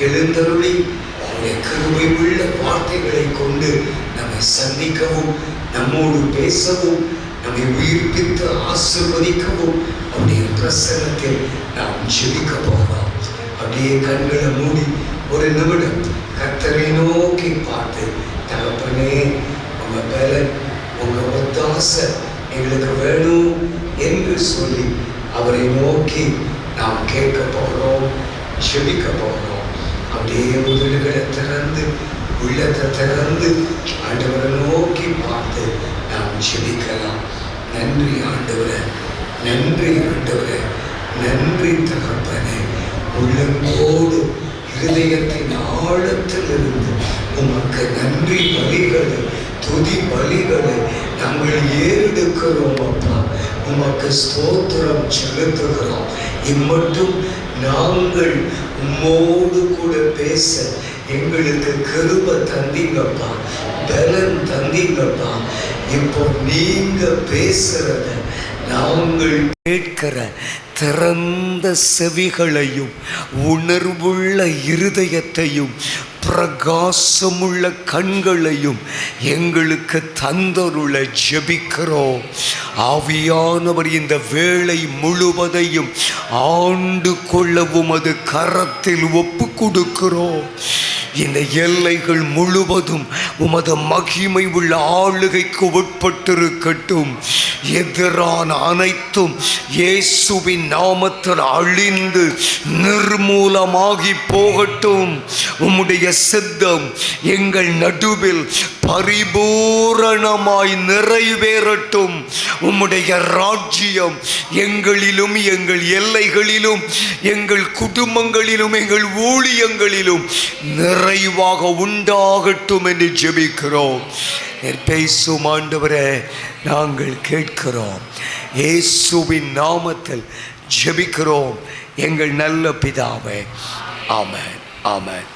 எழுந்தருளி அவருடைய கிருபை உள்ள வார்த்தைகளை கொண்டு நம்மை சந்திக்கவும், நம்மோடு பேசவும், நம்மை உயிர்ப்பித்து ஆசீர்வதிக்கவும் அவருடைய பிரசன்னத்தில் நாம் ஜெபிக்க போகிறோம். அப்படியே கண்களை மூடி ஒரு நிமிடம் கர்த்தரை நோக்கி பார்த்து, தகப்பனே, உங்க பலன், உங்க ஒத்தாசை எங்களுக்கு வேணும் என்று சொல்லி அவரை நோக்கி நாம் கேட்க போகிறோம், ஜெபிக்க போகிறோம். அப்படியே உதடுகளை திறந்து, உள்ளத்தை திறந்து ஆண்டவரை நோக்கி பார்த்து நாம் ஜெபிக்கலாம். நன்றி ஆண்டவரே, நன்றி ஆண்டவரே, நன்றி தகப்பனே. உள்ளங்கோடு இருதயத்தின் ஆழத்திலிருந்து உமக்கு நன்றி பலிகளை, துதி பலிகளை நாங்கள் ஏறெடுக்கிறோம் அப்பா. உமக்கு ஸ்தோத்திரம் செலுத்துகிறோம். இம்மட்டும் நாங்கள் உம்மோடு கூட பேச எங்களுக்கு கிருபை தந்தீங்கப்பா, பலன் தந்தீங்கப்பா. இப்போ நீங்க பேசுறத நாங்கள் கேட்கிற திறந்த செவிகளையும் உணர்வுள்ள இருதயத்தையும் பிரகாசமுள்ள கண்களையும் எங்களுக்கு தந்தருள ஜெபிக்கிறோம். ஆவியானவர் இந்த வேளை முழுவதையும் ஆண்டு கொள்ளவும் அது கரத்தில் ஒப்பு கொடுக்கிறோம். இந்த எல்லைகள் முழுவதும் உமது மகிமை உள்ள ஆளுகைக்கு உட்பட்டிருக்கட்டும். எதிரான அனைத்தும் இயேசுவின் நாமத்தில் அழிந்து நிர்மூலமாகி போகட்டும். உம்முடைய சித்தம் எங்கள் நடுவில் பரிபூரணமாய் நிறைவேறட்டும். உம்முடைய ராஜ்யம் எங்களிலும், எங்கள் எல்லைகளிலும், எங்கள் குடும்பங்களிலும், எங்கள் ஊழியங்களிலும் நிறைவாக உண்டாகட்டும் என்று ஜெபிக்கிறோம். பேசும் ஆண்டவரே, நாங்கள் கேட்கிறோம். இயேசுவின் நாமத்தில் ஜெபிக்கிறோம் எங்கள் நல்ல பிதாவே. ஆமென், ஆமென்,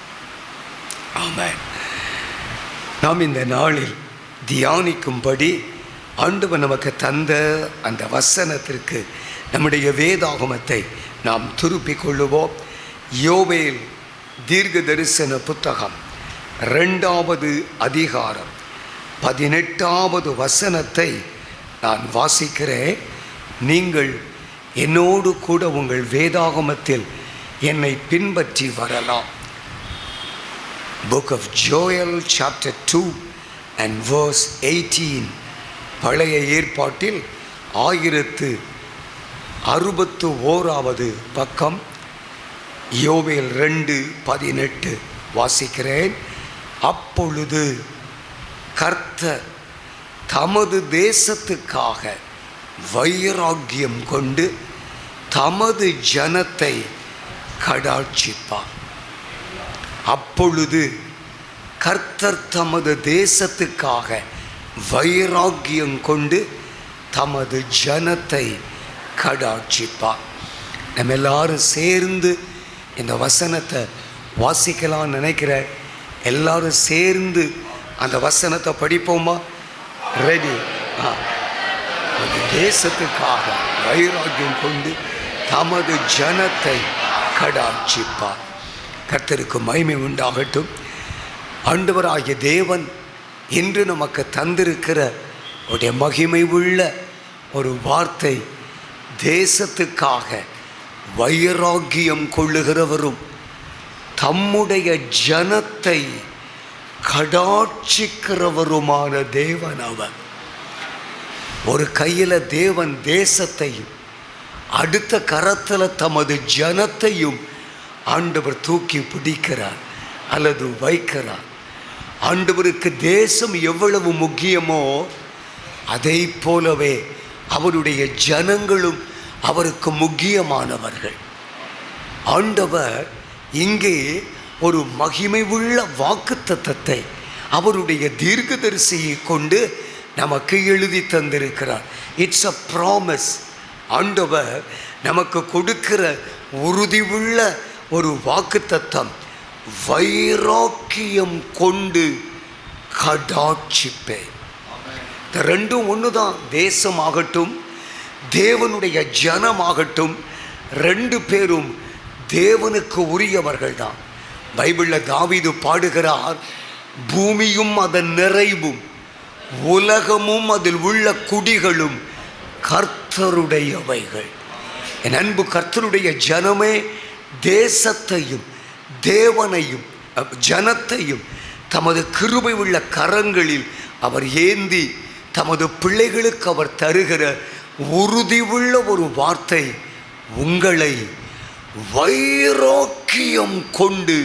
ஆமென். நாம் இந்த நாளில் தியானிக்கும்படி ஆண்டவர் நமக்கு தந்த அந்த வசனத்திற்கு நம்முடைய வேதாகமத்தை நாம் திருப்பிக் கொள்ளுவோம். யோவேல் தீர்க்க தரிசன புத்தகம் 2வது அதிகாரம் 18வது வசனத்தை நான் வாசிக்கிறேன். நீங்கள் என்னோடு கூட உங்கள் வேதாகமத்தில் என்னை பின்பற்றி வரலாம். Book of Joel chapter 2 and verse 18. பழைய ஏற்பாட்டில் 1061வது பக்கம், யோவேல் 2:18 வாசிக்கிறேன். அப்பொழுது கர்த்தர் தமது தேசத்துக்காக வைராக்கியம் கொண்டு தமது ஜனத்தை கடாட்சிப்பார். அப்பொழுது கர்த்தர் தமது தேசத்துக்காக வைராக்கியம் கொண்டு தமது ஜனத்தை கடாட்சிப்பார். நம்ம எல்லாரும் சேர்ந்து இந்த வசனத்தை வாசிக்கலாம்னு நினைக்கிறேன். எல்லாரும் சேர்ந்து அந்த வசனத்தை படிப்போமா? ரெடி? தேசத்துக்காக வைராக்கியம் கொண்டு தமது ஜனத்தை கடாட்சிப்பார். கர்த்தருக்கு மகிமை உண்டாகட்டும். ஆண்டவராகிய தேவன் இன்று நமக்கு தந்திருக்கிற உடைய மகிமை உள்ள ஒரு வார்த்தை, தேசத்துக்காக வைராக்கியம் கொள்ளுகிறவரும் தம்முடைய ஜனத்தை கடாட்சிக்கிறவருமான தேவன் அவர். ஒரு கையில் தேவன் தேசத்தையும் அடுத்த கரத்தில் தமது ஜனத்தையும் ஆண்டவர் தூக்கி பிடிக்கிறார் அல்லது வைக்கிறார். ஆண்டவருக்கு தேசம் எவ்வளவு முக்கியமோ அதை போலவே அவருடைய ஜனங்களும் அவருக்கு முக்கியமானவர்கள். ஆண்டவர் இங்கே ஒரு மகிமை உள்ள வாக்குத்தத்தத்தை அவருடைய தீர்க்கதரிசியை கொண்டு நமக்கு எழுதி தந்திருக்கிறார். It's a promise. ஆண்டவர் நமக்கு கொடுக்கிற உறுதி உள்ள ஒரு வாக்குத்தத்தம், வைராக்கியம் கொண்டு கடாட்சிப்பேன். இந்த ரெண்டும் ஒன்று தான். தேசமாகட்டும் தேவனுடைய ஜனமாகட்டும், ரெண்டு பேரும் தேவனுக்கு உரியவர்கள் தான். பைபிளில் தாவீது பாடுகிறார், பூமியும் அதன் நிறைவும் உலகமும் அதில் உள்ள குடிகளும் கர்த்தருடையவைகள். என் அன்பு கர்த்தருடைய ஜனமே, தேசத்தையும் தேவனையும் ஜனத்தையும் தமது கிருபை உள்ள கரங்களில் அவர் ஏந்தி தமது பிள்ளைகளுக்கு அவர் தருகிற உறுதியுள்ள ஒரு வார்த்தை, உங்களை வைராக்கியம் கொண்டு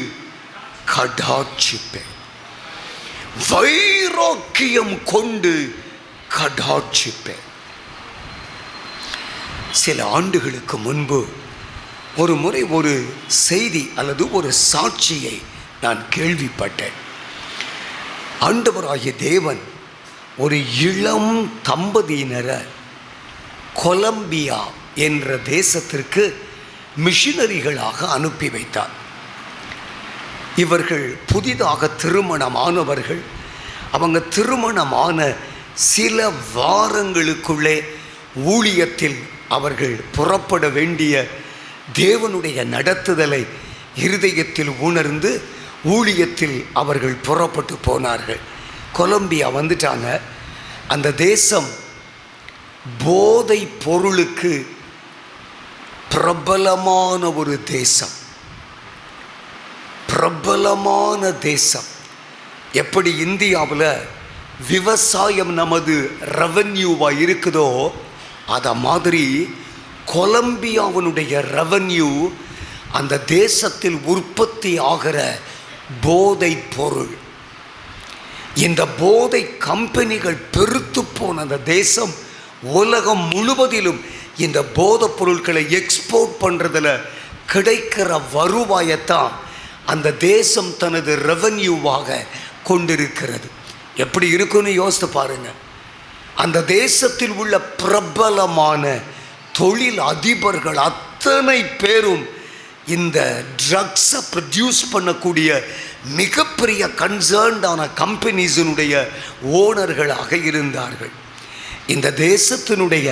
கடாட்சிப்பேன். வைராக்கியம் கொண்டு கடாட்சிப்பேன். சில ஆண்டுகளுக்கு முன்பு ஒரு முறை ஒரு செய்தி அல்லது ஒரு சாட்சியை நான் கேள்விப்பட்டேன். ஆண்டவராகிய தேவன் ஒரு இளம் தம்பதியினரை கொலம்பியா என்ற தேசத்திற்கு மிஷினரிகளாக அனுப்பி வைத்தார். இவர்கள் புதிதாக திருமணமானவர்கள். அவங்க திருமணமான சில வாரங்களுக்குள்ளே ஊழியத்தில் அவர்கள் புறப்பட வேண்டிய தேவனுடைய நடத்துதலை இருதயத்தில் உணர்ந்து ஊழியத்தில் அவர்கள் புறப்பட்டு போனார்கள். கொலம்பியா வந்துட்டாங்க. அந்த தேசம் போதை பொருளுக்கு பிரபலமான ஒரு தேசம். பிரபலமான தேசம். எப்படி இந்தியாவில் விவசாயம் நமது ரெவன்யூவாக இருக்குதோ, அதை மாதிரி கொலம்பியாவினுடைய ரெவன்யூ அந்த தேசத்தில் உற்பத்தி ஆகிற போதை பொருள். இந்த போதை கம்பெனிகள் பெருத்து போன அந்த தேசம் உலகம் முழுவதிலும் இந்த போதைப் பொருட்களை எக்ஸ்போர்ட் பண்ணுறதில் கிடைக்கிற வருவாயத்தான் அந்த தேசம் தனது ரெவன்யூவாக கொண்டிருக்கிறது. எப்படி இருக்குன்னு யோசித்து பாருங்க. அந்த தேசத்தில் உள்ள பிரபலமான தொழில் அதிபர்கள் அத்தனை பேரும் இந்த ட்ரக்ஸை ப்ரொடியூஸ் பண்ணக்கூடிய மிகப்பெரிய கன்சர்ன்டான கம்பெனிஸினுடைய ஓனர்களாக இருந்தார்கள். இந்த தேசத்தினுடைய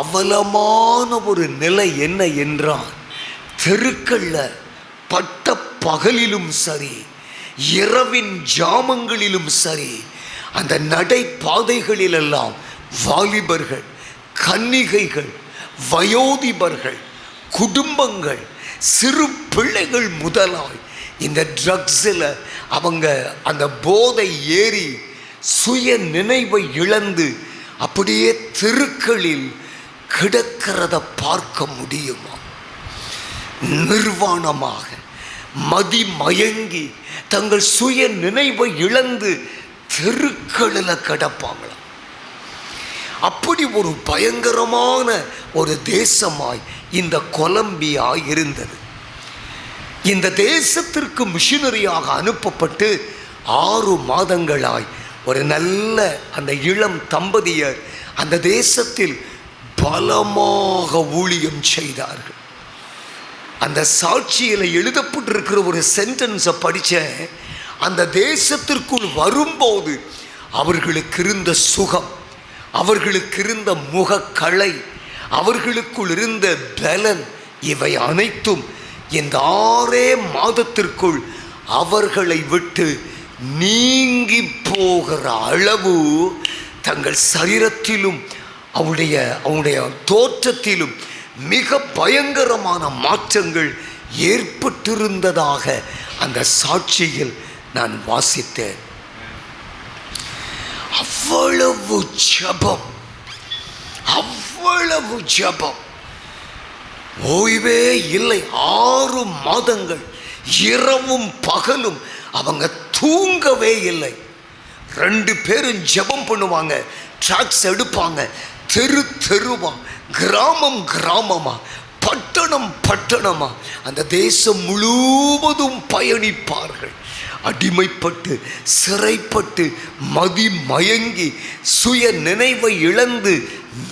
அவலமான ஒரு நிலை என்ன என்றால், தெருக்களில் பட்ட பகலிலும் சரி, இரவின் ஜாமங்களிலும் சரி, அந்த நடைபாதைகளிலெல்லாம் வாலிபர்கள், கன்னிகைகள், வயோதிபர்கள், குடும்பங்கள், சிறு பிள்ளைகள் முதலாய் இந்த ட்ரக்ஸில் அவங்க அந்த போதை ஏறி சுய நினைவை இழந்து அப்படியே தெருக்களில் கிடக்கிறத பார்க்க முடியுமா? நிர்வாணமாக மதி மயங்கி தங்கள் சுய நினைவை இழந்து தெருக்களில் கிடப்பாங்களாம். அப்படி ஒரு பயங்கரமான ஒரு தேசமாய் இந்த கொலம்பியா இருந்தது. இந்த தேசத்திற்கு மிஷினரியாக அனுப்பப்பட்டு 6 மாதங்களாய் ஒரு நல்ல அந்த இளம் தம்பதியர் அந்த தேசத்தில் பலமாக ஊழியம் செய்தார்கள். அந்த சாட்சியில் எழுதப்பட்டிருக்கிற ஒரு சென்டென்ஸை படித்தேன். அந்த தேசத்திற்குள் வரும்போது அவர்களுக்கு இருந்த சுகம், அவர்களுக்கு இருந்த முகக்கலை, அவர்களுக்குள் இருந்த பலன், இவை அனைத்தும் இந்த 6 மாதத்திற்குள் அவர்களை விட்டு நீங்கி போகிற அளவு தங்கள் சரீரத்திலும் அவருடைய தோற்றத்திலும் மிக பயங்கரமான மாற்றங்கள் ஏற்பட்டிருந்ததாக அந்த சாட்சியில் நான் வாசித்தேன். அவ்வளவு ஜெபம், அவ்வளவு ஜெபம், ஓய்வே இல்லை. 6 மாதங்கள் இரவும் பகலும் அவங்க தூங்கவே இல்லை. 2 பேரும் ஜெபம் பண்ணுவாங்க, ட்ராக்ஸ் எடுப்பாங்க, தெரு தெருவா, கிராமம் கிராமமா, பட்டணம் பட்டணமா அந்த தேசம் முழுவதும் பயணிப்பார்கள். அடிமைப்பட்டு, சிறைப்பட்டு, மதி மயங்கி, சுய நினைவை இழந்து,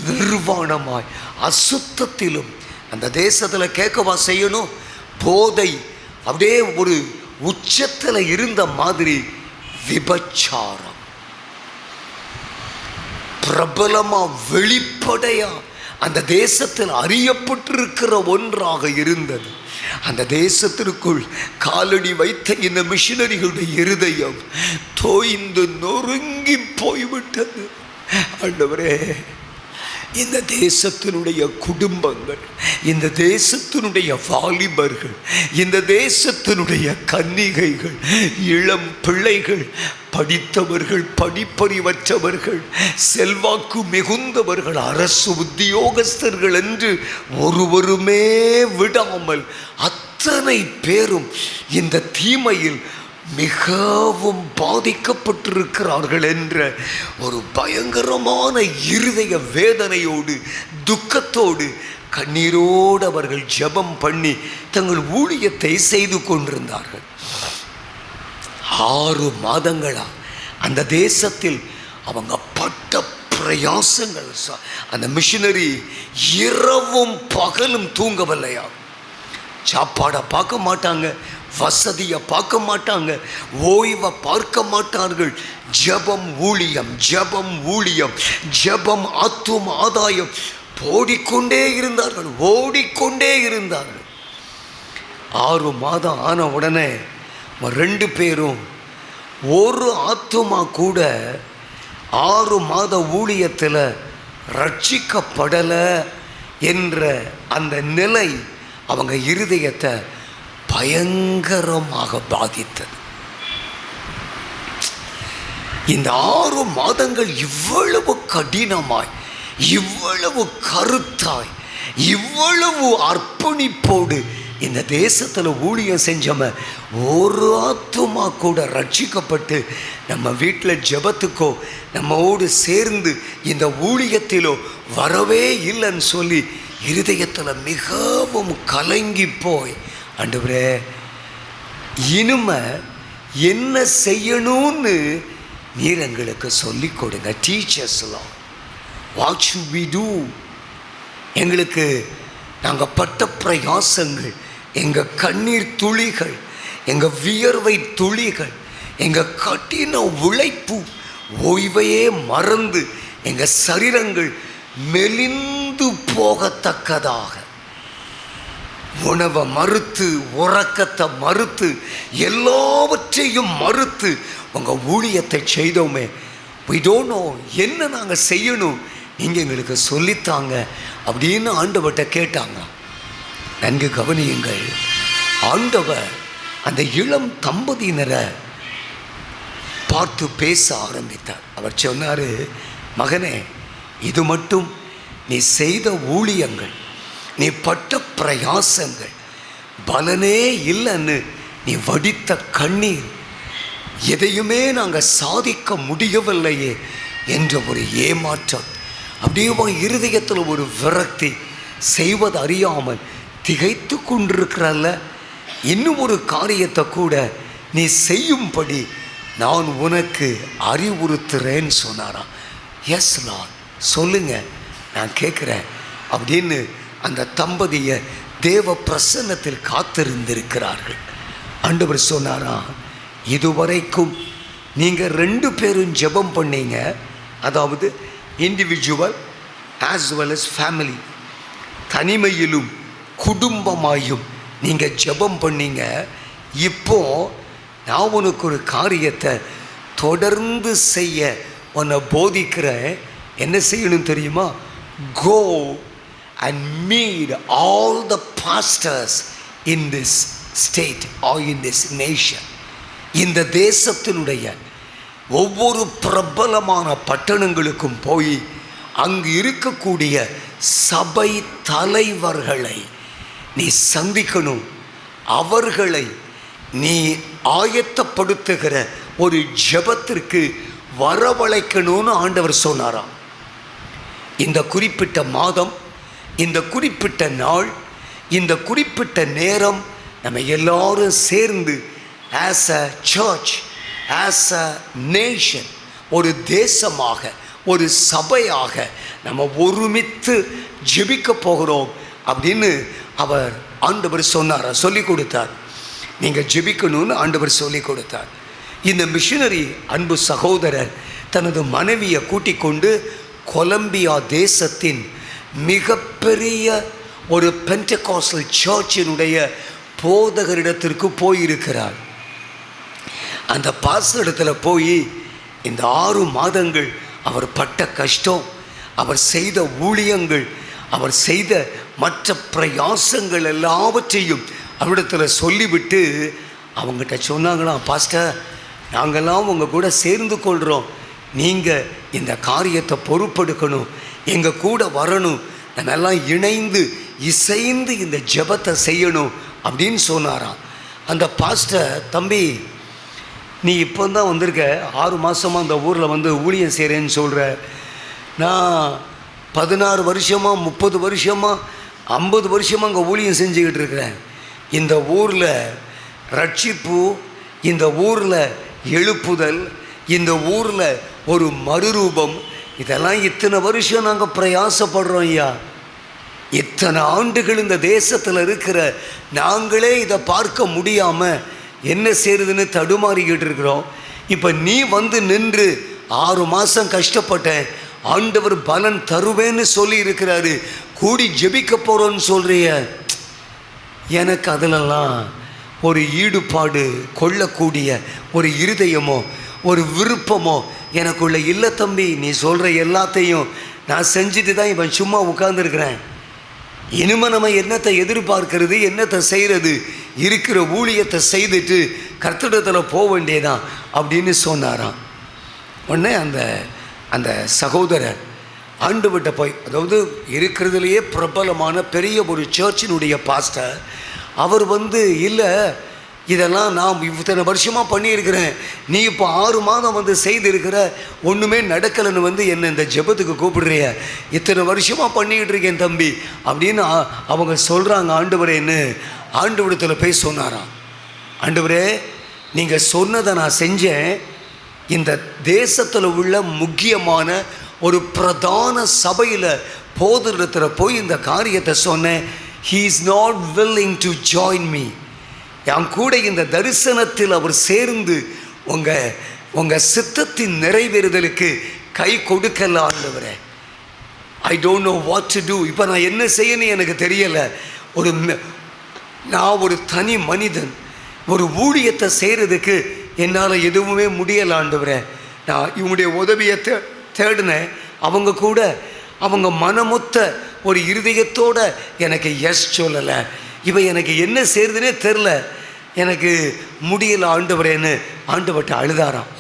நிர்வாணமாய், அசுத்தத்திலும் அந்த தேசத்தில் கேட்கவா செய்யணும். போதை அப்படியே ஒரு உச்சத்தில் இருந்த மாதிரி விபச்சாரம் பிரபலமா வெளிப்படையா அந்த தேசத்தில் அறியப்பட்டிருக்கிற ஒன்றாக இருந்தது. அந்த தேசத்திற்குள் காலடி வைத்த இந்த மிஷனரிகளுடைய இருதயம் தோய்ந்து நொறுங்கி போய்விட்டது. ஆண்டவரே, இந்த தேசத்தினுடைய குடும்பங்கள், இந்த தேசத்தினுடைய வாலிபர்கள், இந்த தேசத்தினுடைய கன்னிகைகள், இளம் பிள்ளைகள், படித்தவர்கள், படிப்பறிவற்றவர்கள், செல்வாக்கு மிகுந்தவர்கள், அரசு உத்தியோகஸ்தர்கள் என்று ஒருவருமே விடாமல் அத்தனை பேரும் இந்த தீமையில் மிகவும் பாதிக்கப்பட்டிருக்கிறார்கள் என்ற ஒரு பயங்கரமான இருதய வேதனையோடு, துக்கத்தோடு, கண்ணீரோடு அவர்கள் ஜெபம் பண்ணி தங்கள் ஊழியத்தை செய்து கொண்டிருந்தார்கள். 6 மாதங்களா அந்த தேசத்தில் அவங்க பட்ட பிரயாசங்கள், அந்த மிஷனரி இரவும் பகலும் தூங்கவில்லையா. சாப்பாடை பார்க்க மாட்டாங்க, வசதியை பார்க்க மாட்டாங்க, ஓய்வை பார்க்க மாட்டார்கள். ஜெபம் ஊழியம், ஜெபம் ஊழியம், ஜெபம் ஆத்தும ஆதாயம். ஓடிக்கொண்டே இருந்தார்கள், ஓடிக்கொண்டே இருந்தார்கள். 6 மாதம் ஆன உடனே 2 பேரும் ஒரு ஆத்துமா கூட 6 மாத ஊழியத்தில் ரட்சிக்கப்படலை என்ற அந்த நிலை அவங்க இருதயத்தை பயங்கரமாக பாதித்தது. இந்த 6 மாதங்கள் இவ்வளவு கடினமாய், இவ்வளவு கருத்தாய், இவ்வளவு அர்ப்பணிப்போடு இந்த தேசத்தில் ஊழியம் செஞ்சவன் ஒரு ஆத்துமா கூட ரட்சிக்கப்பட்டு நம்ம வீட்டில் ஜெபத்துக்கோ நம்மோடு சேர்ந்து இந்த ஊழியத்திலோ வரவே இல்லைன்னு சொல்லி இருதயத்தில் மிகவும் கலங்கி போய், ஆண்டவரே, இனிமே என்ன செய்யணும்னு நீர் எங்களுக்கு சொல்லிக் கொடுங்க. டீச்சர்ஸ்லாம், வாட் ஷுட் வி டூ? எங்களுக்கு நாங்கள் பட்ட பிரயாசங்கள், எங்கள் கண்ணீர் துளிகள், எங்கள் வியர்வை துளிகள், எங்கள் கடின உழைப்பு ஓய்வையே மறந்து எங்கள் சரீரங்கள் மெலிந்து போகத்தக்கதாக உணவை மறுத்து, உறக்கத்தை மறுத்து, எல்லாவற்றையும் மறுத்து உங்கள் ஊழியத்தை செய்தோமே. we don't know என்ன நாங்கள் செய்யணும், நீங்கள் எங்களுக்கு சொல்லித்தாங்க அப்படின்னு ஆண்டவர்கிட்ட கேட்டாங்க. நன்கு கவனியுங்கள், ஆண்டவர் அந்த இளம் தம்பதியினரை பார்த்து பேச ஆரம்பித்தார். அவர் சொன்னார், மகனே, இது மட்டும் நீ செய்த ஊழியங்கள், நீ பட்ட பிரயாசங்கள் பலனே இல்லைன்னு நீ வடித்த கண்ணீர், எதையுமே நாங்கள் சாதிக்க முடியவில்லையே என்ற ஒரு ஏமாற்றம், அப்படியே இருதயத்தில் ஒரு விரக்தி, செய்வது அறியாமல் திகைத்து கொண்டிருக்கிறல்ல, இன்னும் ஒரு காரியத்தை கூட நீ செய்யும்படி நான் உனக்கு அறிவுறுத்துறேன்னு சொன்னாராம். எஸ் லார்ட், சொல்லுங்க, நான் கேட்குறேன் அப்படின்னு அந்த தம்பதியை தேவ பிரசன்னத்தில் காத்திருந்திருக்கிறார்கள். ஆண்டவர் சொன்னாராம், இதுவரைக்கும் நீங்கள் 2 பேரும் ஜெபம் பண்ணீங்க, அதாவது individual as well as family, தனிமையிலும் குடும்பமாயும் நீங்கள் ஜெபம் பண்ணீங்க. இப்போ நான் உனக்கு ஒரு காரியத்தை தொடர்ந்து செய்ய உன்னை போதிக்கிறேன். என்ன செய்யணும் தெரியுமா? Go and meet all the pastors in this state or in this nation. இந்த தேசத்தினுடைய ஒவ்வொரு பிரபலமான பட்டணங்களுக்கும் போய் அங்கு இருக்கக்கூடிய சபை தலைவர்களை நீ சந்திக்கணும். அவர்களை நீ ஆயத்தப்படுத்துகிற ஒரு ஜெபத்திற்கு வரவழைக்கணும்னு ஆண்டவர் சொன்னாராம். இந்த குறிப்பிட்ட மாதம், இந்த குறிப்பிட்ட நாள், இந்த குறிப்பிட்ட நேரம் நம்ம எல்லாரும் சேர்ந்து as a search, as a nation, ஒரு தேசமாக, ஒரு சபையாக நம்ம ஒருமித்து ஜெபிக்க போகிறோம் அப்படின்னு அவர் ஆண்டவர் சொன்னார், சொல்லி கொடுத்தார். நீங்கள் ஜெபிக்கணும்னு ஆண்டவர் சொல்லி கொடுத்தார். இந்த மிஷனரி அன்பு சகோதரர் தனது மனைவியை கூட்டிக் கொண்டு கொலம்பியா தேசத்தின் மிகப்பெரிய ஒரு பென்டெகாஸ்டல் சர்ச்சினுடைய போதகரிடத்திற்கு போயிருக்கிறார். அந்த பாஸ்டர் இடத்துல போய் இந்த 6 மாதங்கள் அவர் பட்ட கஷ்டம், அவர் செய்த ஊழியங்கள், அவர் செய்த மற்ற பிரயாசங்கள் எல்லாவற்றையும் அவரிடத்தில் சொல்லிவிட்டு அவங்ககிட்ட சொன்னாங்களாம், பாஸ்டர் நாங்கள்லாம் உங்கள் கூட சேர்ந்து கொள்கிறோம், நீங்கள் இந்த காரியத்தை பொறுப்பெடுக்கணும், எங்கள் கூட வரணும், நம்ம எல்லாம் இணைந்து இசைந்து இந்த ஜெபத்தை செய்யணும் அப்படின்னு சொன்னாராம். அந்த பாஸ்டர், தம்பி நீ இப்போ தான் வந்திருக்க, 6 மாதமாக அந்த ஊரில் வந்து ஊழியம் செய்கிறேன்னு சொல்கிற, நான் 16 வருஷமாக 30 வருஷமாக 50 வருஷமாக அங்கே ஊழியம் செஞ்சுக்கிட்டு இருக்கிறேன். இந்த ஊரில் ரட்சிப்பு, இந்த ஊரில் எழுப்புதல், இந்த ஊரில் ஒரு மறுரூபம், இதெல்லாம் இத்தனை வருஷம் நாங்கள் பிரயாசப்படுறோம் ஐயா. இத்தனை ஆண்டுகள் இந்த தேசத்தில் இருக்கிற நாங்களே இதை பார்க்க முடியாமல் என்ன செய்யுதுன்னு தடுமாறிக்கிட்டு இருக்கிறோம். இப்போ நீ வந்து நின்று 6 மாதம் கஷ்டப்பட்டேன், ஆண்டவர் பலன் தருவேன்னு சொல்லி இருக்கிறாரு, கூடி ஜெபிக்க போகிறோன்னு சொல்கிறிய. எனக்கு அதிலெல்லாம் ஒரு ஈடுபாடு கொள்ளக்கூடிய ஒரு இருதயமோ ஒரு விருப்பமோ எனக்குள்ள இல்லை தம்பி. நீ சொல்கிற எல்லாத்தையும் நான் செஞ்சுட்டு தான் இவன் சும்மா உட்கார்ந்துருக்கிறேன். இனிமேல் நம்ம என்னத்தை எதிர்பார்க்கிறது, என்னத்தை செய்கிறது, இருக்கிற ஊழியத்தை செய்துட்டு கர்த்தரிடத்தில் போக வேண்டியதான் அப்படின்னு சொன்னாராம். உடனே அந்த சகோதரர் ஆண்டவர்கிட்ட போய், அதாவது இருக்கிறதுலையே பிரபலமான பெரிய ஒரு சர்ச்சினுடைய பாஸ்டர், அவர் வந்து இல்லை இதெல்லாம் நான் இத்தனை வருஷமாக பண்ணியிருக்கிறேன், நீ இப்போ 6 மாதம் வந்து செய்திருக்கிற, ஒன்றுமே நடக்கலைன்னு வந்து என்னை இந்த ஜெபத்துக்கு கூப்பிடுறிய, இத்தனை வருஷமாக பண்ணிக்கிட்டு இருக்கேன் தம்பி அப்படின்னு அவங்க சொல்கிறாங்க. ஆண்டவரேன்னு ஆண்டவரிடத்தில் போய் சொன்னாராம். ஆண்டவரே நீங்கள் சொன்னதை நான் செஞ்சேன், இந்த தேசத்தில் உள்ள முக்கியமான ஒரு பிரதான சபையில் போதரிடத்தில் போய் இந்த காரியத்தை சொன்னேன். he is not willing to join me. என் கூட இந்த தரிசனத்தில் அவர் சேர்ந்து உங்கள் சித்தத்தின் நிறைவேறுதலுக்கு கை கொடுக்கல ஆண்டவரே. I don't know what to do. இப்போ நான் என்ன செய்யணும் எனக்கு தெரியலை. நான் ஒரு தனி மனிதன், ஒரு ஊழியத்தை செய்கிறதுக்கு என்னால் எதுவுமே முடியலை ஆண்டவரே. நான் இவங்களுடைய உதவியை தேடினேன். அவங்க கூட அவங்க மனமொத்த ஒரு இருதயத்தோடு எனக்கு எஸ் சொல்லலை. இவன் எனக்கு என்ன செய்கிறதுனே தெரில, எனக்கு முடியலை ஆண்டவரேன்னு ஆண்டவர்கிட்ட அழுதாராம்.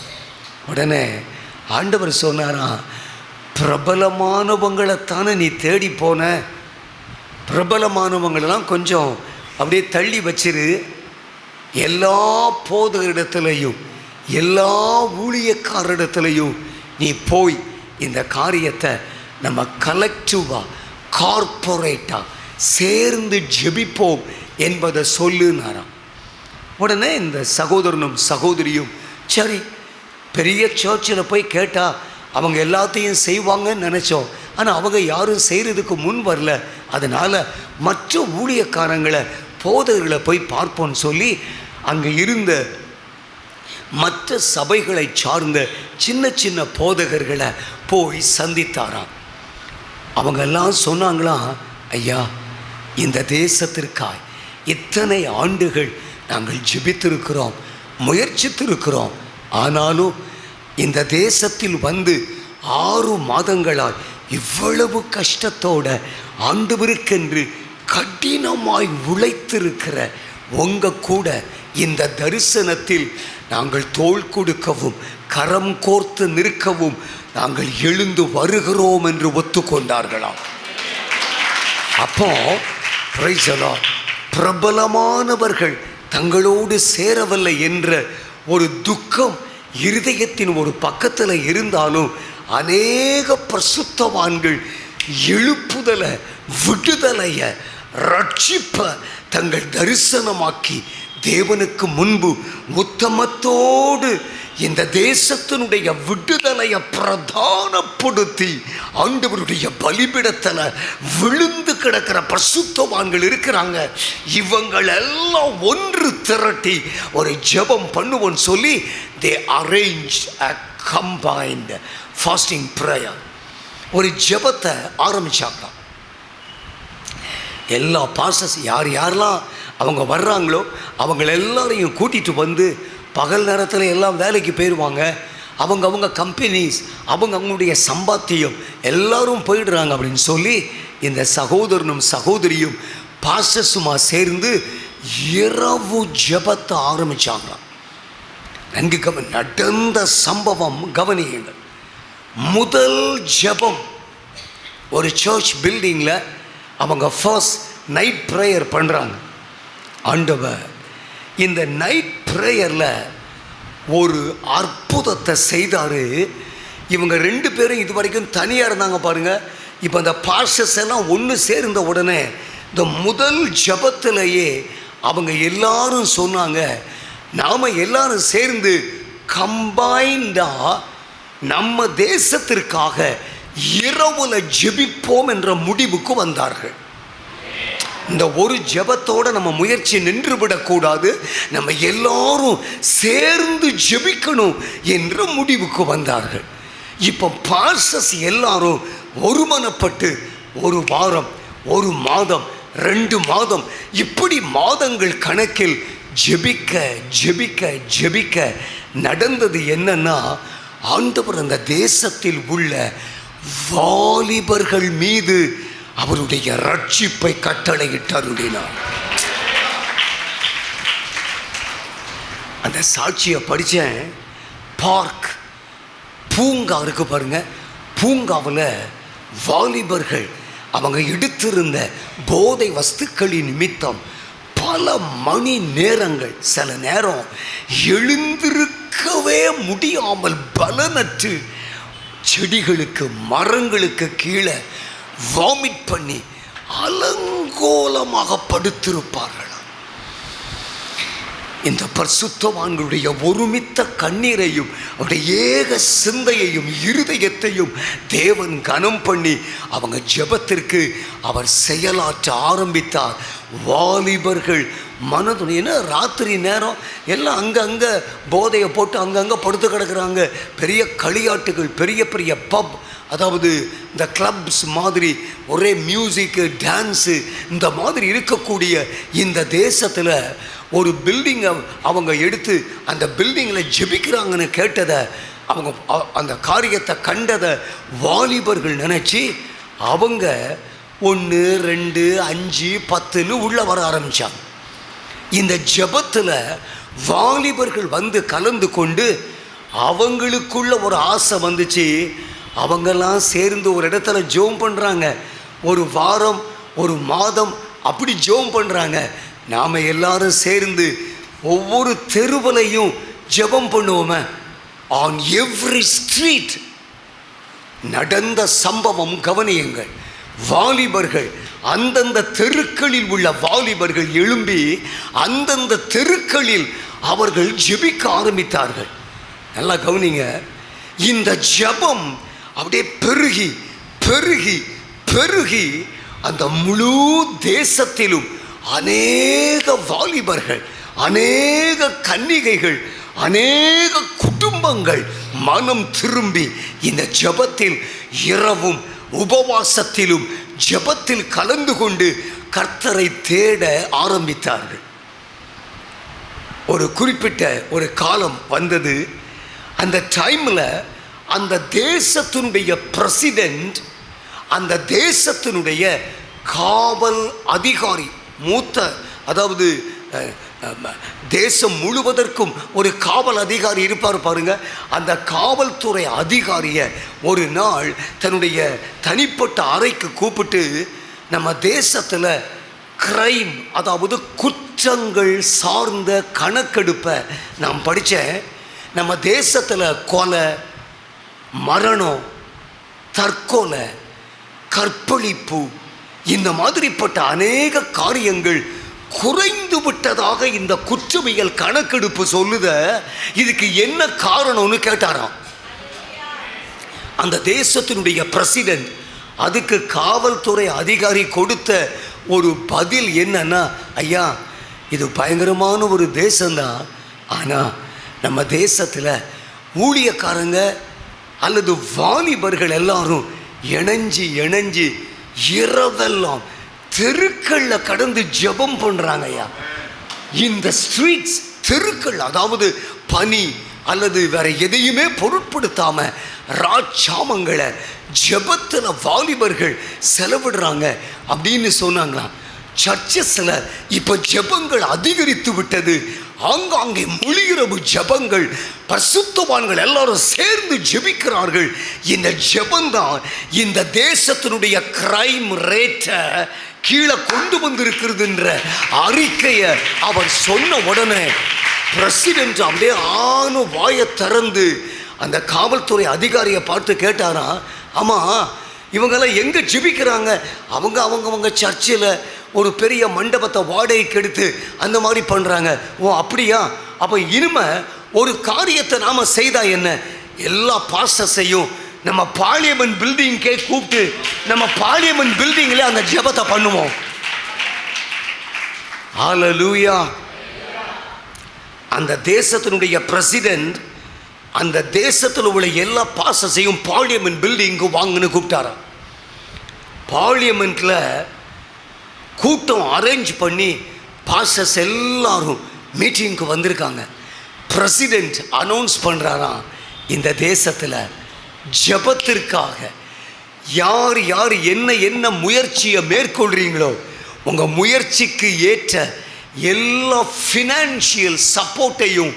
உடனே ஆண்டவர் சொன்னாராம், பிரபலமானவங்களைத்தானே நீ தேடி போன, பிரபலமானவங்களெல்லாம் கொஞ்சம் அப்படியே தள்ளி வச்சிரு, எல்லா போதகரிடத்துலையும் எல்லா ஊழியக்காரிடத்துலையும் நீ போய் இந்த காரியத்தை நம்ம கலெக்டிவாக கார்பரேட்டாக சேர்ந்து ஜெபிப்போம் என்பதை சொல்லுனாராம். உடனே இந்த சகோதரனும் சகோதரியும் சரி பெரிய சர்ச்சில் போய் கேட்டால் அவங்க எல்லாத்தையும் செய்வாங்கன்னு நினச்சோம், ஆனால் அவங்க யாரும் செய்கிறதுக்கு முன் வரல, அதனால் மற்ற ஊழியக்காரங்களை போதகர்களை போய் பார்ப்போன்னு சொல்லி அங்கே இருந்த மற்ற சபைகளை சார்ந்த சின்ன சின்ன போதகர்களை போய் சந்தித்தாராம். அவங்கெல்லாம் சொன்னாங்களாம், ஐயா இந்த தேசத்திற்காய் இத்தனை ஆண்டுகள் நாங்கள் ஜெபித்திருக்கிறோம், முயற்சித்திருக்கிறோம், ஆனாலும் இந்த தேசத்தில் வந்து 6 மாதங்களால் இவ்வளவு கஷ்டத்தோட ஆண்டவருக்கென்று கடினமாய் உழைத்திருக்கிற உங்கள் கூட இந்த தரிசனத்தில் நாங்கள் தோள் கொடுக்கவும் கரம் கோர்த்து நிற்கவும் நாங்கள் எழுந்து வருகிறோம் என்று ஒத்துக்கொண்டார்களாம். அப்போ பிரைஸ் தி லார்ட், பிரபலமானவர்கள் தங்களோடு சேரவில்லை என்ற ஒரு துக்கம் இருதயத்தின் ஒரு பக்கத்தில் இருந்தாலும் அநேக பரிசுத்தவான்கள் எழுப்புதலை, விடுதலையை, ரட்சிப்பை தங்கள் தரிசனமாக்கி தேவனுக்கு முன்பு உத்தமத்தோடு இந்த தேசத்தினுடைய விடுதலையை பிரதானப்படுத்தி ஆண்டவருடைய பலிபீடத்தில் விழுந்து கிடக்கிற பரிசுத்தவான்கள் இருக்கிறாங்க. இவங்களெல்லாம் ஒன்று திரட்டி ஒரு ஜெபம் பண்ணுவோன்னு சொல்லி they arranged a combined fasting prayer. ஒரு ஜெபத்தை ஆரம்பிச்சாங்களாம். எல்லா பாஸ்டர்ஸ் யாரெல்லாம் அவங்க வர்றாங்களோ அவங்கள எல்லாரையும் கூட்டிகிட்டு வந்து பகல் நேரத்தில் எல்லாம் வேலைக்கு போயிடுவாங்க. அவங்க கம்பெனிஸ், அவங்களுடைய சம்பாத்தியம் எல்லாரும் போயிடுறாங்க அப்படின்னு சொல்லி இந்த சகோதரனும் சகோதரியும் பாஸ்டர்ஸுமா சேர்ந்து இரவு ஜெபத்தை ஆரம்பித்தாங்களாம். நன்கு நடந்த சம்பவம் கவனியுங்கள். முதல் ஜெபம் ஒரு சர்ச் பில்டிங்கில் அவங்க ஃபர்ஸ்ட் நைட் ப்ரேயர் பண்ணுறாங்க. ஆண்டவர் இந்த நைட் ப்ரேயரில் ஒரு அற்புதத்தை செய்தார். இவங்க 2 பேரும் இது வரைக்கும் தனியாக இருந்தாங்க பாருங்கள். இப்போ அந்த பாஸ்டர்ஸ் எல்லாம் ஒன்று சேர்ந்த உடனே இந்த முதல் ஜெபத்திலேயே அவங்க எல்லாரும் சொன்னாங்க, நாம் எல்லாரும் சேர்ந்து கம்பைண்டாக நம்ம தேசத்திற்காக இரவுல ஜெபிப்போம் என்ற முடிவுக்கு வந்தார்கள். இந்த ஒரு ஜெபத்தோடு நம்ம முயற்சி நின்றுவிடக்கூடாது, நம்ம எல்லாரும் சேர்ந்து ஜெபிக்கணும் என்ற முடிவுக்கு வந்தார்கள். இப்போ பாஸ்டர்ஸ் எல்லாரும் ஒருமனப்பட்டு ஒரு வாரம், ஒரு மாதம், 2 மாதம், இப்படி மாதங்கள் கணக்கில் ஜெபிக்க ஜெபிக்க ஜெபிக்க நடந்தது என்னன்னா, ஆண்டவர் அந்த தேசத்தில் உள்ள வாலிபர்கள் மீது அவருடைய ரட்சிப்பை கட்டளையிட்டு அருளினார். அந்த சாட்சியை படித்தேன். பார்க் பூங்கா இருக்கு பாருங்க, பூங்காவில் வாலிபர்கள் அவங்க எடுத்திருந்த போதை வஸ்துக்களின் நிமித்தம் பல மணி நேரங்கள், சில நேரம் எழுந்திருக்கவே முடியாமல் பலனற்று செடிகளுக்கு மரங்களுக்கு கீழே வாமிட் பண்ணி அலங்கோலமாக படுத்திருப்பார்கள். இந்த பரிசுத்தவான்களுடைய ஒருமித்த கண்ணீரையும் அவருடைய ஏக சிந்தையையும் இருதயத்தையும் தேவன் கனம் பண்ணி அவங்க ஜெபத்திற்கு அவர் செயலாற்ற ஆரம்பித்தார். வாலிபர்கள் மனதுடைய, ஏன்னா ராத்திரி நேரம் எல்லாம் அங்கங்கே போதையை போட்டு அங்கங்கே படுத்து கிடக்கிறாங்க. பெரிய களியாட்டுகள், பெரிய பெரிய பப், அதாவது இந்த கிளப்ஸ் மாதிரி ஒரே மியூசிக்கு, டான்ஸு, இந்த மாதிரி இருக்கக்கூடிய இந்த தேசத்தில் ஒரு பில்டிங்கை அவங்க எடுத்து அந்த பில்டிங்கில் ஜெபிக்கிறாங்கன்னு கேட்டதை, அவங்க அந்த காரியத்தை கண்டதை வாலிபர்கள் நினச்சி அவங்க 1, 2, 5, 10ன்னு உள்ளே வர ஆரம்பித்தாங்க. இந்த ஜெபத்தில் வாலிபர்கள் வந்து கலந்து கொண்டு அவங்களுக்குள்ள ஒரு ஆசை வந்துச்சு. அவங்கெல்லாம் சேர்ந்து ஒரு இடத்துல ஜெபம் பண்ணுறாங்க. ஒரு வாரம், ஒரு மாதம் அப்படி ஜெபம் பண்ணுறாங்க. நாம் எல்லாரும் சேர்ந்து ஒவ்வொரு தெருவிலையும் ஜெபம் பண்ணுவோமே. ஆன் எவ்ரி ஸ்ட்ரீட் நடந்த சம்பவம் கவனியுங்கள். வாலிபர்கள், அந்தந்த தெருக்களில் உள்ள வாலிபர்கள் எழும்பி அந்தந்த தெருக்களில் அவர்கள் ஜெபிக்க ஆரம்பித்தார்கள். நல்லா கவனிங்க. இந்த ஜெபம் அப்படியே பெருகி பெருகி பெருகி அந்த முழு தேசத்திலும் அநேக வாலிபர்கள், அநேக கன்னிகைகள், அநேக குடும்பங்கள் மனம் திரும்பி இந்த ஜெபத்தில் இரவும் உபவாசத்திலும் ஜெபத்தில் கலந்து கொண்டு கர்த்தரை தேட ஆரம்பித்தார்கள். ஒரு குறிப்பிட்ட ஒரு காலம் வந்தது. அந்த டைமில் அந்த தேசத்தினுடைய பிரசிடென்ட், அந்த தேசத்தினுடைய காவல் அதிகாரி, மூத்த, அதாவது தேசம் முழுவதற்கும் ஒரு காவல் அதிகாரி இருப்பார் பாருங்க. அந்த காவல்துறை அதிகாரியை ஒரு நாள் தன்னுடைய தனிப்பட்ட அறைக்கு கூப்பிட்டு, நம்ம தேசத்தில் கிரைம், அதாவது குற்றங்கள் சார்ந்த கணக்கெடுப்பை நான் படித்தேன். நம்ம தேசத்தில் கொலை, மரணம், தற்கொலை, கற்பழிப்பு, இந்த மாதிரிப்பட்ட அநேக காரியங்கள் குறைந்து விட்டதாக இந்த குற்றவியல் கணக்கெடுப்பு சொல்லுத. இதுக்கு என்ன காரணம்னு கேட்டாராம் அந்த தேசத்தினுடைய பிரசிடென்ட். அதுக்கு காவல்துறை அதிகாரி கொடுத்த ஒரு பதில் என்னன்னா, ஐயா, இது பயங்கரமான ஒரு தேசம்தான், ஆனால் நம்ம தேசத்தில் ஊழியக்காரங்க அல்லது வாலிபர்கள் எல்லாரும் இணைஞ்சி இரவெல்லாம் தெருக்கள்ல கடந்து ஜெபம் பண்றாங்க ஐயா. இந்த ஸ்ட்ரீட்ஸ், தெருக்கள், அதாவது பனி அல்லது வேற எதையுமே பொருட்படுத்தாம ராஜாமங்களை ஜெபத்தில் வாலிபர்கள் செலவிடுறாங்க அப்படின்னு சொன்னாங்களாம். சர்ச்சஸ்ல இப்ப ஜெபங்கள் அதிகரித்து விட்டது. ஆங்காங்கே முழியிரவு ஜெபங்கள், பரிசுத்தவான்கள் எல்லாரும் சேர்ந்து ஜெபிக்கிறார்கள். இந்த ஜெபந்தான் இந்த தேசத்தினுடைய கிரைம் ரேட்டை கீழே கொண்டு வந்திருக்கிறது என்ற அறிக்கையை அவர் சொன்ன உடனே பிரசிடென்ட் அப்படியே வாயை திறந்து அந்த காவல்துறை அதிகாரியை பார்த்து கேட்டாரா, ஆமா இவங்கெல்லாம் எங்கே ஜெபிக்கிறாங்க? அவங்க சர்ச்சில் ஒரு பெரிய மண்டபத்தை வாடகைக்கு எடுத்து அந்த மாதிரி பண்ணுறாங்க. ஓ அப்படியா? அப்போ இனிமே ஒரு காரியத்தை நாம் செய்தா என்ன? எல்லா பாஸ்டர்ஸையும் நம்ம பார்லிமெண்ட் பில்டிங்கே கூப்பிட்டு நம்ம பார்லிமெண்ட் பில்டிங்கில் அந்த ஜெபத்தை பண்ணுவோம். ஹல்லேலூயா. அந்த தேசத்தினுடைய பிரசிடென்ட் அந்த தேசத்தில் உள்ள எல்லா பாஸ்டர்ஸையும் பார்லிமெண்ட் பில்டிங்கு வாங்கன்னு கூப்பிட்டாரா. பார்லிமெண்ட்ல கூட்டம் அரேஞ்ச் பண்ணி பாஸ்டர்ஸ் எல்லாரும் மீட்டிங்க்கு வந்திருக்காங்க. பிரசிடென்ட் அனௌன்ஸ் பண்ணுறாராம், இந்த தேசத்தில் ஜெபத்திற்காக யார் யார் என்ன முயற்சியை மேற்கொள்றீங்களோ உங்கள் முயற்சிக்கு ஏற்ற எல்லா ஃபினான்ஷியல் சப்போர்ட்டையும்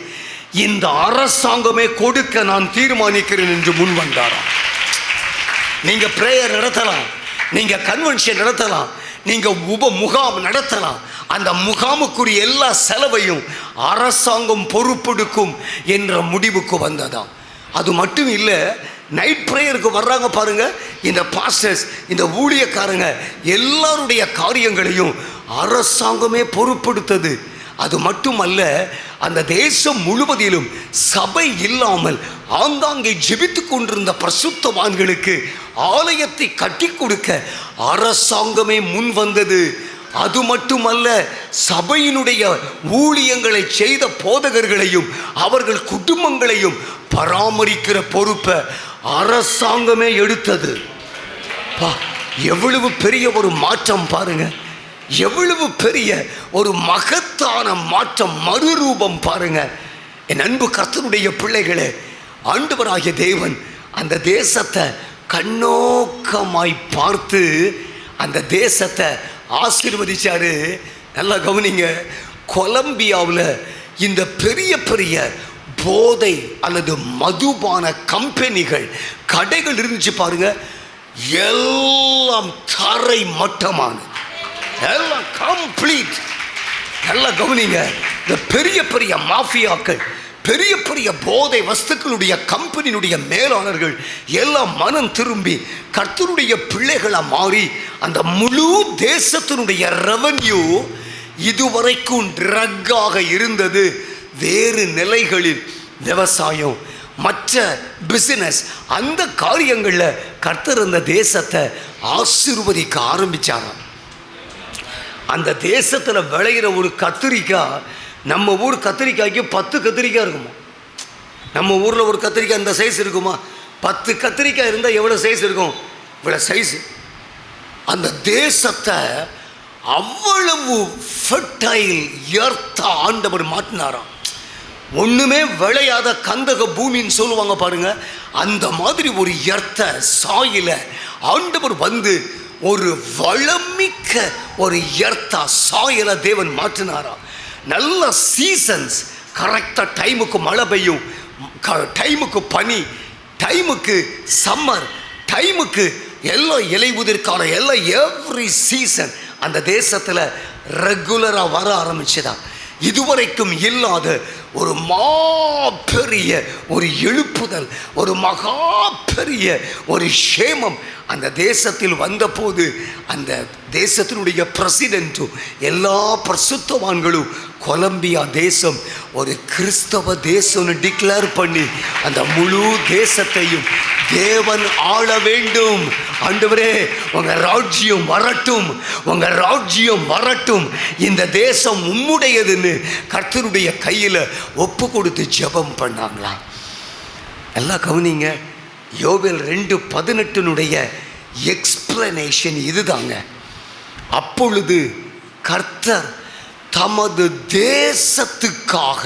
இந்த அரசாங்கமே கொடுக்க நான் தீர்மானிக்கிறேன் என்று முன் வந்தாராம். நீங்க பிரேயர் நடத்தலாம், நீங்க கன்வென்ஷன் நடத்தலாம், நீங்க முகாம் நடத்தலாம். அந்த முகாமுக்குரிய எல்லா செலவையும் அரசாங்கம் பொறுப்பெடுக்கும் என்ற முடிவுக்கு வந்ததாம். அது மட்டும் இல்லை, நைட் ப்ரேயருக்கு வர்றாங்க பாருங்க இந்த பாஸ்டர்ஸ், இந்த ஊழியக்காரங்க எல்லாருடைய காரியங்களையும் அரசாங்கமே பொறுப்பெடுத்தது. அது மட்டுமல்ல, அந்த தேசம் முழுவதிலும் சபை இல்லாமல் ஆங்காங்கே ஜெபித்து கொண்டிருந்த பரிசுத்தவான்களுக்கு ஆலயத்தை கட்டி கொடுக்க அரசாங்கமே முன் வந்தது. அது மட்டுமல்ல, சபையினுடைய ஊழியங்களை செய்த போதகர்களையும் அவர்கள் குடும்பங்களையும் பராமரிக்கிற பொறுப்பை அரசாங்கமே எடுத்தது. எவ்வளவு பெரிய ஒரு மாற்றம் பாருங்க, எவ்வளவு பெரிய ஒரு மகத்தான மாற்றம், மறுரூபம் பாருங்க. என் அன்பு கர்த்தருடைய பிள்ளைகளே, ஆண்டவராகிய தேவன் அந்த தேசத்தை கண்ணோக்கமாய் பார்த்து அந்த தேசத்தை ஆசீர்வதிச்சாரு. நல்லா கவனிங்க, கொலம்பியாவில் இந்த பெரிய பெரிய போதை அல்லது மதுபான கம்பெனிகள், கடைகள் இருந்துச்சு பாருங்க, எல்லாம் தரை மட்டமானது, எல்லாம் கம்ப்ளீட். நல்லா கவனிங்க, இந்த பெரிய பெரிய மாஃபியாக்கள், பெரிய பெரிய போதை வஸ்துக்களுடைய கம்பெனியினுடைய மேலாளர்கள் எல்லாம் மனம் திரும்பி கர்த்தருடைய பிள்ளைகளாக மாறி அந்த முழு தேசத்தினுடைய ரெவன்யூ இதுவரைக்கும் ட்ரக்காக இருந்தது. வேறு நிலைகளில் விவசாயம், மற்ற பிசினஸ், அந்த காரியங்களில் கர்த்தர் அந்த தேசத்தை ஆசீர்வதிக்க ஆரம்பிச்சாராம். அந்த தேசத்தில் விளையிற ஒரு கத்திரிக்காய், நம்ம ஊர் கத்திரிக்காய்க்கு 10 கத்திரிக்காய் இருக்குமா? நம்ம ஊரில் ஒரு கத்திரிக்காய் இந்த சைஸ் இருக்குமா? 10 கத்திரிக்காய் இருந்தால் எவ்வளோ சைஸ் இருக்கும்? இவ்வளோ சைஸு. அந்த தேசத்தை அவ்வளவு ஃபெர்டைல் எர்த்தா ஆண்டவர் மாட்டினாராம். ஒன்றுமே விளையாத கந்தக பூமின்னு சொல்லுவாங்க பாருங்க, அந்த மாதிரி ஒரு எர்த்த சாயில ஆண்டவர் வந்து ஒரு வளமிக்க ஒரு எர்த்தா சாயில தேவன் மாற்றினாராம். நல்ல சீசன்ஸ், கரெக்டாக டைமுக்கு மழை பெய்யும், டைமுக்கு பனி, டைமுக்கு சம்மர், டைமுக்கு எல்லாம் இலை உதிர்காலம், எல்லாம் எவ்ரி சீசன் அந்த தேசத்தில் ரெகுலராக வர ஆரம்பிச்சுதான். இதுவரைக்கும் இல்லாத ஒரு மாபெரிய ஒரு எழுப்புதல், ஒரு மகா பெரிய ஒரு க்ஷேமம் அந்த தேசத்தில் வந்தபோது அந்த தேசத்தினுடைய பிரசிடென்ட்டும் எல்லா பரிசுத்தவான்களும் கொலம்பியா தேசம் ஒரு கிறிஸ்தவ தேசம்னு டிக்ளேர் பண்ணி அந்த முழு தேசத்தையும் தேவன் ஆள வேண்டும். ஆண்டவரே, உங்க ராஜ்யம் வரட்டும், உங்க ராஜ்யம் வரட்டும், இந்த தேசம் உம்முடையதுன்னு கர்த்தருடைய கையில் ஒப்பு கொடுத்து ஜெபம் பண்ணாங்களா. எல்லாம் கவனிங்க, யோவேல் 2:18 எக்ஸ்பிளனேஷன் இதுதாங்க. அப்பொழுது கர்த்தர் தமது தேசத்துக்காக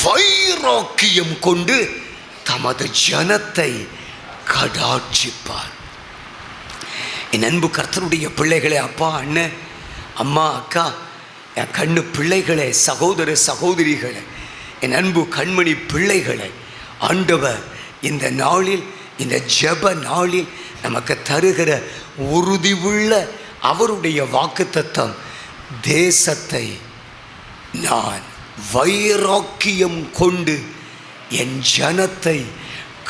வைராக்கியம் கொண்டு தமது ஜனத்தை கடாட்சிப்பார். என் அன்பு கர்த்தருடைய பிள்ளைகளே, அப்பா, அண்ணன், அம்மா, அக்கா, என் கண்ணு பிள்ளைகளே, சகோதர சகோதரிகளே, என் அன்பு கண்மணி பிள்ளைகளை, ஆண்டவர் இந்த நாளில், இந்த ஜெப நாளில் நமக்கு தருகிற உறுதியுள்ள அவருடைய வாக்குத்தத்தம், தேசத்தை நான் வைராக்கியம் கொண்டு என் ஜனத்தை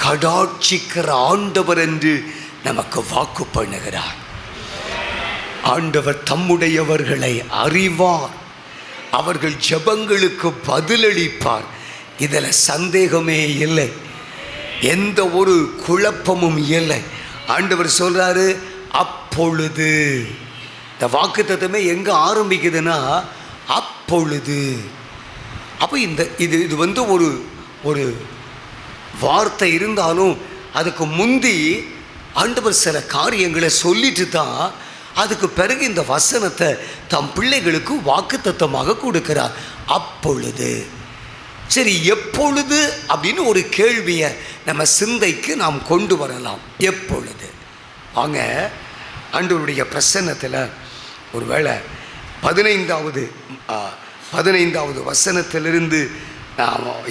கடாட்சிக்கிற ஆண்டவர் என்று நமக்கு வாக்கு பண்ணுகிறார். ஆண்டவர் தம்முடையவர்களை அறிவார், அவர்கள் ஜெபங்களுக்கு பதிலளிப்பார். இதில் சந்தேகமே இல்லை, எந்த ஒரு குழப்பமும் இல்லை. ஆண்டவர் சொல்றாரு, அப்பொழுது. இந்த வாக்குத்தத்தமே எங்க ஆரம்பிக்குதுன்னா அப்பொழுது. அப்போ இது வந்து ஒரு வார்த்தை இருந்தாலும் அதுக்கு முந்தி ஆண்டவர் சில காரியங்களை சொல்லிட்டு தான் அதுக்கு பிறகு இந்த வசனத்தை தம் பிள்ளைகளுக்கு வாக்குத்தத்தமாக கொடுக்கிறார். அப்பொழுது. சரி, எப்பொழுது அப்படின்னு ஒரு கேள்வியை நம்ம சிந்தைக்கு நாம் கொண்டு வரலாம். எப்பொழுது? வாங்க, ஆண்டவருடைய பிரசன்னத்தில் ஒருவேளை 15வது வசனத்திலிருந்து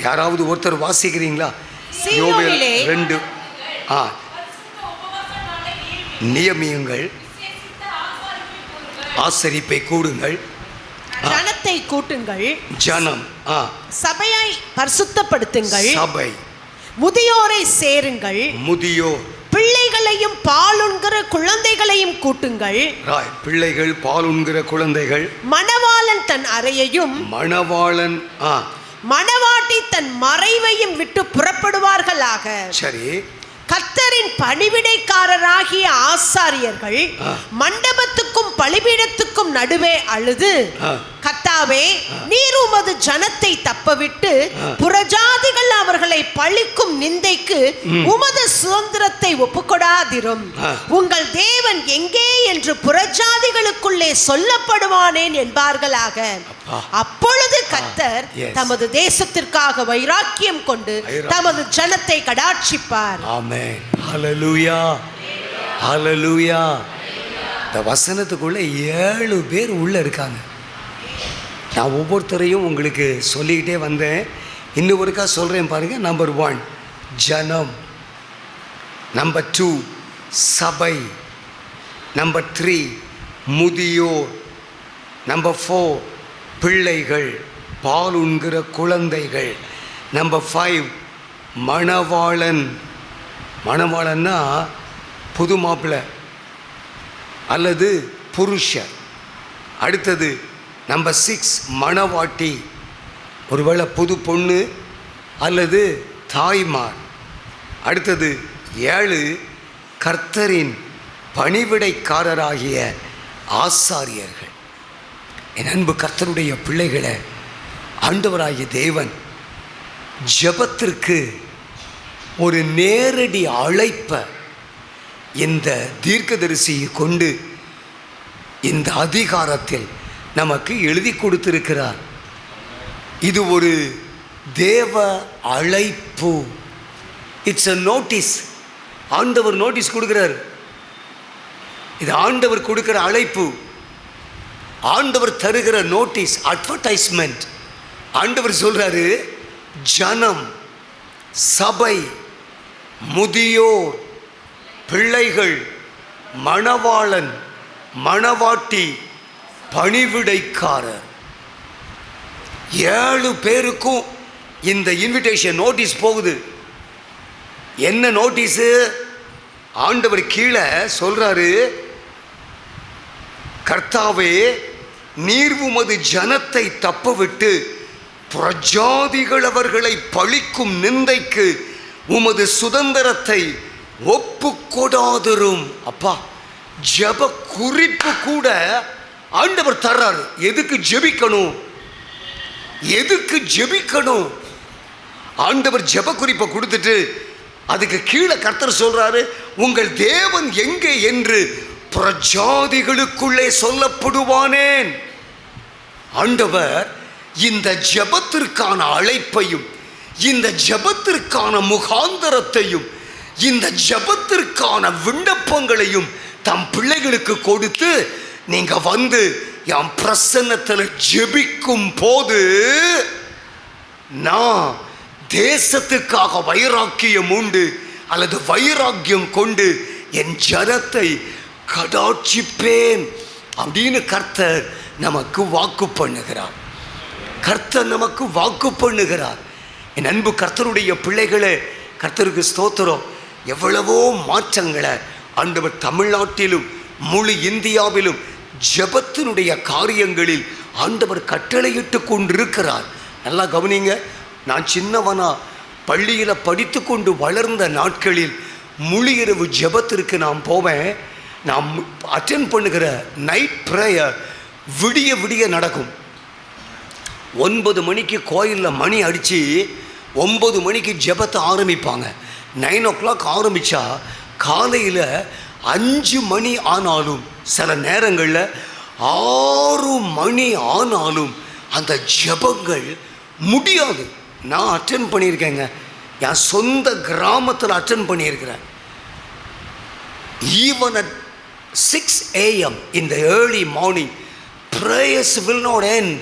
யாராவது ஒருத்தர் வாசிக்கிறீங்களா? யோவேல் 2. நியமியுங்கள், ஆசரிப்பை கூடுங்கள், ஜனத்தை கூட்டுங்கள், ஜனம் சபையை பரிசுத்தப்படுத்துங்கள், சபை, முதியோரை சேருங்கள், முதியோர், பிள்ளைகளையும் பாலுண்கிற குழந்தைகளையும் கூட்டுங்கள், பிள்ளைகள், பாலுண்கிற குழந்தைகள், மணவாளன் தன் அறையையும், மணவாளன் மணவாட்டி தன் மறைவையும் விட்டு புறப்படுவார்களாக. சரி, கர்த்தரின் பணிவிடைக்காரராகிய ஆசாரியர்கள் மண்டபத்துக்கும் பலிபீடத்துக்கும் நடுவே அழுது, கர்த்தாவே, நீர் உமது ஜனத்தை தப்பவிட்டு புறஜாதிகள் அவர்களை பழிக்கும் நிந்தைக்கு உமது சுதந்திரத்தை ஒப்புக்கொடாதிரும். உங்கள் தேவன் எங்கே என்று புறஜாதிகளுக்குள்ளே சொல்லப்படுவானேன் என்பார்களாக. அப்பொழுது கர்த்தர் தமது தேசத்திற்காக வைராக்கியம் கொண்டு தமது ஜனத்தை கடாட்சிப்பார். ஆமென். ஹல்லேலூயா, ஹல்லேலூயா. இந்த வசனத்துக்குள்ள 7 பேர் உள்ள இருக்காங்க. நான் ஒவ்வொருத்தரையும் உங்களுக்கு சொல்லிக்கிட்டே வந்தேன். இன்னும் ஒருக்கா சொல்கிறேன் பாருங்க. நம்பர் 1 ஜனம், நம்பர் 2 சபை, நம்பர் 3 முதியோர், நம்பர் 4 பிள்ளைகள், பால் உண்கிற குழந்தைகள், நம்பர் 5 மணவாளன். மணவாளன்னா புது மாப்பிள்ளை அல்லது புருஷர். அடுத்தது நம்பர் 6 மணவாட்டி, ஒருவேளை புது பொண்ணு அல்லது தாய்மார். அடுத்தது 7 கர்த்தரின் பணிவிடைக்காரராகிய ஆசாரியர்கள். என் அன்பு கர்த்தருடைய பிள்ளைகளை, ஆண்டவராகிய தேவன் ஜெபத்திற்கு ஒரு நேரடி அழைப்பை இந்த தீர்க்கதரிசியை கொண்டு இந்த அதிகாரத்தில் நமக்கு எழுதி கொடுத்திருக்கிறார். இது ஒரு தேவ அழைப்பு. It's a notice. ஆண்டவர் நோட்டீஸ் கொடுக்கிறார். இது ஆண்டவர் கொடுக்கிற அழைப்பு, ஆண்டவர் தருகிற நோட்டீஸ், அட்வர்டைஸ்மெண்ட். ஆண்டவர் சொல்றாரு, ஜனம், சபை, முதியோர், பிள்ளைகள், மணவாளன், மணவாட்டி, பணிவிடைக்காரர், 7 பேருக்கும் இந்த இன்விடேஷன் நோட்டீஸ் போகுது. என்ன நோட்டீஸு? ஆண்டவர் கீழே சொல்றாரு, கர்த்தாவே, நீர் உமது ஜனத்தை தப்பவிட்டு பிரஜாதிகள் அவர்களை பழிக்கும் நிந்தைக்கு உமது சுதந்திரத்தை ஒப்புக்கொடாதிரும். அப்பா, ஜெப குறிப்பு கூட ஆண்டவர் தர்றாரு. எதுக்கு ஜெபிக்கணும்? எதுக்கு ஜெபிக்கணும்? ஆண்டவர் ஜெப குறிப்பை கொடுத்துட்டு அதுக்கு கீழே கர்த்தர் சொல்றாரு, உங்கள் தேவன் எங்கே என்று பிரஜாதிகளுக்குள்ளே சொல்லப்படுவானேன். ஆண்டவர் இந்த ஜெபத்திற்கான அழைப்பையும் இந்த ஜெபத்திற்கான முகாந்தரத்தையும் இந்த ஜெபத்திற்கான விண்ணப்பங்களையும் தம் பிள்ளைகளுக்கு கொடுத்து, நீங்க வந்து என் பிரசன்னத்தில் ஜெபிக்கும் போது நான் தேசத்துக்காக வைராக்கியம் உண்டு அல்லது வைராக்கியம் கொண்டு என் ஜனத்தை கடாட்சிப்பேன் அப்படின்னு கர்த்தர் நமக்கு வாக்கு பண்ணுகிறார். கர்த்தர் நமக்கு வாக்கு பண்ணுகிறார். என் அன்பு கர்த்தருடைய பிள்ளைகளே, கர்த்தருக்கு ஸ்தோத்திரம். எவ்வளவோ மாற்றங்களை ஆண்டவர் தமிழ்நாட்டிலும் முழு இந்தியாவிலும் ஜெபத்தினுடைய காரியங்களில் ஆண்டவர் கட்டளையிட்டு கொண்டிருக்கிறார். நல்லா கவனிங்க. நான் சின்னவனா பள்ளியில் படித்து கொண்டு வளர்ந்த நாட்களில் முழு இரவு ஜெபத்திற்கு நான் போவேன். நான் அட்டென்ட் பண்ணுகிற நைட் ப்ரேயர் விடிய விடிய நடக்கும். 9 மணிக்கு கோயிலில் மணி அடித்து 9 மணிக்கு ஜெபத்தை ஆரம்பிப்பாங்க. 9 o'clock ஆரம்பித்தா காலையில் 5 மணி ஆனாலும், சில நேரங்களில் 6 மணி ஆனாலும் அந்த ஜெபங்கள் முடியாது. நான் அட்டென்ட் பண்ணியிருக்கேங்க. என் சொந்த கிராமத்தில் அட்டென்ட் பண்ணியிருக்கிறேன். Even at 6 AM in the early morning prayers will not end.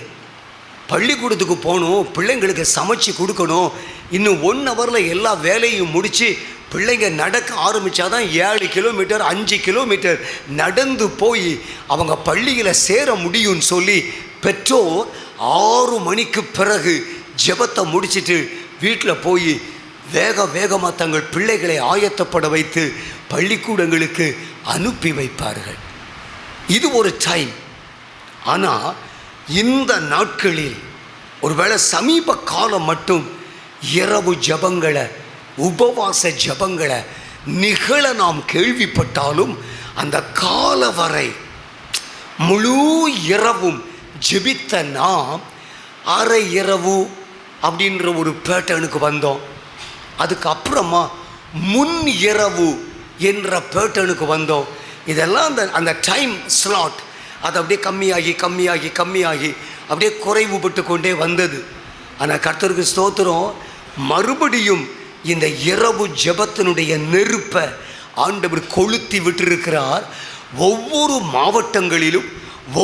பள்ளிக்கூடத்துக்கு போகணும், பிள்ளைங்களுக்கு சமைச்சு கொடுக்கணும். இன்னும் 1 hourல எல்லா வேலையும் முடித்து பிள்ளைங்க நடக்க ஆரம்பித்தாதான் 7 கிலோமீட்டர் 5 கிலோமீட்டர் நடந்து போய் அவங்க பள்ளியில் சேர முடியும்னு சொல்லி பெற்றோர் 6 மணிக்கு பிறகு ஜெபத்தை முடிச்சுட்டு வீட்டில் போய் வேகமாக தங்கள் பிள்ளைகளை ஆயத்தப்பட வைத்து பள்ளிக்கூடங்களுக்கு அனுப்பி வைப்பார்கள். இது ஒரு டைம். ஆனால் இந்த நாட்களில் ஒருவேளை சமீப காலம் மட்டும் இரவு ஜபங்களை, உபவாச ஜபங்களை நிகழ நாம் கேள்விப்பட்டாலும், அந்த கால வரை முழு இரவும் ஜெபித்த நாம் அரை இரவு அப்படின்ற ஒரு பேட்டர்னுக்கு வந்தோம். அதுக்கப்புறமா முன் இரவு என்ற பேட்டர்னுக்கு வந்தோம். இதெல்லாம் அந்த டைம் ஸ்லாட் அது அப்படியே கம்மியாகி அப்படியே குறைவுபட்டு கொண்டே வந்தது. ஆனால் கர்த்தருக்கு ஸ்தோத்திரம், மறுபடியும் இந்த இரவு ஜெபத்தினுடைய நெருப்பை ஆண்டவர் கொளுத்தி விட்டிருக்கிறார். ஒவ்வொரு மாவட்டங்களிலும்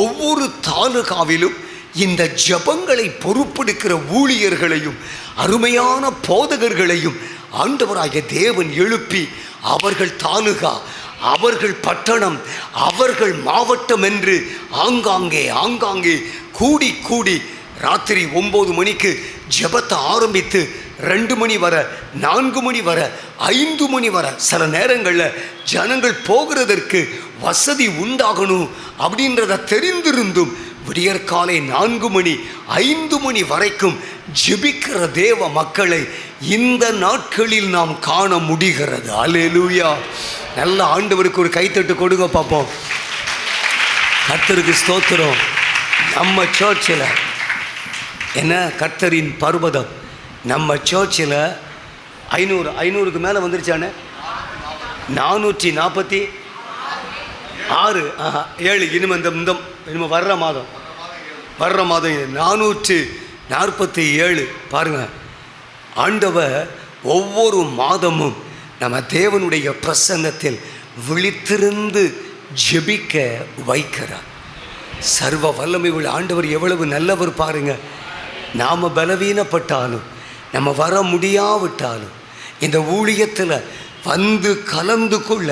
ஒவ்வொரு தாலுகாவிலும் இந்த ஜெபங்களை பொறுப்பெடுக்கிற ஊழியர்களையும் அருமையான போதகர்களையும் ஆண்டவராகிய தேவன் எழுப்பி அவர்கள் தாலுகா, அவர்கள் பட்டணம், அவர்கள் மாவட்டம் என்று ஆங்காங்கே கூடி ராத்திரி 9 மணிக்கு ஜெபத்தை ஆரம்பித்து 2 மணி வர, 4 மணி வர, 5 மணி வர, சில நேரங்களில் ஜனங்கள் போகிறதற்கு வசதி உண்டாகணும் அப்படின்றத தெரிந்திருந்தும் விடியற்காலை 4 மணி 5 மணி வரைக்கும் ஜெபிக்கிற தேவ மக்களை இந்த நாட்களில் நாம் காண முடிகிறது. அல்லேலூயா. நல்ல ஆண்டவருக்கு ஒரு கைத்தட்டு கொடுங்க பார்ப்போம். கர்த்தருக்கு ஸ்தோத்திரம். நம்ம சர்ச்சில் என்ன, கர்த்தரின் பர்வதம், நம்ம சர்ச்சில் 500க்கு மேலே வந்துருச்சானே, 446 7 இனிமே வர்ற மாதம் 447. பாருங்க, ஆண்டவர் ஒவ்வொரு மாதமும் நம்ம தேவனுடைய பிரசன்னத்தில் விழித்திருந்து ஜெபிக்க வைக்கிறார். சர்வ வல்லமை உள்ள ஆண்டவர் எவ்வளவு நல்லவர் பாருங்க. நாம் பலவீனப்பட்டாலும், நம்ம வர முடியாவிட்டாலும், இந்த ஊழியத்தில் வந்து கலந்து கொள்ள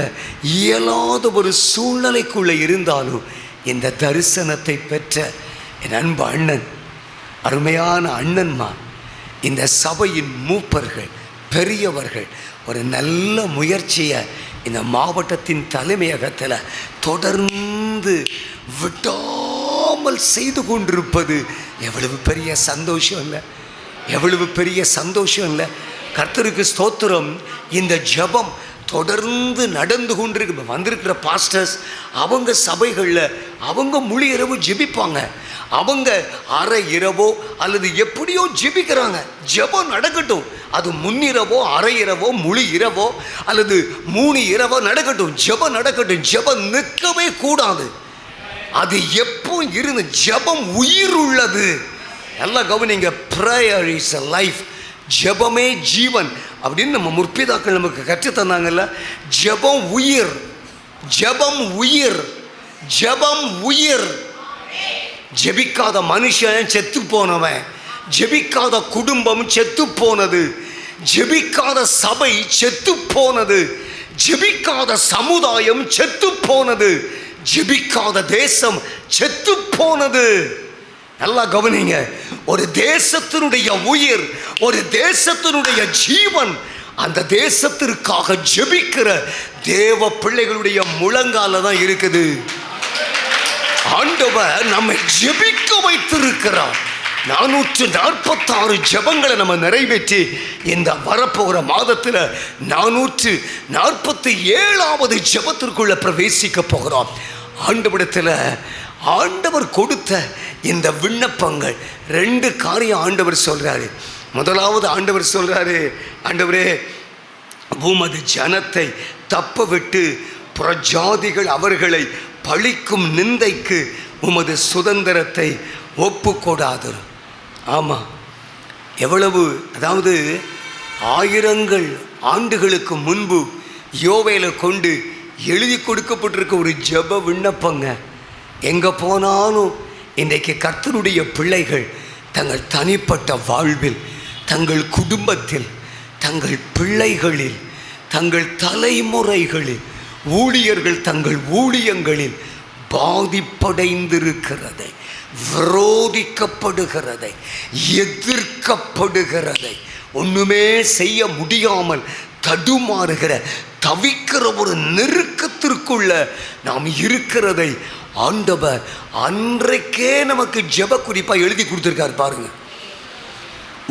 இயலாத ஒரு சூழ்நிலைக்குள்ளே இருந்தாலும், இந்த தரிசனத்தை பெற்ற என் அன்பு அண்ணன், அருமையான அண்ணன்மார், இந்த சபையின் மூப்பர்கள், பெரியவர்கள் ஒரு நல்ல முயற்சியை இந்த மாவட்டத்தின் தலைமையகத்தில் தொடர்ந்து விடாமல் செய்து கொண்டிருப்பது எவ்வளவு பெரிய சந்தோஷம் இல்லை, எவ்வளவு பெரிய சந்தோஷம் இல்லை. கர்த்தருக்கு ஸ்தோத்திரம். இந்த ஜெபம் தொடர்ந்து நடந்து கொண்டிருக்கு. வந்திருக்கிற பாஸ்டர்ஸ் அவங்க சபைகளில் அவங்க முழு இரவு ஜெபிப்பாங்க. அவங்க அரை இரவோ அல்லது எப்படியோ ஜெபிக்கிறாங்க. ஜெபம் நடக்கட்டும், அது முன்னிரவோ, அரை இரவோ, முழு இரவோ அல்லது 3 இரவோ நடக்கட்டும், ஜெபம் நடக்கட்டும். ஜெபம் நிற்கவே கூடாது. அது எப்போ இருந்து ஜெபம் உயிர் உள்ளது. எல்லாம் கவனிங்க. Prayer is a life. ஜெபமே ஜீவன் அப்படின்னு நம்ம முற்பிதாக்கள் நமக்கு கற்றுத் தந்தாங்கல்ல. ஜெபம் உயிர், ஜெபம் உயிர், ஜெபம் உயிர். ஜெபிக்காத மனுஷன் செத்து போனவன், ஜெபிக்காத குடும்பம் செத்து போனது, ஜெபிக்காத சபை செத்து போனது, ஜெபிக்காத சமுதாயம் செத்து போனது, ஜெபிக்காத தேசம் செத்து போனது. நல்லா கவனிங்க. ஒரு தேசத்தினுடைய உயிர், ஒரு தேசத்தினுடைய ஜீவன் அந்த தேசத்திற்காக ஜெபிக்கிற தேவ பிள்ளைகளுடைய முழங்கால தான் இருக்குது. ஆண்டவர் நம்மை ஜெபிக்க வைத்திருக்கிறார். 446 ஜெபங்களை நம்ம நிறைவேற்றி இந்த வரப்போகிற மாதத்தில் 447வது ஜெபத்திற்குள்ள பிரவேசிக்க போகிறோம். ஆண்டவரிடத்தில் ஆண்டவர் கொடுத்த இந்த விண்ணப்பங்கள் 2 காரியம் ஆண்டவர் சொல்றாரு. முதலாவது ஆண்டவர் சொல்றாரு, ஆண்டவரே உமது ஜனத்தை தப்ப விட்டு புறஜாதிகள் அவர்களை பழிக்கும் நிந்தைக்கு உமது சுதந்திரத்தை ஒப்புக்கொடாது. ஆமாம், எவ்வளவு, அதாவது 1000 ஆண்டுகளுக்கு முன்பு யோவேல கொண்டு எழுதி கொடுக்கப்பட்டிருக்க ஒரு ஜெப விண்ணப்பங்க. எங்கே போனாலும் இன்றைக்கு கர்த்தருடைய பிள்ளைகள் தங்கள் தனிப்பட்ட வாழ்வில், தங்கள் குடும்பத்தில், தங்கள் பிள்ளைகளில், தங்கள் தலைமுறைகளில், ஊழியர்கள் தங்கள் ஊழியங்களில் பாதிப்படைந்திருக்கிறதை, விரோதிக்கப்படுகிறதை, எதிர்க்கப்படுகிறதை, ஒன்றுமே செய்ய முடியாமல் தடுமாறுகிற, தவிக்கிற ஒரு நெருக்கத்திற்குள்ள நாம் இருக்கிறதை ஆண்டவர் அன்றைக்கே நமக்கு ஜெப குறிப்பாக எழுதி கொடுத்துருக்காரு. பாருங்க,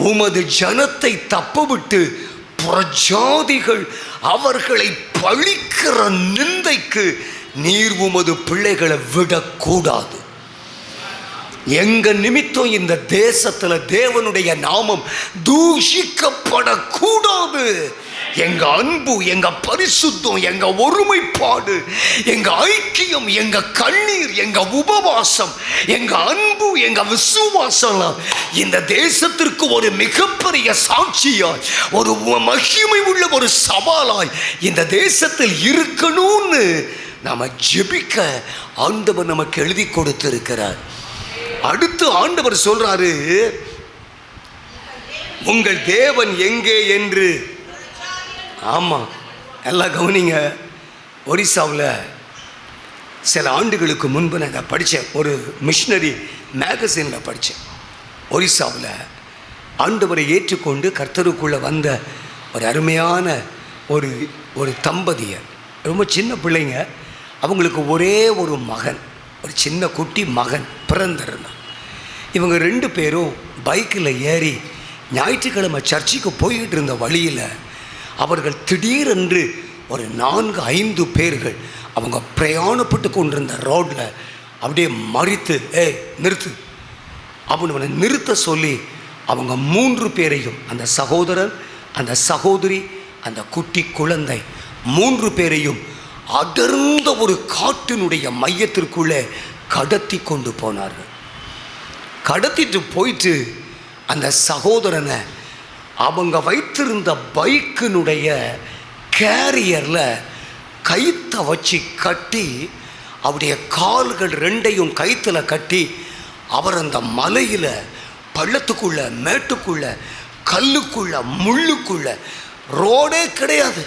உமது ஜனத்தை தப்ப விட்டு புறஜாதிகள் அவர்களை பழிக்கிற நிந்தைக்கு நீர் உமது பிள்ளைகளை விடக்கூடாது. எங்க நிமித்தம் இந்த தேசத்துல தேவனுடைய நாமம் தூஷிக்கப்படக்கூடாது. எங்க அன்பு, எங்க பரிசுத்தம், எங்க ஒருமைப்பாடு, எங்க ஐக்கியம், எங்க கண்ணீர், எங்க உபவாசம், எங்க அன்பு, எங்க விசுவாசம் இந்த தேசத்திற்கு ஒரு மிகப்பெரிய சாட்சியாய், ஒரு மகிமை உள்ள ஒரு சவாலாய் இந்த தேசத்தில் இருக்கணும்னு நாம ஜெபிக்க ஆண்டவர் நமக்கு எழுதி கொடுத்திருக்கிறார். அடுத்து ஆண்டவர் சொல்றாரு, உங்கள் தேவன் எங்கே என்று. ஆமா, எல்லாம் கவனிங்க. ஒரிசாவில் சில ஆண்டுகளுக்கு முன்பு நான் படித்தேன், ஒரு மிஷினரி மேகசினில் படித்தேன். ஒரிசாவில் ஆண்டவரை ஏற்றுக்கொண்டு கர்த்தருக்குள்ளே வந்த ஒரு அருமையான ஒரு தம்பதியர், ரொம்ப சின்ன பிள்ளைங்க. அவங்களுக்கு ஒரே ஒரு மகன், ஒரு சின்ன குட்டி மகன் பிறந்திருந்தான். இவங்க 2 பேரும் பைக்கில் ஏறி ஞாயிற்றுக்கிழமை சர்ச்சுக்கு போய்கிட்டு இருந்த வழியில் அவர்கள் திடீரென்று ஒரு 4-5 பேர்கள் அவங்க பிரயாணப்பட்டு கொண்டிருந்த ரோட்டில் அப்படியே மறித்து, நிறுத்து அப்படின்னு நிறுத்த சொல்லி அவங்க 3 பேரையும், அந்த சகோதரன், அந்த சகோதரி, அந்த குட்டி குழந்தை 3 பேரையும் அடர்ந்த ஒரு காட்டினுடைய மையத்திற்குள்ளே கடத்தி கொண்டு போனார்கள். கடத்திட்டு போயிட்டு அந்த சகோதரனை அவங்க வைத்திருந்த பைக்கினுடைய கேரியரில் கயிற்றை வச்சு கட்டி, அவருடைய கால்கள் 2ஐயும் கயிற்றில் கட்டி அவர் அந்த மலையில் பள்ளத்துக்குள்ள, மேட்டுக்குள்ள, கல்லுக்குள்ள, முள்ளுக்குள்ள, ரோடே கிடையாது,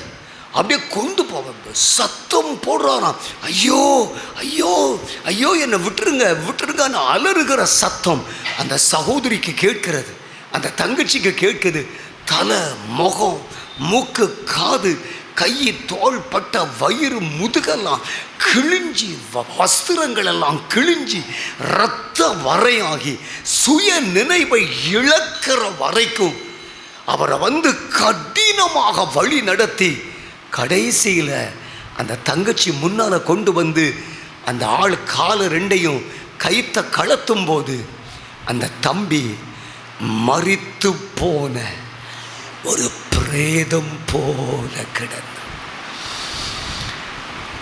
அப்படியே கொண்டு போவது. சத்தம் போடுறாராம், ஐயோ ஐயோ ஐயோ என்னை விட்டுருங்க விட்டுருங்கன்னு அலறுகிற சத்தம் அந்த சகோதரிக்கு கேட்கிறது, அந்த தங்கச்சிக்கு கேட்குது. தலை, முகம், மூக்கு, காது, கை, தோள் பட்ட வயிறு, முதுகெல்லாம் கிழிஞ்சி, வஸ்திரங்கள் எல்லாம் கிழிஞ்சி இரத்த வரையாகி சுய நினைவை இழக்கிற வரைக்கும் அவரை கடினமாக வழி நடத்தி கடைசியில் அந்த தங்கச்சி முன்னால் கொண்டு வந்து அந்த ஆள் காலை 2ஐயும் கயிற்றை கழத்தும் போது அந்த தம்பி மரித்து போன ஒரு பிரேதம் போல கிடந்தான்.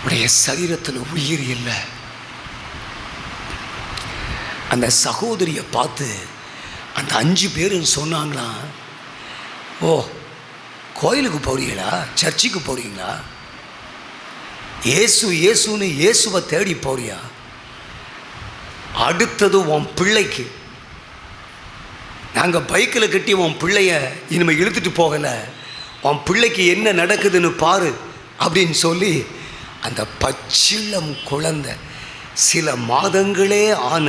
உடைய சரீரத்தில் உயிர் இல்லை. அந்த சகோதரியை பார்த்து அந்த 5 பேரும் சொன்னாங்களாம், ஓ கோயிலுக்கு போறீங்களா, சர்ச்சுக்கு போறீங்களா, இயேசுன்னு இயேசுவை தேடி போறியா, அடுத்தது உன் பிள்ளைக்கு நாங்கள் பைக்கில் கட்டி உன் பிள்ளைய இனிமேல் இழுத்துட்டு போகலை, உன் பிள்ளைக்கு என்ன நடக்குதுன்னு பாரு அப்படின்னு சொல்லி அந்த பச்சிளம் குழந்தை சில மாதங்களே ஆன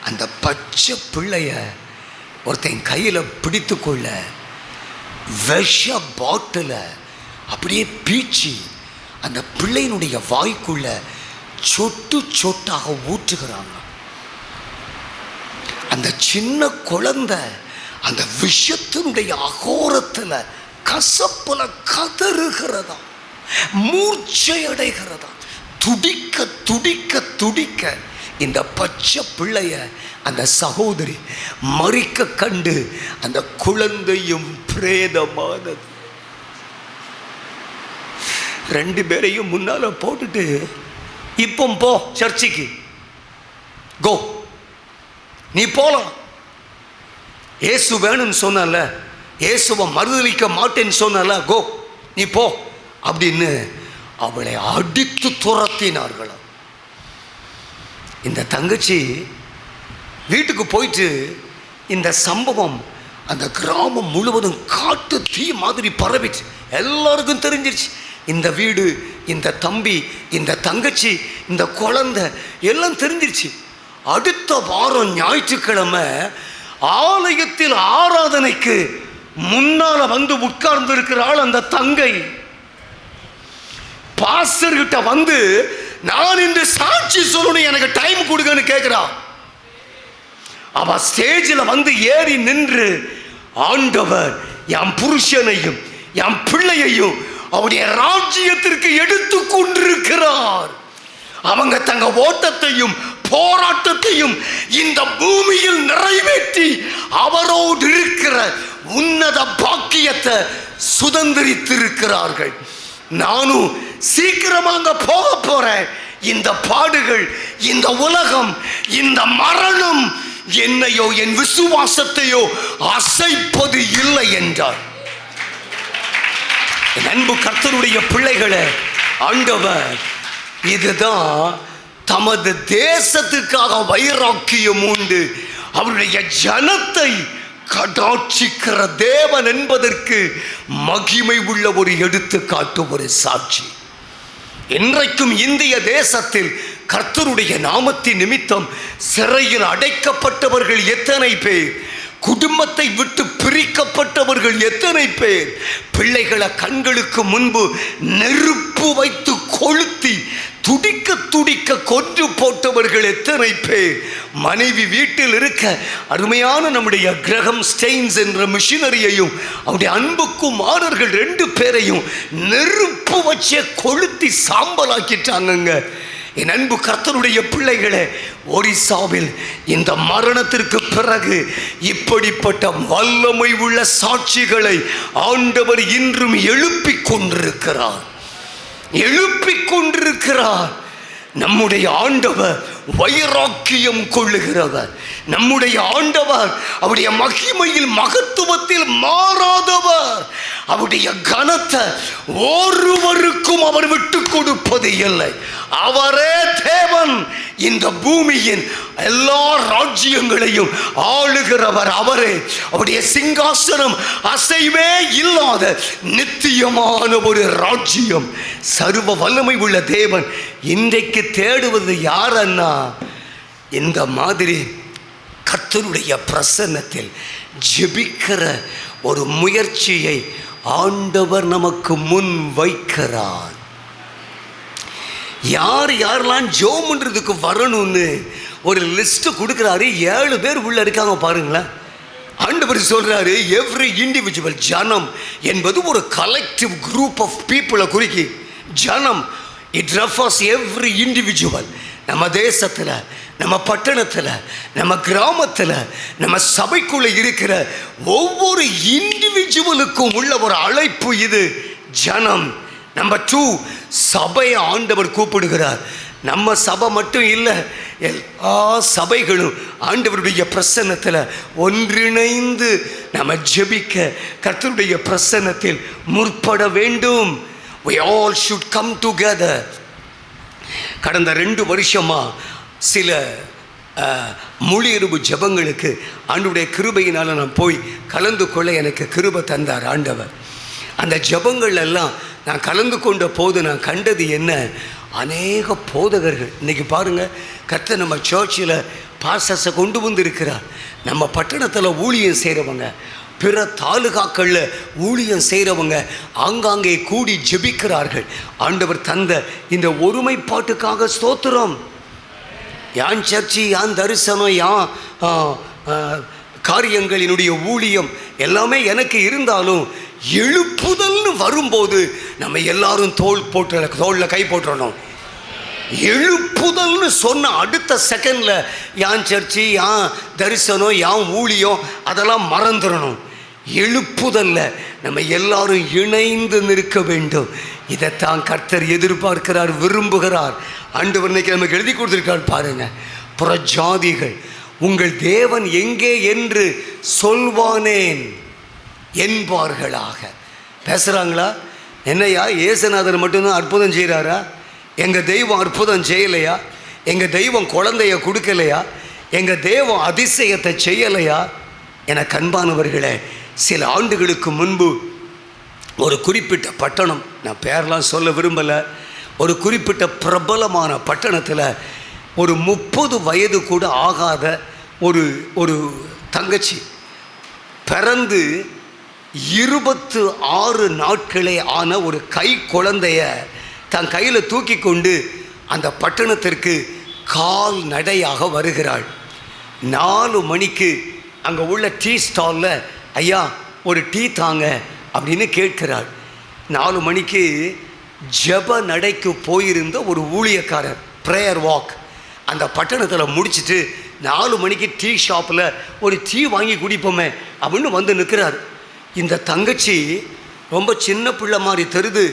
அந்த பச்சை பிள்ளைய ஒருத்தன் கையில் பிடித்து கொள்ள விஷ பாட்டிலை அப்படியே பீச்சி அந்த பிள்ளையினுடைய வாய்க்குள்ள சொட்டு சொட்டாக ஊற்றுகிறாங்க. அந்த சின்ன குழந்தை அந்த விஷத்தினுடைய அகோரத்தில் கசப்புல கதறுகிறதா, மூர்ச்சை அடைகிறதா, துடிக்க துடிக்க துடிக்க இந்த பச்சை பிள்ளைய அந்த சகோதரி மறிக்க கண்டு அந்த குழந்தையும் பிரேதமானது. 2 பேரையும் முன்னால போட்டுட்டு, இப்போ போ சர்ச்சுக்கு, கோ, நீ போலாம், இயேசு வேணும்னு சொன்னல, இயேசுவை மறுதலிக்க மாட்டேன்னு சொன்னல, கோ நீ போ அப்படின்னு அவளை அடித்து துரத்தினார்களாம். இந்த தங்கச்சி வீட்டுக்கு போயிட்டு இந்த சம்பவம் அந்த கிராமம் முழுவதும் காட்டு தீ மாதிரி பரவிச்சு, எல்லாருக்கும் தெரிஞ்சிருச்சு. இந்த வீடு, இந்த தம்பி, இந்த தங்கச்சி, இந்த குழந்தை எல்லாம் தெரிஞ்சிருச்சு. அடுத்த வாரம் ஞாயிற்றுக்கிழமை ஆலயத்தில் ஆராதனைக்கு முன்னால வந்து உட்கார்ந்து இருக்கிறாள் அந்த தங்கை. பாஸ்டர்கிட்ட வந்து, நான் இந்த சாட்சி சொல்லணும், எனக்கு டைம் கொடுங்கன்னு கேட்கிறா. அவ ஸ்டேஜில் வந்து ஏறி நின்று, ஆண்டவர் என் புருஷனையும் என் பிள்ளையையும் அவருடைய ராஜ்யத்திற்கு எடுத்து கொண்டிருக்கிறார். அவங்க தங்க ஓட்டத்தையும் போராட்டத்தையும் இந்த பூமியில் நிறைவேற்றி அவரோடு இருக்கிற உன்னத பாக்கியத்தை சுதந்திரித்திருக்கிறார்கள். நானும் சீக்கிரமாக போக போறேன். இந்த பாடுகள், இந்த உலகம், இந்த மரணம் என்னையோ என் விசுவாசத்தையோ அசைப்பது இல்லை என்றார். அன்பு கர்த்தருடைய பிள்ளைகளே, ஆண்டவர் இதுதான் தமது தேசத்துக்காக வைராக்கியம் உண்டு அவருடைய ஜனத்தை கடாட்சிக்கிற தேவன் என்பதற்கு மகிமை உள்ள ஒரு எடுத்துக்காட்டு, ஒரு சாட்சி. இன்றைக்கும் இந்திய தேசத்தில் கர்த்தருடைய நாமத்தின் நிமித்தம் சிறையில் அடைக்கப்பட்டவர்கள் எத்தனை பேர், குடும்பத்தை விட்டு பிரிக்கப்பட்டவர்கள் எத்தனை பேர், பிள்ளைகளை கண்களுக்கு முன்பு நெருப்பு வைத்து கொளுத்தி துடிக்க துடிக்க கொன்று போட்டவர்கள் எத்தனை பேர், மனைவி வீட்டில் இருக்க அருமையான நம்முடைய கிரகம் ஸ்டெயின்ஸ் என்ற மிஷினரியையும் அவருடைய அன்புக்குமாரர்கள் 2 பேரையும் நெருப்பு வச்சே கொளுத்தி சாம்பலாக்கிட்டாங்க. என் அன்பு கர்த்தருடைய பிள்ளைகளே, ஒரிசாவில் இந்த மரணத்திற்கு பிறகு இப்படிப்பட்ட வல்லமை உள்ள சாட்சிகளை ஆண்டவர் இன்றும் எழுப்பிக் கொண்டிருக்கிறார். நம்முடைய ஆண்டவர் வைராக்கியம் கொள்ளுகிறவர். நம்முடைய ஆண்டவர் அவருடைய மகிமையில் மகத்துவத்தில் மாறாதவர். அவருடைய கனத்தை ஒருவருக்கும் அவர் விட்டு கொடுப்பது இல்லை. அவரே தேவன். இந்த பூமியின் எல்லா ராஜ்யங்களையும் ஆளுகிறவர் அவரே. அவருடைய சிங்காசனம் அசைவே இல்லாத நித்தியமான ஒரு ராஜ்யம். சர்வ வல்லமை உள்ள தேவன் இன்றைக்கு தேடுவது யாரன்னா, இந்த மாதிரி கர்த்தருடைய பிரசன்னத்தில் ஜெபிக்கிற ஒரு முயற்சியை ஆண்டவர் நமக்கு முன் வைக்கிறார். யார் யாரெல்லாம் ஜெபம் பண்றதுக்கு வரணும்னு ஒரு லிஸ்ட் கொடுக்குறாரு. 7 பேர் உள்ள இருக்காங்க பாருங்களேன். ஆண்டவர் சொல்றாரு, எவ்ரி இண்டிவிஜுவல், ஜனம் என்பது ஒரு கலெக்டிவ் குரூப் ஆஃப் பீப்புளை குறிக்கி. ஜனம், இட் ரெஃபர்ஸ் எவ்ரி இண்டிவிஜுவல். நம்ம தேசத்தில் நம்ம பட்டணத்தில், நம்ம கிராமத்தில், நம்ம சபைக்குள்ளே இருக்கிற ஒவ்வொரு இண்டிவிஜுவலுக்கும் உள்ள ஒரு அழைப்பு இது. ஜனம். நம்பர் 2, சபையை ஆண்டவர் கூப்பிடுகிறார். நம்ம சபை மட்டும் இல்லை, எல்லா சபைகளும் ஆண்டவருடைய பிரசன்னத்தில் ஒன்றிணைந்து நம்ம ஜெபிக்க, கர்த்தருடைய பிரசன்னத்தில் முற்பட வேண்டும். We all should come together. கடந்த 2 வருஷமா சில மொழியறிவு ஜெபங்களுக்கு ஆண்டவருடைய கிருபையினால் நான் போய் கலந்து கொள்ள எனக்கு கிருபை தந்தார் ஆண்டவர். அந்த ஜெபங்கள் எல்லாம் நான் கலந்து கொண்ட போது நான் கண்டது என்ன, அநேக போதகர்கள். இன்றைக்கி பாருங்கள், கர்த்தர் நம்ம சர்ச்சில் பாஸ்டர்ஸை கொண்டு வந்திருக்கிறார். நம்ம பட்டணத்தில் ஊழியம் செய்கிறவங்க, பிற தாலுகாக்களில் ஊழியம் செய்கிறவங்க ஆங்காங்கே கூடி ஜெபிக்கிறார்கள். ஆண்டவர் தந்த இந்த ஒருமைப்பாட்டுக்காக ஸ்தோத்திரம். யான் சர்ச்சி, யான் தரிசனம், யான் காரியங்களினுடைய ஊழியம் எல்லாமே எனக்கு இருந்தாலும், எழுப்புதல்னு வரும்போது நம்ம எல்லாரும் தோளில் கை போட்டுறணும். எழுப்புதல்னு சொன்ன அடுத்த செகண்டில் யான் சர்ச்சி, யான் தரிசனம், யான் ஊழியம் அதெல்லாம் மறந்துடணும். எழுப்புதல்ல நம்ம எல்லாரும் இணைந்து நிற்க வேண்டும். இதைத்தான் கர்த்தர் எதிர்பார்க்கிறார், விரும்புகிறார். ஆண்டவர் இன்னைக்கு நமக்கு எழுதி கொடுத்துருக்கார் பாருங்க. புறஜாதிகள் உங்கள் தேவன் எங்கே என்று சொல்வானேன் என்பார்களாக. பேசுகிறாங்களா? என்னையா இயேசுநாதர் மட்டும்தான் அற்புதம் செய்கிறாரா? எங்கள் தெய்வம் அற்புதம் செய்யலையா? எங்கள் தெய்வம் குழந்தைய கொடுக்கலையா? எங்கள் தெய்வம் அதிசயத்தை செய்யலையா? என கண்பானவர்களே, சில ஆண்டுகளுக்கு முன்பு ஒரு குறிப்பிட்ட பட்டணம், நான் பேரெலாம் சொல்ல விரும்பலை, ஒரு குறிப்பிட்ட பிரபலமான பட்டணத்தில் ஒரு 30 வயது கூட ஆகாத ஒரு தங்கச்சி பிறந்து 26 நாட்களே ஆன ஒரு கை குழந்தைய தன் கையில் தூக்கி கொண்டு அந்த பட்டணத்திற்கு கால் நடையாக வருகிறாள். 4 மணிக்கு அங்கே உள்ள டீ ஸ்டாலில், ஐயா ஒரு டீ தாங்க அப்படின்னு கேட்கிறாள். 4 மணிக்கு ஜெப நடைக்கு போயிருந்த ஒரு ஊழியக்காரர், ப்ரேயர் வாக், அந்த பட்டணத்தில் முடிச்சுட்டு 4 மணிக்கு டீ ஷாப்பில் ஒரு டீ வாங்கி குடிப்போமே அப்படின்னு வந்து நிற்கிறார். இந்த தங்கச்சி ரொம்ப சின்ன பிள்ளை மாதிரி தெரிது,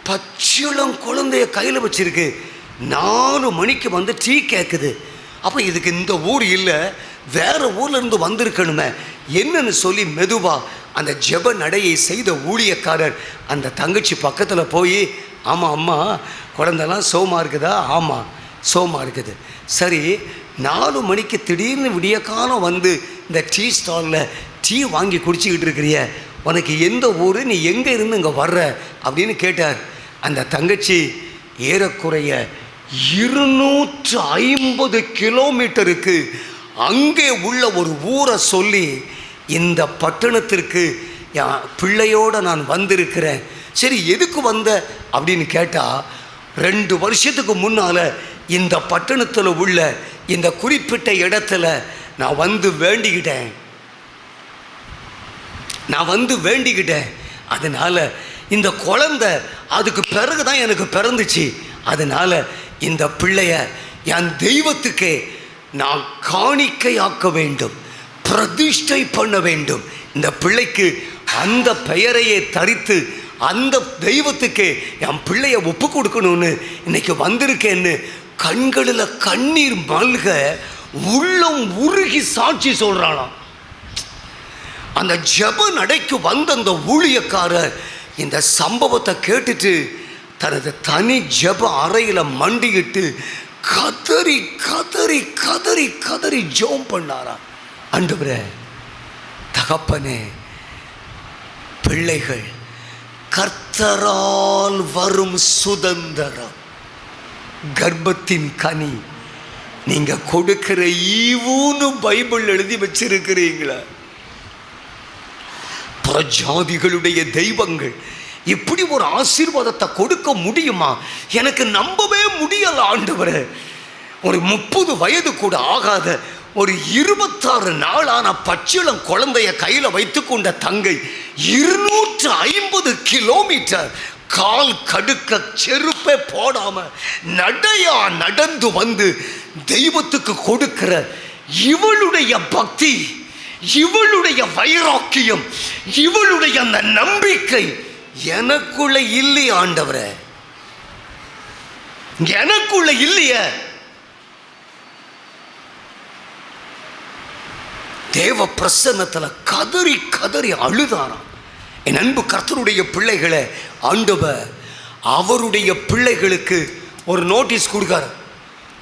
பச்சிளம் குழந்தைய கையில் வச்சிருக்கு. 4 மணிக்கு வந்து டீ கேட்குது. அப்போ இதுக்கு இந்த ஊர் இல்லை, வேறு ஊர்லேருந்து வந்திருக்கணுமே என்னன்னு சொல்லி மெதுவாக அந்த ஜெப நடையை செய்த ஊழியக்காரர் அந்த தங்கச்சி பக்கத்தில் போய், ஆமாம் அம்மா குழந்தெல்லாம் சோமா இருக்குதா? ஆமாம் சோமா இருக்குது. சரி, 4 மணிக்கு திடீர்னு விடிய காலம் வந்து இந்த டீ ஸ்டாலில் டீ வாங்கி குடிச்சிக்கிட்டு இருக்கிறிய, உனக்கு எந்த ஊர், நீ எங்கே இருந்து இங்கே வர்ற அப்படின்னு கேட்டார். அந்த தங்கச்சி ஏறக்குறைய 250 கிலோமீட்டருக்கு அங்கே உள்ள ஒரு ஊரை சொல்லி, இந்த பட்டணத்திற்கு பிள்ளையோடு நான் வந்திருக்கிறேன். சரி, எதுக்கு வந்த அப்படின்னு கேட்டால், 2 வருஷத்துக்கு முன்னால் இந்த பட்டணத்தில் உள்ள இந்த குறிப்பிட்ட இடத்துல நான் வந்து வேண்டிக்கிட்டேன். அதனால் இந்த குழந்தை அதுக்கு பிறகு தான் எனக்கு பிறந்துச்சு. அதனால் இந்த பிள்ளைய என் தெய்வத்துக்கே நான் காணிக்கையாக்க வேண்டும், பிரதிஷ்டை பண்ண வேண்டும். இந்த பிள்ளைக்கு அந்த பெயரையே தரித்து அந்த தெய்வத்துக்கே என் பிள்ளைய ஒப்பு கொடுக்கணும்னு இன்னைக்கு வந்திருக்கேன்னு கண்களில் கண்ணீர் மல்க உள்ளம் உருகி சாட்சி சொல்கிறாளாம். அந்த ஜெப நடைக்கு வந்த அந்த ஊழியக்காரர் இந்த சம்பவத்தை கேட்டுட்டு தனது தனி ஜெப அறையில் மண்டிக்கிட்டு கதறி கதறி கதறி கதறி ஜெபம் பண்ணாரா. ஆண்டவரே, தகப்பனே, பிள்ளைகள் கர்த்தரால் வரும் சுதந்திரம், கர்ப்பத்தின் கனி நீங்க கொடுக்கிற ஈவுன்னு பைபிள் எழுதி வச்சிருக்கிறீங்களா? பிரஜாதிகளுடைய தெய்வங்கள் இப்படி ஒரு ஆசீர்வாதத்தை கொடுக்க முடியுமா? எனக்கு நம்பவே முடியல ஆண்டவரே. ஒரு 30 வயது கூட ஆகாத ஒரு 26 நாளான பச்சிளம் குழந்தைய கையில் வைத்து கொண்ட தங்கை 250 கிலோமீட்டர் கால் கடுக்க செருப்பே போடாம நடையா நடந்து வந்து தெய்வத்துக்கு கொடுக்கிற இவளுடைய பக்தி, இவளுடைய வைராக்கியம், இவளுடைய அந்த நம்பிக்கை எனக்குள்ள இல்லையே ஆண்டவரே, எனக்குள்ள இல்லையே. தேவ பிரசன்னத்தில் கதறி கதறி அழுதாராம். என் அன்பு கர்த்தருடைய பிள்ளைகளை ஆண்டவர் அவருடைய பிள்ளைகளுக்கு ஒரு நோட்டீஸ் கொடுக்கார்.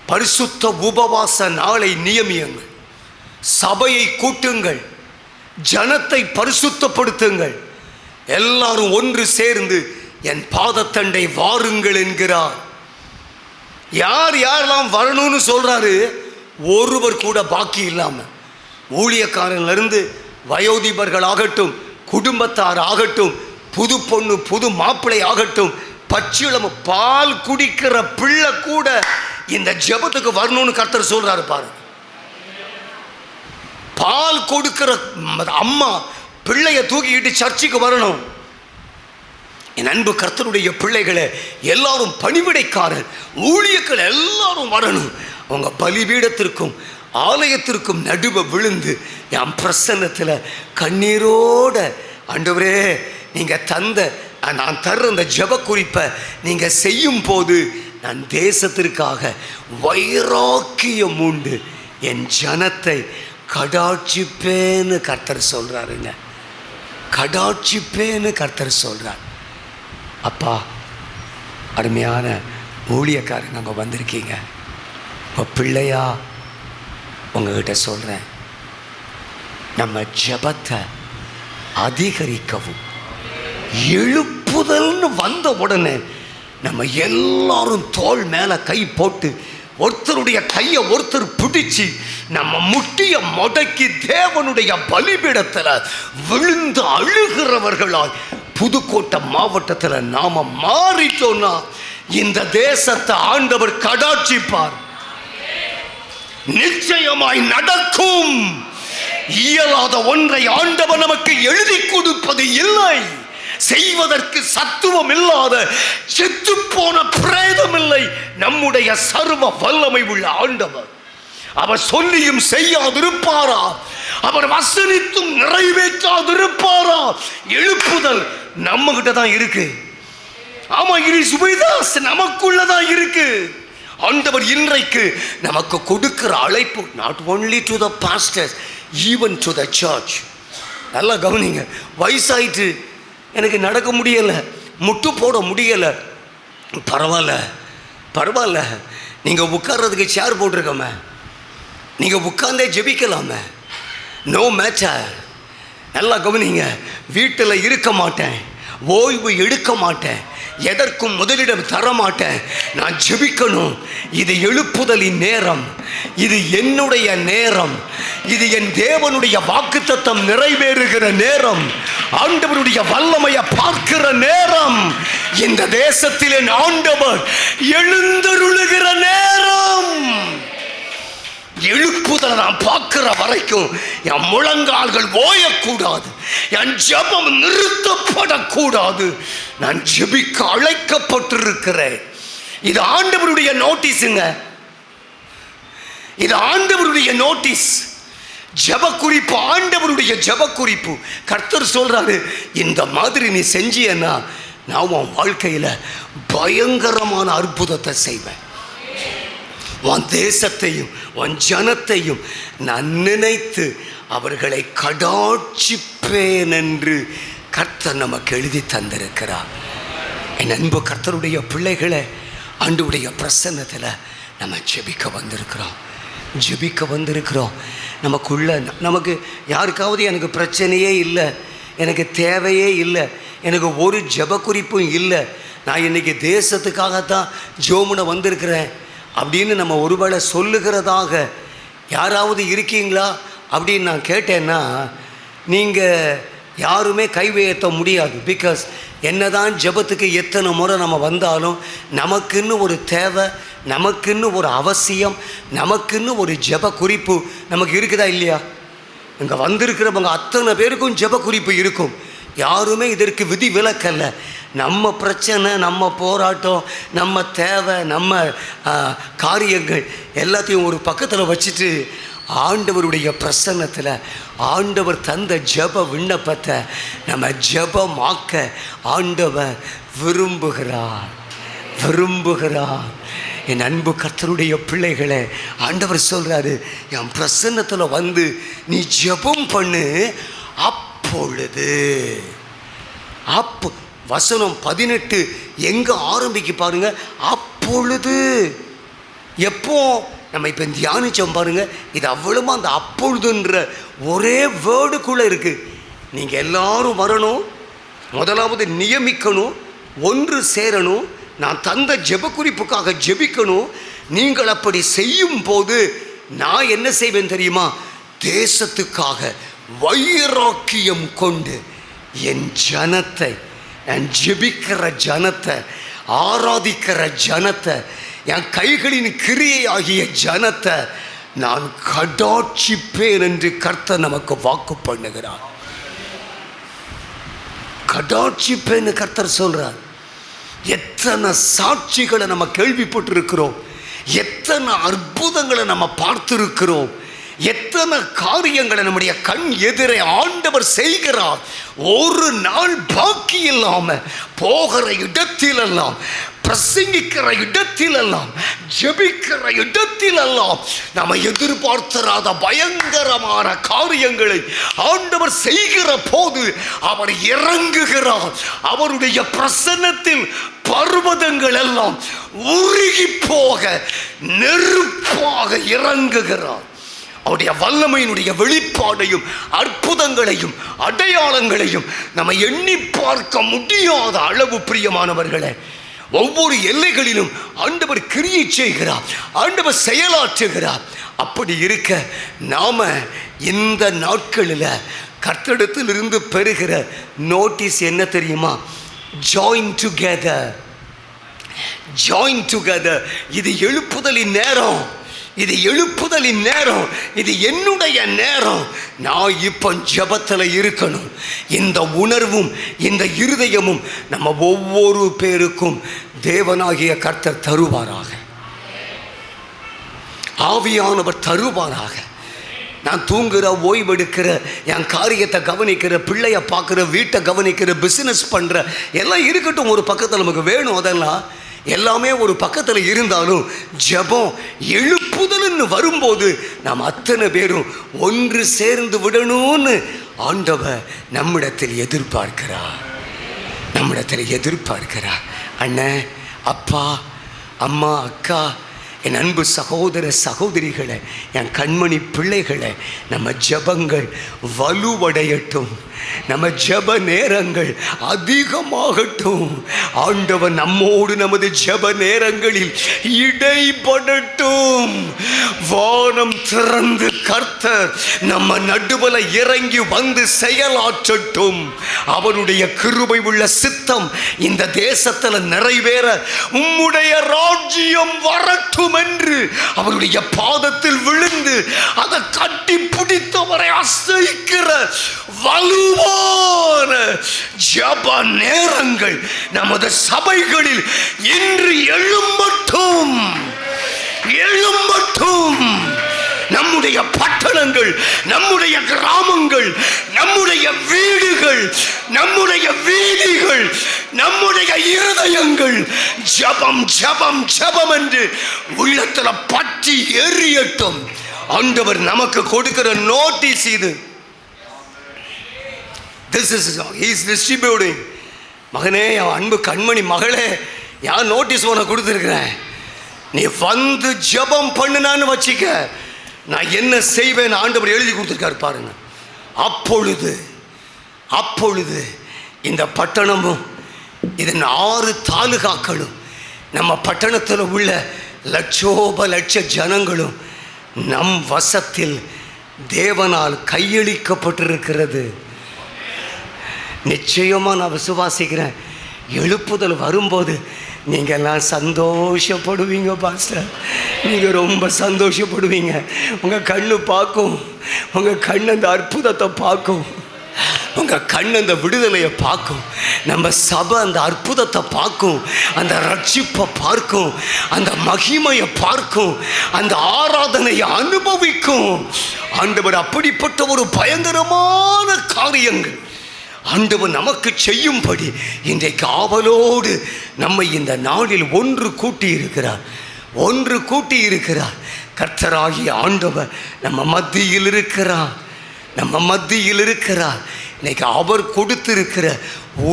பரிசுத்த உபவாச நாளை நியமியுங்கள், சபையை கூட்டுங்கள், ஜனத்தை பரிசுத்தப்படுத்துங்கள், எல்லாரும் ஒன்று சேர்ந்து என் பாதத்தண்டை வாருங்கள் என்கிறார். யார் யாரெல்லாம் வரணும்னு சொல்றாரு, ஒருவர் கூட பாக்கி இல்லாம, ஊழியக்காரன்லேருந்து வயோதிபர்கள் ஆகட்டும், குடும்பத்தார் ஆகட்டும், புது பொண்ணு புது மாப்பிள்ளை ஆகட்டும், பச்சிளம் பால் குடிக்கிற பிள்ளை கூட இந்த ஜெபத்துக்கு வரணும்னு கர்த்தர் சொல்றாரு பாரு. பால் கொடுக்கிற அம்மா பிள்ளைய தூக்கிக்கிட்டு சர்ச்சுக்கு வரணும். என் அன்பு கர்த்தருடைய பிள்ளைகளை எல்லாரும் பணிவிடைக்காரர் ஊழியர்கள் எல்லாரும் வரணும். அவங்க பலிபீடத்திற்கும் ஆலயத்திற்கும் நடுவ விழுந்து என் பிரசன்னத்தில் கண்ணீரோட ஆண்டவரே நீங்கள் தந்த நான் தர்ற அந்த ஜெப குறிப்பை நீங்கள் செய்யும் போது நான் தேசத்திற்காக வைராக்கியம் உண்டு என் ஜனத்தை கடாட்சிப்பேன்னு கர்த்தர் சொல்கிறாருங்க. கடாட்சிப்பேன்னு கர்த்தர் சொல்கிறார். அப்பா, அருமையான ஊழியக்காரங்க அங்கே வந்திருக்கீங்க. இப்போ பிள்ளையா உங்ககிட்ட சொல்கிறேன், நம்ம ஜெபத்தை அதிகரிக்கவும், எழுப்புதல்னு வந்த உடனே நம்ம எல்லாரும் தோள் மேலே கை போட்டு ஒருத்தருடைய கையை ஒருத்தர் பிடிச்சி நம்ம முட்டிய முடக்கி தேவனுடைய பலிபீடத்தில் விழுந்து அழுகிறவர்களாய் புதுக்கோட்டை மாவட்டத்தில் நாம மாறிட்டோம்னா இந்த தேசத்தை ஆண்டவர் கடாட்சிப்பார். நிச்சயமாய் நடக்கும். இயலாத ஒன்றை ஆண்டவர் நமக்கு எழுதி கொடுப்பது இல்லை. செய்வதற்கு சத்துவம் இல்லாத செத்து போன பிரேதம் இல்லை. நம்முடைய சர்வ வல்லமை உள்ள ஆண்டவர். அவர் சொல்லியும் செய்யாதிருப்பாரா? அவர் வசனித்தும் நிறைவேற்றாதிருப்பாரா? எழுப்புதல் நம்ம கிட்ட தான் இருக்கு. ஆமா, இது நமக்குள்ளதான் இருக்கு. ஆண்டவர் இன்றைக்கு நமக்கு கொடுக்கிற அழைப்பு not only to the pastors, even to the church. நல்லா கவனிங்க. வயசாயிட்டு எனக்கு நடக்க முடியலை, முட்டு போட முடியலை, பரவாயில்ல பரவாயில்ல, நீங்கள் உட்கார்றதுக்கு சேர் போட்டிருக்கோமே, நீங்கள் உட்கார்ந்தே ஜெபிக்கலாமே, நோ மேட்டர். நல்லா கவனிங்க. வீட்டில் இருக்க மாட்டேன், ஓய்வு எடுக்க மாட்டேன், எதற்கும் முதலிடம் தர மாட்டேன், நான் ஜெபிக்கணும். இது எழுப்புதலின் நேரம், இது என்னுடைய நேரம், இது என் தேவனுடைய வாக்குத்தத்தம் நிறைவேறுகிற நேரம், ஆண்டவருடைய வல்லமையை பார்க்கிற நேரம், இந்த தேசத்திலே ஆண்டவர் எழுந்தருளுகிற நேரம். எழுப்புதலை நான் பார்க்கிற வரைக்கும் என் முழங்கால்கள் ஓயக்கூடாது, என் ஜெபம் நிறுத்தப்படக்கூடாது. நான் ஜெபிக்க அழைக்கப்பட்டிருக்கிறேன். இது ஆண்டவருடைய நோட்டீஸுங்க, இது ஆண்டவருடைய நோட்டீஸ். ஜெப குறிப்பு, ஆண்டவருடைய ஜெப குறிப்பு. கர்த்தர் சொல்றாரு, இந்த மாதிரி நீ செஞ்சியன்னா நான் உன் வாழ்க்கையில் பயங்கரமான அற்புதத்தை செய்வேன். உன் தேசத்தையும் உன் ஜனத்தையும் நான் நினைத்து அவர்களை கடாட்சிப்பேன் என்று கர்த்தர் நமக்கு எழுதி தந்திருக்கிறார். என் அன்பு கர்த்தருடைய பிள்ளைகளை ஆண்டவருடைய பிரசன்னத்தில் நம்ம ஜெபிக்க வந்திருக்கிறோம். நமக்கு யாருக்காவது எனக்கு பிரச்சனையே இல்லை, எனக்கு தேவையே இல்லை, எனக்கு ஒரு ஜெப குறிப்பும் இல்லை, நான் இன்றைக்கி தேசத்துக்காகத்தான் ஜோமுனை வந்திருக்கிறேன் அப்படின்னு நம்ம ஒருவேளை சொல்லுகிறதாக யாராவது இருக்கீங்களா அப்படின்னு நான் கேட்டேன்னா, நீங்கள் யாருமே கை உயர்த்த முடியாது. பிகாஸ் என்னதான் ஜெபத்துக்கு எத்தனை முறை நம்ம வந்தாலும் நமக்குன்னு ஒரு தேவை, நமக்குன்னு ஒரு அவசியம், நமக்குன்னு ஒரு ஜெப குறிப்பு நமக்கு இருக்குதா இல்லையா? இங்கே வந்திருக்கிறவங்க அத்தனை பேருக்கும் ஜெப குறிப்பு இருக்கும். யாருமே இதற்கு விதி விலக்கல்ல. நம்ம பிரச்சனை, நம்ம போராட்டம், நம்ம தேவை, நம்ம காரியங்கள் எல்லாத்தையும் ஒரு பக்கத்தில் வச்சுட்டு ஆண்டவருடைய பிரசன்னத்தில் ஆண்டவர் தந்த ஜெப விண்ணப்பத்தை நம்ம ஜெபமாக்க ஆண்டவர் விரும்புகிறார். என் அன்பு கர்த்தருடைய பிள்ளைகளை ஆண்டவர் சொல்கிறாரு, என் பிரசன்னத்தில் வந்து நீ ஜெபம் பண்ணு. அப்பொழுது வசனம் 18 எங்கே ஆரம்பிக்க பாருங்க. அப்பொழுது எப்போ நம்ம இப்போ தியானிச்சோம் பாருங்க. இது அவ்வளவு அந்த அப்பொழுதுன்ற ஒரே வேர்டுக்குள்ளே இருக்குது. நீங்கள் எல்லாரும் வரணும், முதலாவது நியமிக்கணும், ஒன்று சேரணும், நான் தந்த ஜெப குறிப்புக்காக ஜெபிக்கணும். நீங்கள் அப்படி செய்யும் போது நான் என்ன செய்வேன் தெரியுமா? தேசத்துக்காக வைராக்கியம் கொண்டு என் ஜனத்தை, என் ஜெபிக்கிற ஜனத்தை, ஆராதிக்கிற ஜனத்தை, என் கைகளின் கிரியை ஆகிய ஜனத்தை நான் கடாட்சிப்பேன் என்று கர்த்தர் நமக்கு வாக்கு பண்ணுகிறார். கடாட்சிப்பேன்னு கர்த்தர் சொல்றார். எத்தனை சாட்சிகளை நம்ம கேள்விப்பட்டிருக்கிறோம், எத்தனை அற்புதங்களை நம்ம பார்த்திருக்கிறோம், எத்தனை காரியங்களை நம்முடைய கண் எதிரே ஆண்டவர் செய்கிறார். ஒரு நாள் பாக்கி இல்லாம போகிற இடத்திலெல்லாம், பிரசங்கிக்கிற இடத்திலெல்லாம், ஜெபிக்கிற இடத்திலெல்லாம் நம்ம எதிர்பார்த்திராத பயங்கரமான காரியங்களை ஆண்டவர் செய்கிற போது அவர் இறங்குகிறார். அவருடைய பிரசன்னத்தில் பர்வதங்கள் எல்லாம் உருகி போக நெருப்பாக இறங்குகிறார். அவருடைய வல்லமையினுடைய வெளிப்பாடையும் அற்புதங்களையும் அடையாளங்களையும் நம்ம எண்ணி பார்க்க முடியாத அளவு பிரியமானவர்களே, ஒவ்வொரு எல்லைகளிலும் ஆண்டவர் கிரியை செய்கிறார், ஆண்டவர் செயலாற்றுகிறார். அப்படி இருக்க நாம இந்த நாட்களில் கர்த்தரிடத்தில் இருந்து பெறுகிற நோட்டீஸ் என்ன தெரியுமா? Join together. இது எழுப்புதலின் நேரம், இது எழுப்புதலின் நேரம், இது என்னுடைய நேரம். நான் இப்போ ஜெபத்தில் இருக்கணும். இந்த உணர்வும் இந்த இருதயமும் நம்ம ஒவ்வொரு பேருக்கும் தேவனாகிய கர்த்தர் தருவாராக, ஆவியானவர் தருவாராக. நான் தூங்குற, ஓய்வெடுக்கிற, என் காரியத்தை கவனிக்கிற, பிள்ளைய பார்க்குற, வீட்டை கவனிக்கிற, பிஸ்னஸ் பண்ணுற எல்லாம் இருக்கட்டும், ஒரு பக்கத்தில் நமக்கு வேணும். அதெல்லாம் எல்லாமே ஒரு பக்கத்தில் இருந்தாலும் ஜெபம் எழுப்புதல்னு வரும்போது நாம் அத்தனை பேரும் ஒன்று சேர்ந்து விடணும்னு ஆண்டவர் நம்மிடத்தில் எதிர்பார்க்கிறார். அண்ணன், அப்பா, அம்மா, அக்கா, என் அன்பு சகோதர சகோதரிகளை, என் கண்மணி பிள்ளைகளை, நம்ம ஜெபங்கள் வலுவடையட்டும், நம்ம ஜெப நேரங்கள் அதிகமாகட்டும். ஆண்டவர் நம்மோடு நமது ஜெப நேரங்களில் இடைப்படட்டும். வானம் திறந்து கர்த்தர் நம்ம நடுவல இறங்கி வந்து செயலாற்றட்டும். அவருடைய கிருபை உள்ள சித்தம் இந்த தேசத்தில் நிறைவேற உம்முடைய ராஜ்யம் வரட்டும் என்று அவருடைய பாதத்தில் விழுந்து அதை கட்டி பிடித்தவரை அசைக்கிற வலுவான ஜெப நேரங்கள் நமது சபைகளில் இன்று எழும்பட்டும். நம்முடைய பட்டணங்கள், நம்முடைய கிராமங்கள், நம்முடைய வீடுகள், நம்முடைய வீதிகள், நம்முடைய இருதயங்கள் ஜெபம் ஜெபம் ஜெபம் என்று உள்ளத்துல பற்றி எரியட்டும். ஆண்டவர் நமக்கு கொடுக்கிற நோட்டீஸ் இது. This is he is distributing. மகனே, என் அன்பு கண்மணி மகளே, யார் நோட்டீஸ் உனக்கு கொடுத்துருக்கிறேன். நீ வந்து ஜெபம் பண்ணுனான்னு வச்சிக்க, நான் என்ன செய்வேன் ஆண்டவர் எழுதி கொடுத்துருக்காரு பாருங்க. அப்பொழுது இந்த பட்டணமும் இதன் 6 தாலுகாக்களும் நம்ம பட்டணத்தில் உள்ள லட்ச ஜனங்களும் நம் வசத்தில் தேவனால் கையளிக்கப்பட்டிருக்கிறது. நிச்சயமாக நான் விசுவாசிக்கிறேன், எழுப்புதல் வரும்போது நீங்கள்லாம் சந்தோஷப்படுவீங்க பாஸ்டர். நீங்கள் ரொம்ப சந்தோஷப்படுவீங்க. உங்கள் கண்ணு பார்க்கும், உங்கள் கண் அந்த அற்புதத்தை பார்க்கும். உங்கள் கண் அந்த விடுதலையை பார்க்கும், நம்ம சபை அந்த அற்புதத்தை பார்க்கும், அந்த ரட்சிப்பை பார்க்கும், அந்த மகிமையை பார்க்கும், அந்த ஆராதனையை அனுபவிக்கும். ஆண்டவர் அப்படிப்பட்ட ஒரு பயங்கரமான காரியங்கள் ஆண்டவர் நமக்கு செய்யும்படி இன்றைக்கு ஆவலோடு நம்மை இந்த நாளில் ஒன்று கூட்டி இருக்கிறார். கர்த்தராகிய ஆண்டவர் நம்ம மத்தியில் இருக்கிறார். இன்னைக்கு அவர் கொடுத்திருக்கிற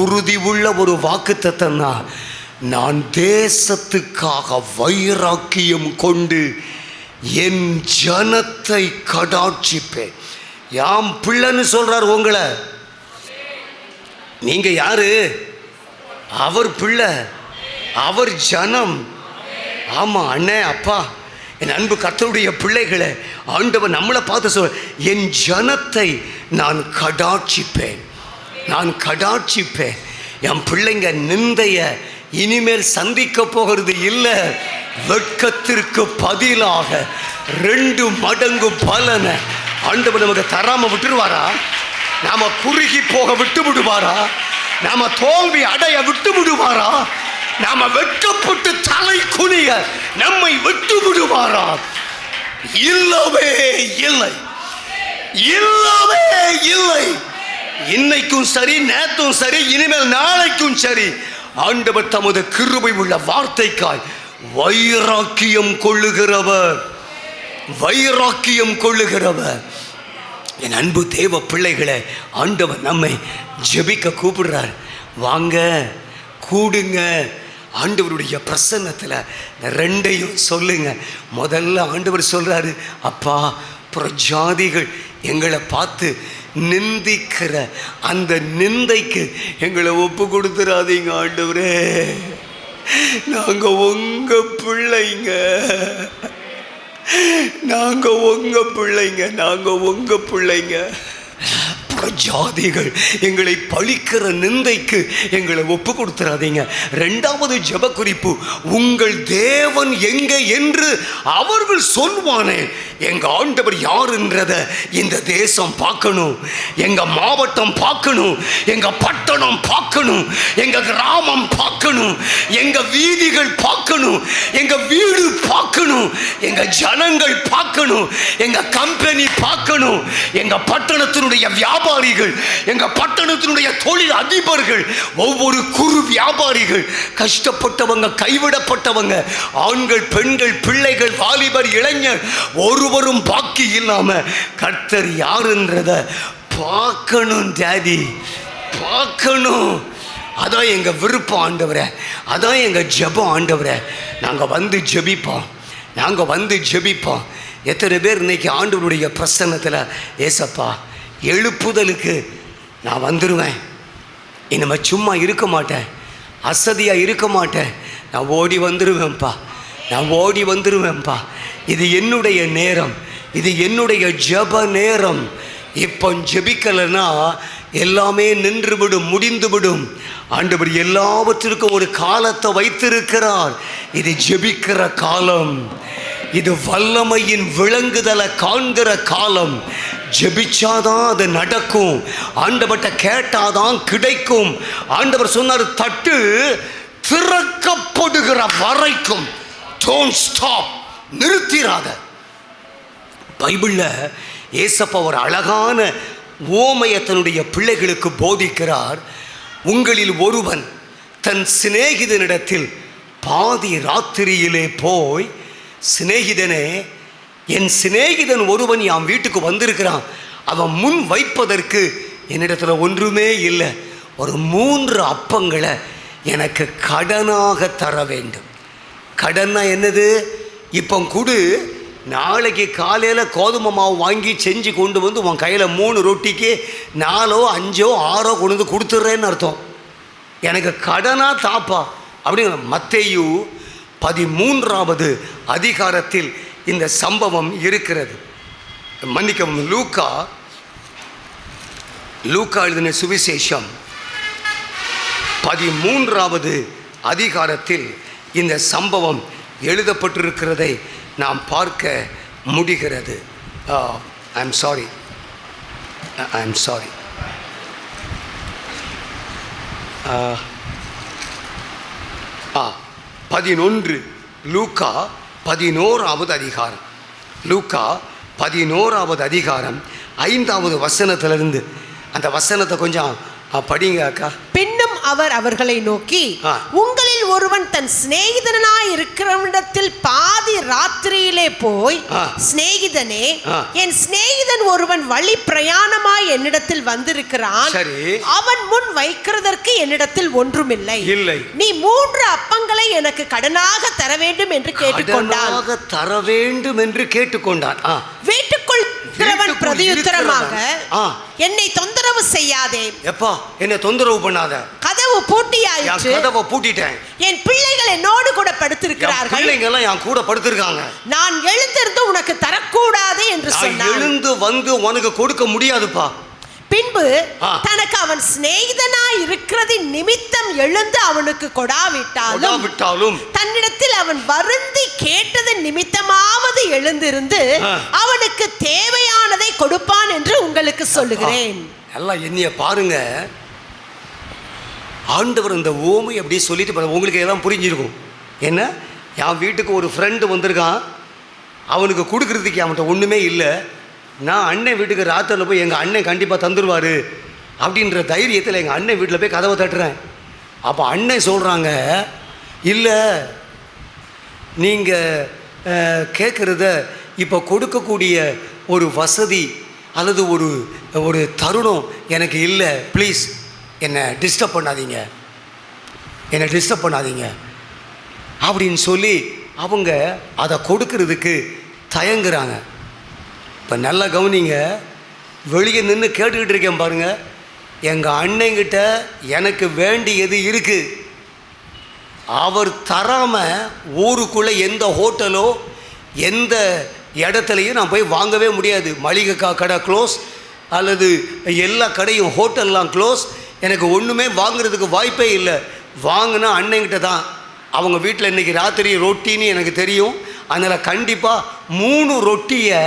உறுதி உள்ள ஒரு வாக்குத்தத்தம் தான், நான் தேசத்துக்காக வைராக்கியம் கொண்டு என் ஜனத்தை கடாட்சிப்பேன். யாம் பிள்ளைன்னு சொல்றார் உங்களை. நீங்க யாரு? அவர் பிள்ளை, அவர் ஜனம். ஆமா அண்ணே, அப்பா, என் அன்பு கர்த்தருடைய பிள்ளைகளை ஆண்டவர் நம்மளை பார்த்து சொல்ற, என் ஜனத்தை நான் கடாட்சிப்பேன். என் பிள்ளைங்க நிந்தைய இனிமேல் சந்திக்க போகிறது இல்லை. வெட்கத்திற்கு பதிலாக 2 மடங்கு பலனை ஆண்டவர் நமக்கு தராம விட்டுருவாரா? நாம குறுகி போக விட்டு விடுவாரா? நாம தோல்வி அடைய விட்டு விடுவாரா? நாம வெட்கப்பட்டு தலை குனிய நம்மை விட்டு விடுவாரா? இல்லவே இல்லை. இன்னைக்கும் சரி, நேற்றும் சரி, இனிமேல் நாளைக்கும் சரி, ஆண்டவர் தமது கிருபை உள்ள வார்த்தைக்காய் வைராக்கியம் கொள்ளுகிறவர். என் அன்பு தேவ பிள்ளைகளை ஆண்டவர் நம்மை ஜெபிக்க கூப்பிடுறார். வாங்க, கூடுங்க, ஆண்டவருடைய பிரசன்னத்தில் 2ஐயும் சொல்லுங்க. முதல்ல ஆண்டவர் சொல்றாரு, அப்பா, பிரஜாதிகள் எங்களை பார்த்து நிந்திக்கிற அந்த நிந்தைக்கு எங்களை ஒப்பு கொடுத்துறாதீங்க ஆண்டவரே. நாங்க உங்க பிள்ளைங்க, நாங்க உங்க பிள்ளைங்க. ஜாதிகள் எங்களை பழிக்கிற நிந்தைக்கு எங்களை ஒப்பு கொடுத்துறாதீங்க. 2வது ஜெப குறிப்பு, உங்கள் தேவன் எங்கே என்று அவர்கள் சொல்வானே. எங்க ஆண்டவர் யாருன்றத இந்த தேசம் பார்க்கணும், எங்க மாவட்டம் பார்க்கணும், எங்க பட்டணம் பார்க்கணும், எங்க கிராமம் பார்க்கணும், எங்க வீதிகள் பார்க்கணும், எங்க வீடு பார்க்கணும், எங்க ஜனங்கள் பார்க்கணும், எங்க கம்பெனி பார்க்கணும், எங்க பட்டணத்தினுடைய வியாபாரிகள், எங்க பட்டணத்தினுடைய தொழில் அதிபர்கள், ஒவ்வொரு குறு வியாபாரிகள், கஷ்டப்பட்டவங்க, கைவிடப்பட்டவங்க, ஆண்கள், பெண்கள், பிள்ளைகள், வாலிபர், இளைஞர், ஒருவரும் பாக்கி இல்லாம கர்த்தர் யாருன்றத பார்க்கணும். டாடி, பார்க்கணும். அதான் எங்க விருப்பம் ஆண்டவரே, அதான் எங்க ஜெபம் ஆண்டவரே. நாங்க வந்து ஜெபிப்போம். எத்தனை பேர் இன்னைக்கு ஆண்டவருடைய பிரசன்னத்தில், ஏசப்பா, எழுப்புதலுக்கு நான் வந்துடுவேன், இனிமே சும்மா இருக்க மாட்டேன், அசதியாக இருக்க மாட்டேன், நான் ஓடி வந்துடுவேன்ப்பா. இது என்னுடைய நேரம், இது என்னுடைய ஜெப நேரம். இப்போ ஜெபிக்கலைன்னா எல்லாமே நின்றுவிடும், முடிந்துவிடும். ஆண்டவர் எல்லாவற்றிற்கும் ஒரு காலத்தை வைத்திருக்கிறார். இது ஜெபிக்கிற காலம், இது வல்லமையின் விளங்குதலை காண்கிற காலம். ஜெபிச்சாதான் அது நடக்கும், ஆண்டவர்கிட்ட கேட்டாதான் கிடைக்கும். ஆண்டவர் சொன்னார், தட்டு திறக்கப்படுகிற வரைக்கும் டோன்ட் ஸ்டாப், நிறுத்திராத. பைபிள்ல ஏசப்பா ஒரு அழகான ஓமையை தன்னுடைய பிள்ளைகளுக்கு போதிக்கிறார். உங்களில் ஒருவன் தன் சிநேகிதனிடத்தில் பாதி ராத்திரியிலே போய், சிநேகிதனே, என் சிநேகிதன் ஒருவன் என் வீட்டுக்கு வந்திருக்கிறான், அவன் முன் வைப்பதற்கு என்னிடத்துல ஒன்றுமே இல்லை, ஒரு 3 அப்பங்களை எனக்கு கடனாக தர வேண்டும். கடன்னா என்னது? இப்போ கொடு, நாளைக்கு காலையில் கோதுமை மாவு வாங்கி செஞ்சு கொண்டு வந்து உன் கையில் 3 ரொட்டிக்கு 4, 5, 6 கொண்டு வந்து கொடுத்துட்றேன்னு அர்த்தம். எனக்கு கடனாக தாப்பா அப்படிங்கிற. மத்தேயு 13வது அதிகாரத்தில் இந்த சம்பவம் இருக்கிறது. மன்னிக்கவும், லூக்கா எழுதின சுவிசேஷம் 13வது அதிகாரத்தில் இந்த சம்பவம் எழுதப்பட்டிருக்கிறதை நாம் பார்க்க முடிகிறது. I am sorry. 11 லூக்கா 11வது அதிகாரம், லூக்கா 11வது அதிகாரம் 5வது வசனத்திலிருந்து அந்த வசனத்தை கொஞ்சம் படிங்க அக்கா. பின்னும் அவர் அவர்களை நோக்கி, உங்களில் ஒருவன் தன் சிநேகிதனாய் இருக்கிறவனிடத்தில் பாதி ராத்திரியிலே போய், சிநேகிதனே, என் சிநேகிதன் ஒருவன் வழி பிரயாணமாய் என்னிடத்தில் வந்திருக்கிறான், அவன் முன் வைக்கிறதற்கு என்னிடத்தில் ஒன்றுமில்லை, நீ 3 அப்பங்களை எனக்கு கடனாக தர வேண்டும் என்று கேட்டுக்கொண்டான். வீட்டுக்குள் பிரதியுத்தரமாக, என்னை தொந்தரவு செய்யாதே, எப்பா என்னை தொந்தரவு பண்ணாத, கதவு பூட்டியாயிற்று, கதவை பூட்டிட்டேன், என் பிள்ளைகள் என்னோடு கூட படுத்திருக்கிறார்கள், பிள்ளைங்க எல்லாம் என் கூட படுத்திருக்காங்க, நான் எழுந்திருந்து உனக்கு தரக்கூடாது என்று சொன்னான். எழுந்து வந்து உனக்கு கொடுக்க முடியாதுப்பா. பின்பு தனக்கு அவன் சிநேகிதனாய் இருக்கிறதின் நிமித்தம் எழுந்து அவனுக்கு கொடாவிட்டாலும் தன்னிடத்தில் அவன் வருந்தி கேட்டதன் நிமித்தமாவது எழுந்திருந்து அவனுக்கு தேவையானதை கொடுப்பான் என்று உங்களுக்கு சொல்லுகிறேன். எல்லாம் என்னைய பாருங்க, ஆண்டவர் இந்த ஓமை அப்படி சொல்லிட்டு உங்களுக்கு எல்லாம் புரிஞ்சிருக்கும். என்ன, என் வீட்டுக்கு ஒரு ஃப்ரெண்டு வந்திருக்கான், அவனுக்கு கொடுக்கறதுக்கு அவன்கிட்ட ஒன்றுமே இல்லை, நான் அண்ணன் வீட்டுக்கு ராத்திரில் போய் எங்கள் அண்ணன் கண்டிப்பாக தந்துடுவார் அப்படின்ற தைரியத்தில் எங்கள் அண்ணன் வீட்டில் போய் கதவை தட்டுறேன். அப்போ அண்ணன் சொல்கிறாங்க, இல்லை நீங்கள் கேட்குறத இப்போ கொடுக்கக்கூடிய ஒரு வசதி அல்லது ஒரு தருணம் எனக்கு இல்லை, ப்ளீஸ் என்னை டிஸ்டர்ப் பண்ணாதீங்க அப்படின்னு சொல்லி அவங்க அதை கொடுக்கறதுக்கு தயங்குறாங்க. இப்போ நல்லா கவனிங்க, வெளியே நின்று கேட்டுக்கிட்டு இருக்கேன் பாருங்க, எங்கள் அண்ணங்கிட்ட எனக்கு வேண்டியது இருக்குது, அவர் தராமல் ஊருக்குள்ளே எந்த ஹோட்டலோ எந்த இடத்துலையும் நான் போய் வாங்கவே முடியாது. மளிகை கடை க்ளோஸ், அல்லது எல்லா கடையும் ஹோட்டல்லாம் க்ளோஸ், எனக்கு ஒன்றுமே வாங்குறதுக்கு வாய்ப்பே இல்லை. வாங்கினா அண்ணங்கிட்ட தான், அவங்க வீட்டில் இன்றைக்கி ராத்திரி ரொட்டின்னு எனக்கு தெரியும், அதனால் கண்டிப்பாக 3 ரொட்டியை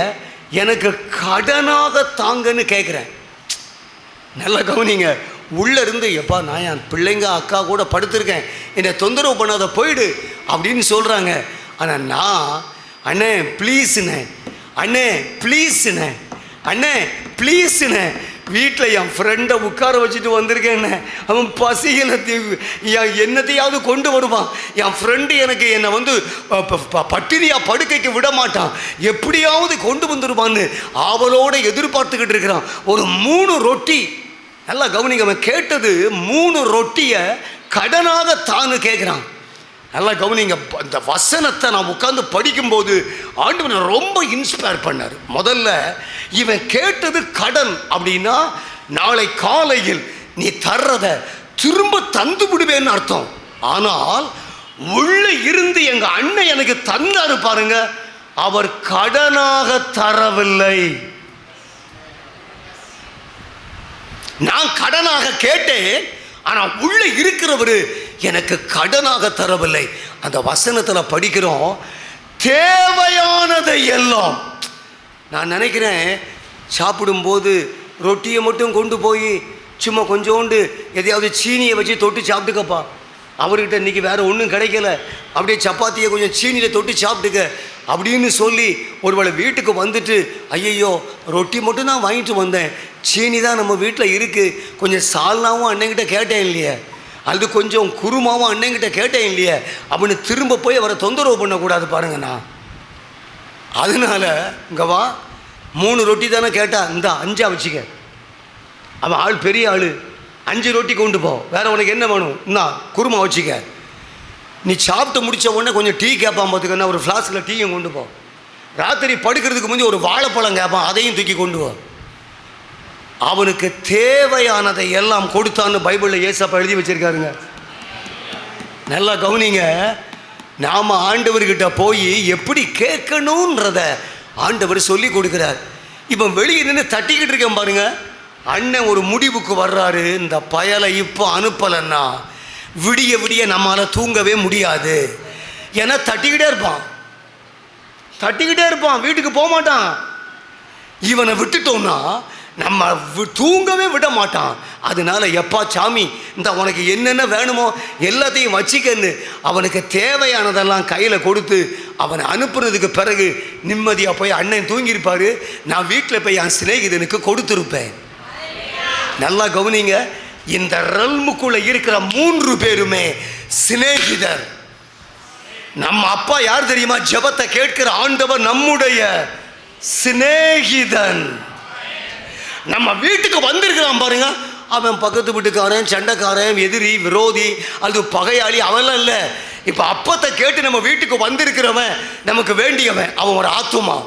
எனக்கு கடனாக தாங்கன்னு கேட்குறேன். நல்லா கவனிங்க, உள்ளே இருந்து எப்பா நான் என் பிள்ளைங்க அக்கா கூட படுத்திருக்கேன், என்னை தொந்தரவு பண்ணாத போயிடு அப்படின்னு சொல்கிறாங்க. ஆனால் நான் அண்ணே ப்ளீஸுண்ணே, வீட்டில் என் ஃப்ரெண்டை உட்கார வச்சுட்டு வந்திருக்கேன்னு, அவன் பசியில் என்னத்தையாவது கொண்டு வருவான், என் ஃப்ரெண்டு எனக்கு என்னை வந்து பட்டினியாக படுக்கைக்கு விட மாட்டான், எப்படியாவது கொண்டு வந்துடுவான்னு அவளோட எதிர்பார்த்துக்கிட்டு இருக்கிறான். ஒரு 3 ரொட்டி, நல்லா கவனிங்க, அவன் கேட்டது 3 ரொட்டியை கடனாக தானு கேட்குறான். நல்லா கவனிங்க, இந்த வசனத்தை நான் உட்காந்து படிக்கும்போது ஆண்டவர் ரொம்ப இன்ஸ்பயர் பண்ணார். முதல்ல இவன் கேட்டது கடன் அப்படின்னா நாளை காலையில் நீ தர்றத திரும்ப தந்து விடுவேன்னு அர்த்தம். ஆனால் உள்ள இருந்து எங்க அண்ணன் எனக்கு தந்தாரு பாருங்க, அவர் கடனாக தரவில்லை. நான் கடனாக கேட்டேன், ஆனால் உள்ள இருக்கிறவர் எனக்கு கடனாக தரவில்லை. அந்த வசனத்தில் படிக்கிறோம், தேவையானதை எல்லாம். நான் நினைக்கிறேன், சாப்பிடும்போது ரொட்டியை மட்டும் கொண்டு போய் சும்மா கொஞ்சோண்டு எதையாவது சீனியை வச்சு தொட்டு சாப்பிட்டுக்கப்பா, அவர்கிட்ட இன்றைக்கி வேறு ஒன்றும் கிடைக்கல, அப்படியே சப்பாத்தியை கொஞ்சம் சீனியில் தொட்டு சாப்பிட்டுக்க அப்படின்னு சொல்லி ஒருவேளை வீட்டுக்கு வந்துட்டு, ஐயையோ ரொட்டி மட்டும் தான் வாங்கிட்டு வந்தேன், சீனி தான் நம்ம வீட்டில் இருக்குது, கொஞ்சம் சால்னாவும் அண்ணங்கிட்ட கேட்டேன் இல்லையே, அது கொஞ்சம் குருமாவும் அண்ணங்கிட்ட கேட்டேன் இல்லையே அப்படின்னு திரும்ப போய் அவரை தொந்தரவு பண்ணக்கூடாது பாருங்கண்ணா. அதனால் இங்கே வா, 3 ரொட்டி தானே கேட்டா, இந்த 5 வச்சுக்க. அவன் ஆள் பெரிய ஆள், 5 ரொட்டி கொண்டு போ, வேறு உனக்கு என்ன வேணும், என்ன குருமா வச்சுக்க. நீ சாப்பிட்டு முடித்த உடனே கொஞ்சம் டீ கேட்பான் பார்த்துக்கன்னா, ஒரு ஃப்ளாஸ்கில் டீயும் கொண்டு போ. ராத்திரி படுக்கிறதுக்கு முந்தைய ஒரு வாழைப்பழம் கேட்பான், அதையும் தூக்கி கொண்டு போ. அவனுக்கு தேவையானதை எல்லாம் கொடுத்தான்னு பைபிளில் ஏசப்பா எழுதி வச்சிருக்காருங்க. நல்லா கவனிங்க, நாம் ஆண்டவர்கிட்ட போய் எப்படி கேட்கணுன்றத ஆண்டவர் சொல்லி கொடுக்குறார். இப்போ வெளியே நின்று தட்டிக்கிட்டு இருக்கேன் பாருங்க, அண்ணன் ஒரு முடிவுக்கு வர்றாரு, இந்த பயலை இப்போ அனுப்பலைன்னா விடிய விடிய நம்மளால் தூங்கவே முடியாது. ஏன்னா தட்டிக்கிட்டே இருப்பான், வீட்டுக்கு போக மாட்டான். இவனை விட்டுட்டோம்னா நம்ம தூங்கவே விட மாட்டான். அதனால எப்பா சாமி இந்த உனக்கு என்னென்ன வேணுமோ எல்லாத்தையும் வச்சிக்கன்னு அவனுக்கு தேவையானதெல்லாம் கையில் கொடுத்து அவனை அனுப்புறதுக்கு பிறகு நிம்மதியாக போய் அண்ணன் தூங்கியிருப்பார், நான் வீட்டில் போய் என் சிநேகிதனுக்கு கொடுத்துருப்பேன். நல்லா கவனிங்க, இந்த ரல்முக்குள்ள இருக்கிற 3 பேருமே சிநேகிதர். நம்ம அப்பா யார் தெரியுமா? ஜெபத்தை கேட்கிற ஆண்டவர் நம்முடைய சிநேகிதன். நம்ம வீட்டுக்கு வந்திருக்கிறான் பாருங்க, அவன் பக்கத்து வீட்டுக்காரன், சண்டைக்காரன், எதிரி, விரோதி, அது பகையாளி, அவெல்லாம் இல்லை. இப்போ அப்பத்தை கேட்டு நம்ம வீட்டுக்கு வந்திருக்கிறவன் நமக்கு வேண்டியவன். அவன் ஒரு ஆத்துமா,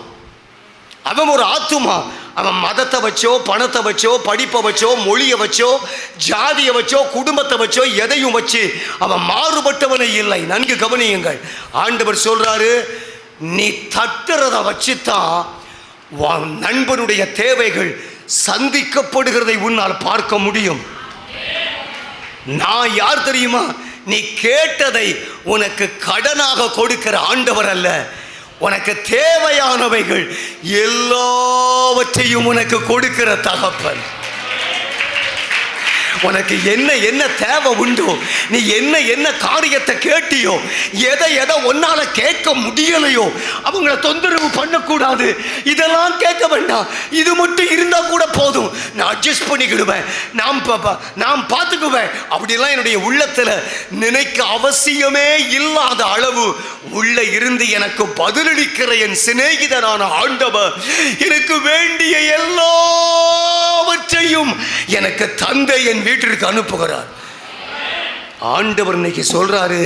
அவன் ஒரு ஆத்துமா. அவன் மதத்தை வச்சோ, பணத்தை வச்சோ, படிப்பை வச்சோ, மொழியை வச்சோ, ஜாதியை வச்சோ, குடும்பத்தை வச்சோ, எதையும் வச்சு அவன் மாறுபட்டவனே இல்லை. நன்கு கவனியுங்கள், ஆண்டவர் சொல்றாரு, நீ தட்டுறத வச்சுத்தான் உன் நண்பனுடைய தேவைகள் சந்திக்கப்படுகிறதை உன்னால் பார்க்க முடியும். நான் யார் தெரியுமா? நீ கேட்டதை உனக்கு கடனாக கொடுக்கிற ஆண்டவர் அல்ல, உனக்கு தேவையானவைகள் எல்லாவற்றையும் உனக்கு கொடுக்கிற தகப்பன். உனக்கு என்ன என்ன தேவை உண்டோ, நீ என்ன என்ன காரியத்தை கேட்டியோ, எதை உன்னால கேட்க முடியலையோ அவங்கள தொந்தரவு பண்ணக்கூடாது. இதெல்லாம் கேட்க வேண்டாம், இது மட்டும் இருந்தா கூட போதும், நான் அட்ஜஸ்ட் பண்ணிக்கிடுவேன், நான் பார்த்துக்குவேன். அப்படிலாம் என்னுடைய உள்ளத்துல நினைக்க அவசியமே இல்லாத அளவு உள்ள இருந்து எனக்கு பதிலளிக்கிற என் சிநேகிதனான ஆண்டவர் எனக்கு வேண்டிய எல்லாவற்றையும் எனக்கு தந்தை என் வீட்டிற்கு அனுப்புகிறார். ஆண்டவர் இன்னைக்கு சொல்றாரு,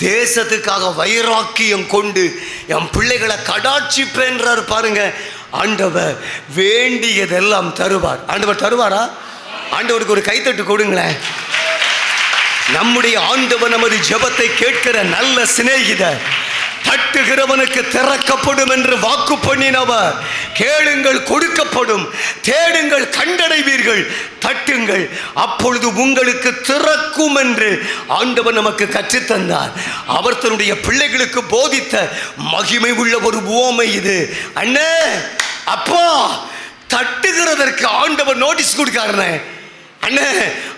தேசத்துக்காக வைராக்கியம் கொண்டு என் பிள்ளைகளை கடாட்சிப்பேன்றார். பாருங்க, ஆண்டவர் வேண்டியதெல்லாம் தருவார். ஆண்டவர் தருவாரா? ஆண்டவருக்கு ஒரு கைத்தட்டு கொடுங்களேன். நம்முடைய ஆண்டவர் நமது ஜெபத்தை கேட்கிற நல்ல சிநேகிதர். தட்டுகிறவனுக்கு திறக்கப்படும் என்று வாக்கு பண்ணினவர். கேளுங்கள் கொடுக்கப்படும், தேடுங்கள் கண்டடைவீர்கள், தட்டுங்கள் அப்பொழுது உங்களுக்கு திறக்கும் என்று ஆண்டவர் நமக்கு கற்றுத்தந்தார். அவர் தன்னுடைய பிள்ளைகளுக்கு போதித்த மகிமை உள்ள ஒரு உவமை இது. அண்ணே, அப்பா, தட்டுகிறதற்கு ஆண்டவர் நோட்டீஸ் கொடுக்காருனே. அண்ணே,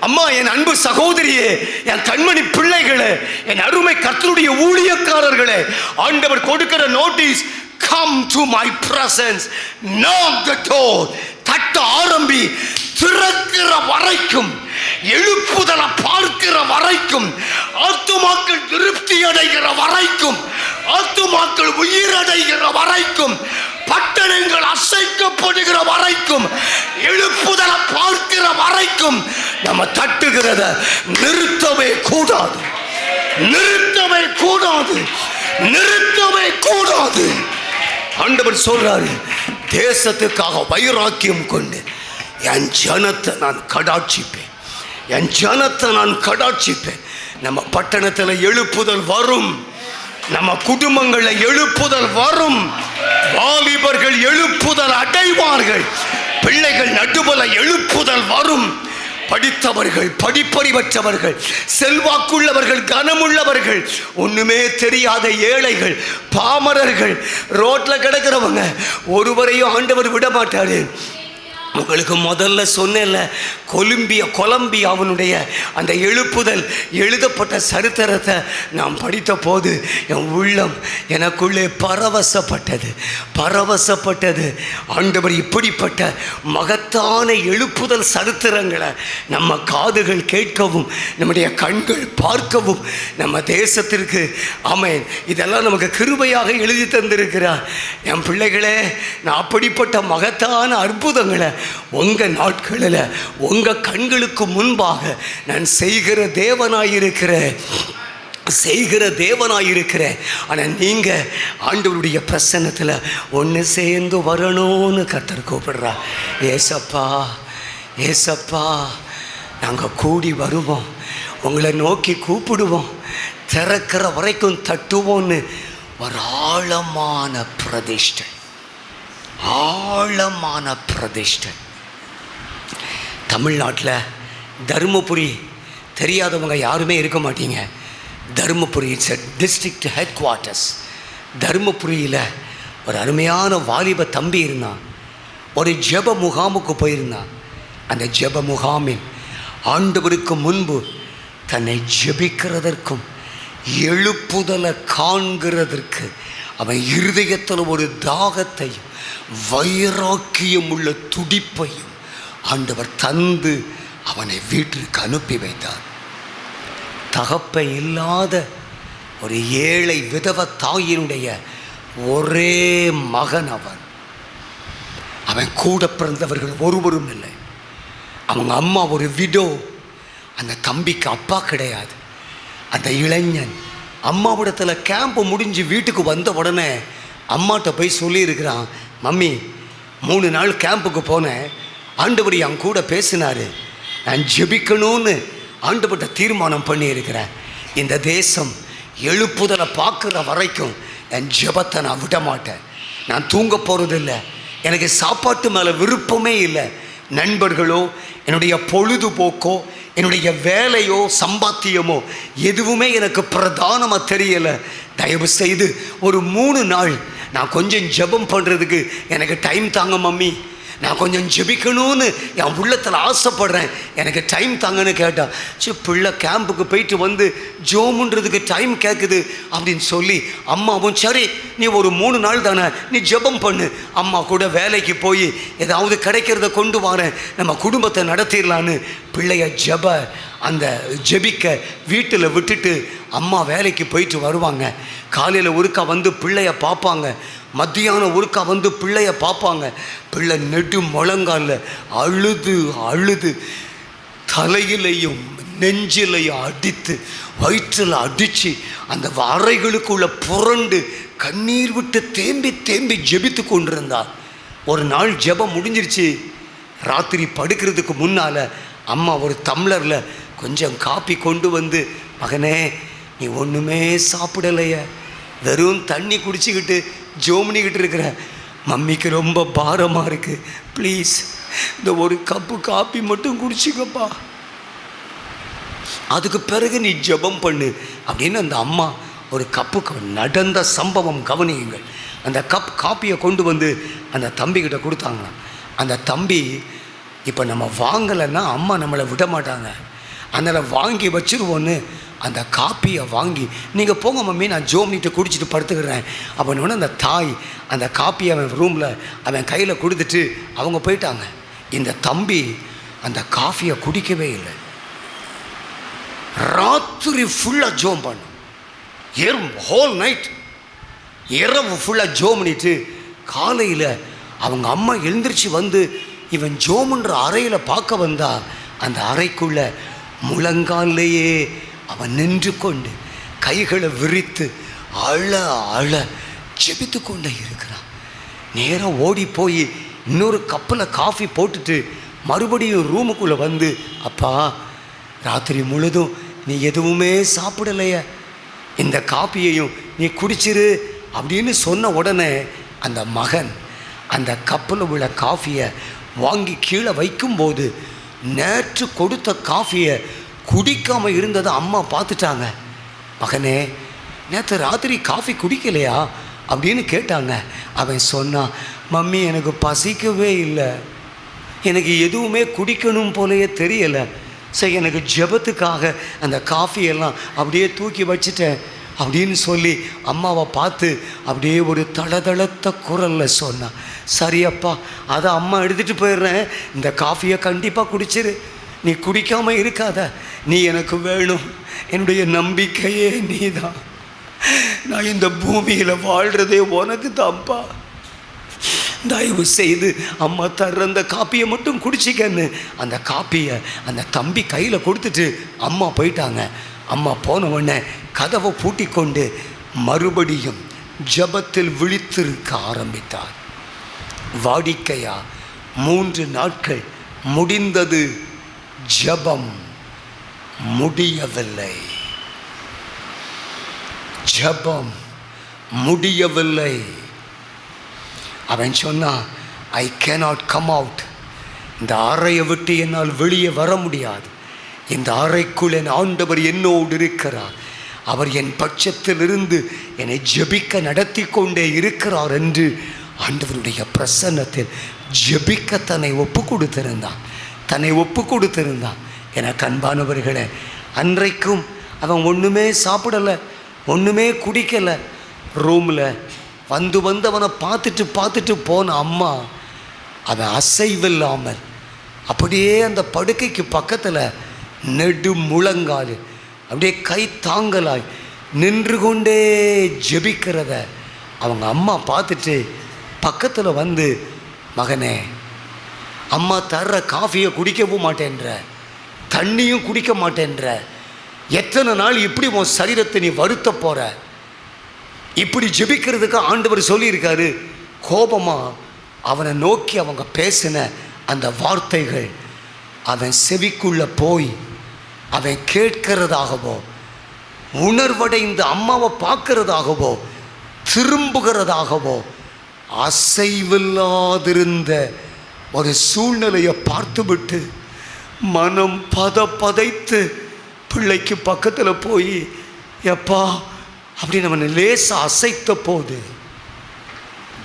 அம்மா, என் அன்பு சகோதரியே, என் கண்மணி பிள்ளைகளே, என் அருமை கர்த்தருடைய ஊழியக்காரர்களே, ஆண்டவர் கொடுக்கிற notice, come to my presence, knock the door. தட்ட ஆரம்பி, திறக்கிற வரைக்கும், எழுப்புதல பார்க்கிற வரைக்கும், ஆத்துமாக்கள் திருப்தி அடைகிற வரைக்கும், ஆத்துமாக்கள் உயிரடைகிற வரைக்கும், பட்டணங்கள் அசைக்கப்படுகிற வரைக்கும், எழுப்புதல பார்க்கிற வரைக்கும் நம்ம தட்டுகிறத நிறுத்தவே கூடாது, நிறுத்தவே கூடாது, நிறுத்தவே கூடாது. ஆண்டவர் சொல்றாரு, தேசத்துக்காக வைராக்கியம் கொண்டு என் ஜனத்தை நான் கடாட்சிப்பேன், என் ஜனத்தை நான் கடாட்சிப்பேன். நம்ம பட்டணத்தில் எழுப்புதல் வரும், நம்ம குடும்பங்களில் எழுப்புதல் வரும், வாலிபர்கள் எழுப்புதல் அடைவார்கள், பிள்ளைகள் நடுவல எழுப்புதல் வரும். படித்தவர்கள், படிப்பறிவற்றவர்கள், செல்வாக்குள்ளவர்கள், கனமுள்ளவர்கள், ஒண்ணுமே தெரியாத ஏழைகள், பாமரர்கள், ரோட்ல கிடக்கிறவங்க ஒருவரையும் ஆண்டவர் விட மாட்டாரு. உங்களுக்கு முதல்ல சொன்னேன்ல, கொலம்பியாவினுடைய அந்த எழுப்புதல் எழுதப்பட்ட சரித்திரத்தை நான் படித்த போது என் உள்ளம் எனக்குள்ளே பரவசப்பட்டது. ஆண்டவர் இப்படிப்பட்ட மகத்தான எழுப்புதல் சரித்திரங்களை நம்ம காதுகள் கேட்கவும், நம்முடைய கண்கள் பார்க்கவும், நம்ம தேசத்திற்கு ஆமென் இதெல்லாம் நமக்கு கிருபையாக எழுதி தந்திருக்கிறார். என் பிள்ளைகளே, நான் அப்படிப்பட்ட மகத்தான அற்புதங்களை உங்கள் நாட்களில் உங்கள் கண்களுக்கு முன்பாக நான் செய்கிற தேவனாயிருக்கிறேன். ஆனால் நீங்கள் ஆண்டவருடைய பிரசன்னத்தில் ஒன்று சேர்ந்து வரணும்னு கர்த்தர் கூப்பிடுறா. ஏசப்பா, நாங்கள் கூடி வருவோம், உங்களை நோக்கி கூப்பிடுவோம், திறக்கிற வரைக்கும் தட்டுவோன்னு ஒரு ஆழமான பிரதிஷ்டை. தமிழ்நாட்டில் தருமபுரி தெரியாதவங்க யாருமே இருக்க மாட்டீங்க. Dharmapuri it's a district head quarters. தருமபுரியில் ஒரு அருமையான வாலிப தம்பி இருந்தான். ஒரு ஜெப முகாமுக்கு போயிருந்தான். அந்த ஜெப முகாமில் ஆண்டவருக்கு முன்பு தன்னை ஜெபிக்கிறதற்கும் எழுப்புதலை காண்கிறதற்கு அவன் இருதயத்தில் ஒரு தாகத்தையும் வைராக்கியம் உள்ள துடிப்பையும் ஆண்டவர் தந்து அவனை வீட்டிற்கு அனுப்பி வைத்தார். தகப்பை இல்லாத ஒரு ஏழை விதவ தாயினுடைய ஒரே மகன் அவன். அவன் கூட பிறந்தவர்கள் ஒருவரும் இல்லை. அவங்க அம்மா ஒரு விடோ. அந்த தம்பிக்கு அப்பா கிடையாது. அந்த இளைஞன் அம்மாவிடத்தில் கேம்ப் முடிஞ்சு வீட்டுக்கு வந்த உடனே அம்மாட்ட போய் சொல்லியிருக்கிறான், மம்மி 3 நாள் கேம்புக்கு போனேன், ஆண்டவர் என் கூட பேசினார், நான் ஜெபிக்கணும்னு ஆண்டவர்கிட்ட தீர்மானம் பண்ணியிருக்கிறேன். இந்த தேசம் எழுப்புதலை பார்க்குற வரைக்கும் என் ஜெபத்தை நான் விட மாட்டேன். நான் தூங்க போகிறதில்லை. எனக்கு சாப்பாட்டு மேலே விருப்பமே இல்லை. நண்பர்களோ என்னுடைய பொழுதுபோக்கோ என்னுடைய வேலையோ சம்பாத்தியமோ எதுவுமே எனக்கு பிரதானமாக தெரியலை. தயவு செய்து ஒரு 3 நாள் நான் கொஞ்சம் ஜெபம் பண்ணுறதுக்கு எனக்கு டைம் தாங்க மம்மி, நான் கொஞ்சம் ஜெபிக்கணும்னு என் உள்ளத்தில் ஆசைப்படுறேன், எனக்கு டைம் தாங்கன்னு கேட்டான். சரி, பிள்ளை கேம்புக்கு போயிட்டு வந்து ஜோமுன்றதுக்கு டைம் கேட்குது அப்படின்னு சொல்லி அம்மாவும் சரி நீ ஒரு 3 நாள் தானே நீ ஜெபம் பண்ணு, அம்மா கூட வேலைக்கு போய் ஏதாவது கிடைக்கிறத கொண்டு வரேன், நம்ம குடும்பத்தை நடத்திடலான்னு பிள்ளைய ஜெபிக்க வீட்டில் விட்டுட்டு அம்மா வேலைக்கு போயிட்டு வருவாங்க. காலையில் ஒருக்கா வந்து பிள்ளைய பார்ப்பாங்க, மத்தியானம் ஒருக்கா வந்து பிள்ளைய பார்ப்பாங்க. பிள்ளை நெடு முழங்கால அழுது அழுது தலையிலையும் நெஞ்சிலையும் அடித்து வயிற்றில் அடித்து அந்த அறைகளுக்குள்ள புரண்டு கண்ணீர் விட்டு தேம்பி தேம்பி ஜெபித்து கொண்டிருந்தார். ஒரு நாள் ஜெபம் முடிஞ்சிருச்சு. ராத்திரி படுக்கிறதுக்கு முன்னால் அம்மா ஒரு டம்ளரில் கொஞ்சம் காப்பி கொண்டு வந்து, மகனே நீ ஒன்றுமே சாப்பிடலையே, வெறும் தண்ணி குடிச்சிக்கிட்டு ஜோமனிக்கிட்டு இருக்கிற, மம்மிக்கு ரொம்ப பாரமாக இருக்குது, ப்ளீஸ் இந்த ஒரு கப்பு காப்பி மட்டும் குடிச்சிக்கப்பா, அதுக்கு பிறகு நீ ஜெபம் பண்ணு அப்படின்னு அந்த அம்மா ஒரு கப்புக்கு நடந்த சம்பவம் கவனியுங்கள். அந்த கப் காப்பியை கொண்டு வந்து அந்த தம்பிக்கிட்ட கொடுத்தாங்களாம். அந்த தம்பி இப்போ நம்ம வாங்கலைன்னா அம்மா நம்மளை விட மாட்டாங்க, அதனால் வாங்கி வச்சுருவோன்னு அந்த காப்பியை வாங்கி நீங்கள் போங்க மம்மி நான் ஜோம்னிட்டு குடிச்சிட்டு படுத்துக்கிறேன் அப்படின்னு அந்த தாய் அந்த காப்பியை அவன் ரூமில் அவன் கையில் கொடுத்துட்டு அவங்க போயிட்டாங்க. இந்த தம்பி அந்த காஃபியை குடிக்கவே இல்லை. ராத்திரி ஃபுல்லாக ஜோம் பண்ணும், ஹோல் நைட் இரவு ஃபுல்லாக ஜோம் பண்ணிட்டு காலையில் அவங்க அம்மா எழுந்திரிச்சு வந்து இவன் ஜோமுன்ற அறையில் பார்க்க வந்தா அந்த அறைக்குள்ள முழங்காலையே அவன் நின்று கொண்டு கைகளை விரித்து அழ அழ ஜெபித்து கொண்டே இருக்கிறான். நேராக ஓடி போய் இன்னொரு கப்பில் காஃபி போட்டுட்டு மறுபடியும் ரூமுக்குள்ளே வந்து, அப்பா ராத்திரி முழுதும் நீ எதுவுமே சாப்பிடலையே, இந்த காப்பியையும் நீ குடிச்சிரு அப்படின்னு சொன்ன உடனே அந்த மகன் அந்த கப்பில் உள்ள காஃபியை வாங்கி கீழே வைக்கும்போது நேற்று கொடுத்த காஃபியை குடிக்காமல் இருந்ததை அம்மா பார்த்துட்டாங்க. மகனே நேற்று ராத்திரி காஃபி குடிக்கலையா அப்படின்னு கேட்டாங்க. அவன் சொன்னான், மம்மி எனக்கு பசிக்கவே இல்லை, எனக்கு எதுவுமே குடிக்கணும் போலையே தெரியலை, சரி எனக்கு ஜெபத்துக்காக அந்த காஃபியெல்லாம் அப்படியே தூக்கி வச்சுட்டேன் அப்படின்னு சொல்லி அம்மாவை பார்த்து அப்படியே ஒரு தளதளத்த குரலில் சொன்னான். சரியப்பா அதை அம்மா எடுத்துகிட்டு போயிடுறேன், இந்த காஃபியை கண்டிப்பாக குடிச்சிரு, நீ குடிக்காமல் இருக்காத, நீ எனக்கு வேணும், என்னுடைய நம்பிக்கையே நீ தான், நான் இந்த பூமியில் வாழ்கிறதே உனக்கு தான்ப்பா, தயவு செய்து அம்மா தர்ற அந்த காப்பியை மட்டும் குடிச்சிக்கன்னு அந்த காப்பியை அந்த தம்பி கையில் கொடுத்துட்டு அம்மா போயிட்டாங்க. அம்மா போன உடனே கதவை பூட்டி கொண்டு மறுபடியும் ஜெபத்தில் விழித்திருக்க ஆரம்பித்தார். வாடிக்கையா 3 நாட்கள் முடிந்தது, ஜெபம் முடியவில்லை, ஜெபம் முடியவில்லை. அவன் சொன்னான், ஐ கேனாட் கம் அவுட், இந்த அறையை விட்டு என்னால் வெளியே வர முடியாது, இந்த அறைக்குள் என் ஆண்டவர் என்னோடு இருக்கிறார், அவர் என் பட்சத்தில் இருந்து என்னை ஜெபிக்க நடத்தி கொண்டே இருக்கிறார் என்று ஆண்டவருடைய பிரசன்னத்தில் ஜெபிக்க தன்னை ஒப்பு கொடுத்திருந்தான். எனக்கு அன்பானவர்களே, அன்றைக்கும் அவன் ஒன்றுமே சாப்பிடலை, ஒன்றுமே குடிக்கலை. ரூமில் வந்து அவனை பார்த்துட்டு போன அம்மா அவன் அசைவில்லாமல் அப்படியே அந்த படுக்கைக்கு பக்கத்தில் நெடு முழங்கால் அப்படியே கை தாங்கலாய் நின்று கொண்டே ஜெபிக்கிறத அவங்க அம்மா பார்த்துட்டு பக்கத்தில் வந்து, மகனே, அம்மா தர்ற காஃபியை குடிக்கவும் மாட்டேன்ற, தண்ணியும் குடிக்க மாட்டேன்ற, எத்தனை நாள் இப்படி உன் சரீரத்தை நீ வருத்த போகிற, இப்படி ஜெபிக்கிறதுக்கு ஆண்டவர் சொல்லியிருக்காரு. கோபமாக அவனை நோக்கி அவங்க பேசின அந்த வார்த்தைகள் அவன் செவிக்குள்ளே போய் அவன் கேட்கிறதாகவோ, உணர்வடைந்த அம்மாவை பார்க்கிறதாகவோ, திரும்புகிறதாகவோ, அசைவில்லாதிருந்த ஒரு சூழ்நிலையை பார்த்துவிட்டு மனம் பதைத்து பிள்ளைக்கு பக்கத்தில் போய், எப்பா அப்படின்னு அவனை லேசாக அசைத்த போது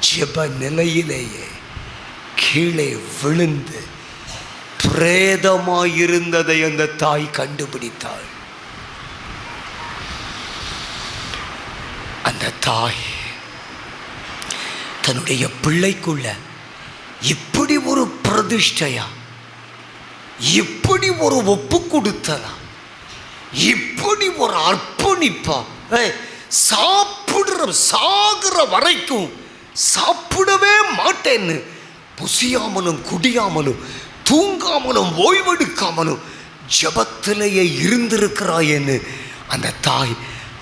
ஜெப நிலையிலேயே கீழே விழுந்து பிரேதமாயிருந்ததை அந்த தாய் கண்டுபிடித்தாள். அந்த தாய் தன்னுடைய பிள்ளைக்குள்ள இப்படி ஒரு பிரதிஷ்டையா, இப்படி ஒரு ஒப்பு கொடுத்ததா, இப்படி ஒரு அர்ப்பணிப்பா, சாகிற வரைக்கும் சாப்பிடவே மாட்டேன்னு புசியாமலும் குடியாமலும் தூங்காமலும் ஓய்வெடுக்காமலும் ஜபத்திலேயே இருந்திருக்கிறாயேன்னு அந்த தாய்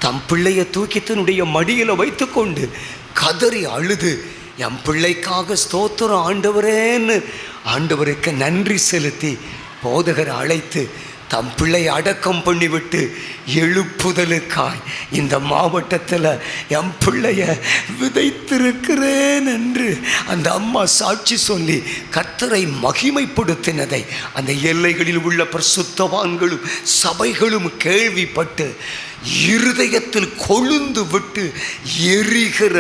தம் பிள்ளையை தூக்கி தன்னுடைய மடியில் வைத்துக்கொண்டு கதறி அழுது, என் பிள்ளைக்காக ஸ்தோத்திரம் ஆண்டவரேன்னு ஆண்டவருக்கு நன்றி செலுத்தி போதகரை அழைத்து தம் பிள்ளை அடக்கம் பண்ணிவிட்டு எழுப்புதலுக்காய் இந்த மாவட்டத்தில் என் பிள்ளைய விதைத்திருக்கிறேன் என்று அந்த அம்மா சாட்சி சொல்லி கர்த்தரை மகிமைப்படுத்தினதை அந்த எல்லைகளில் உள்ள பரிசுத்தவான்களும் சபைகளும் கேள்விப்பட்டு இருதயத்தில் கொழுந்து விட்டு எரிகிற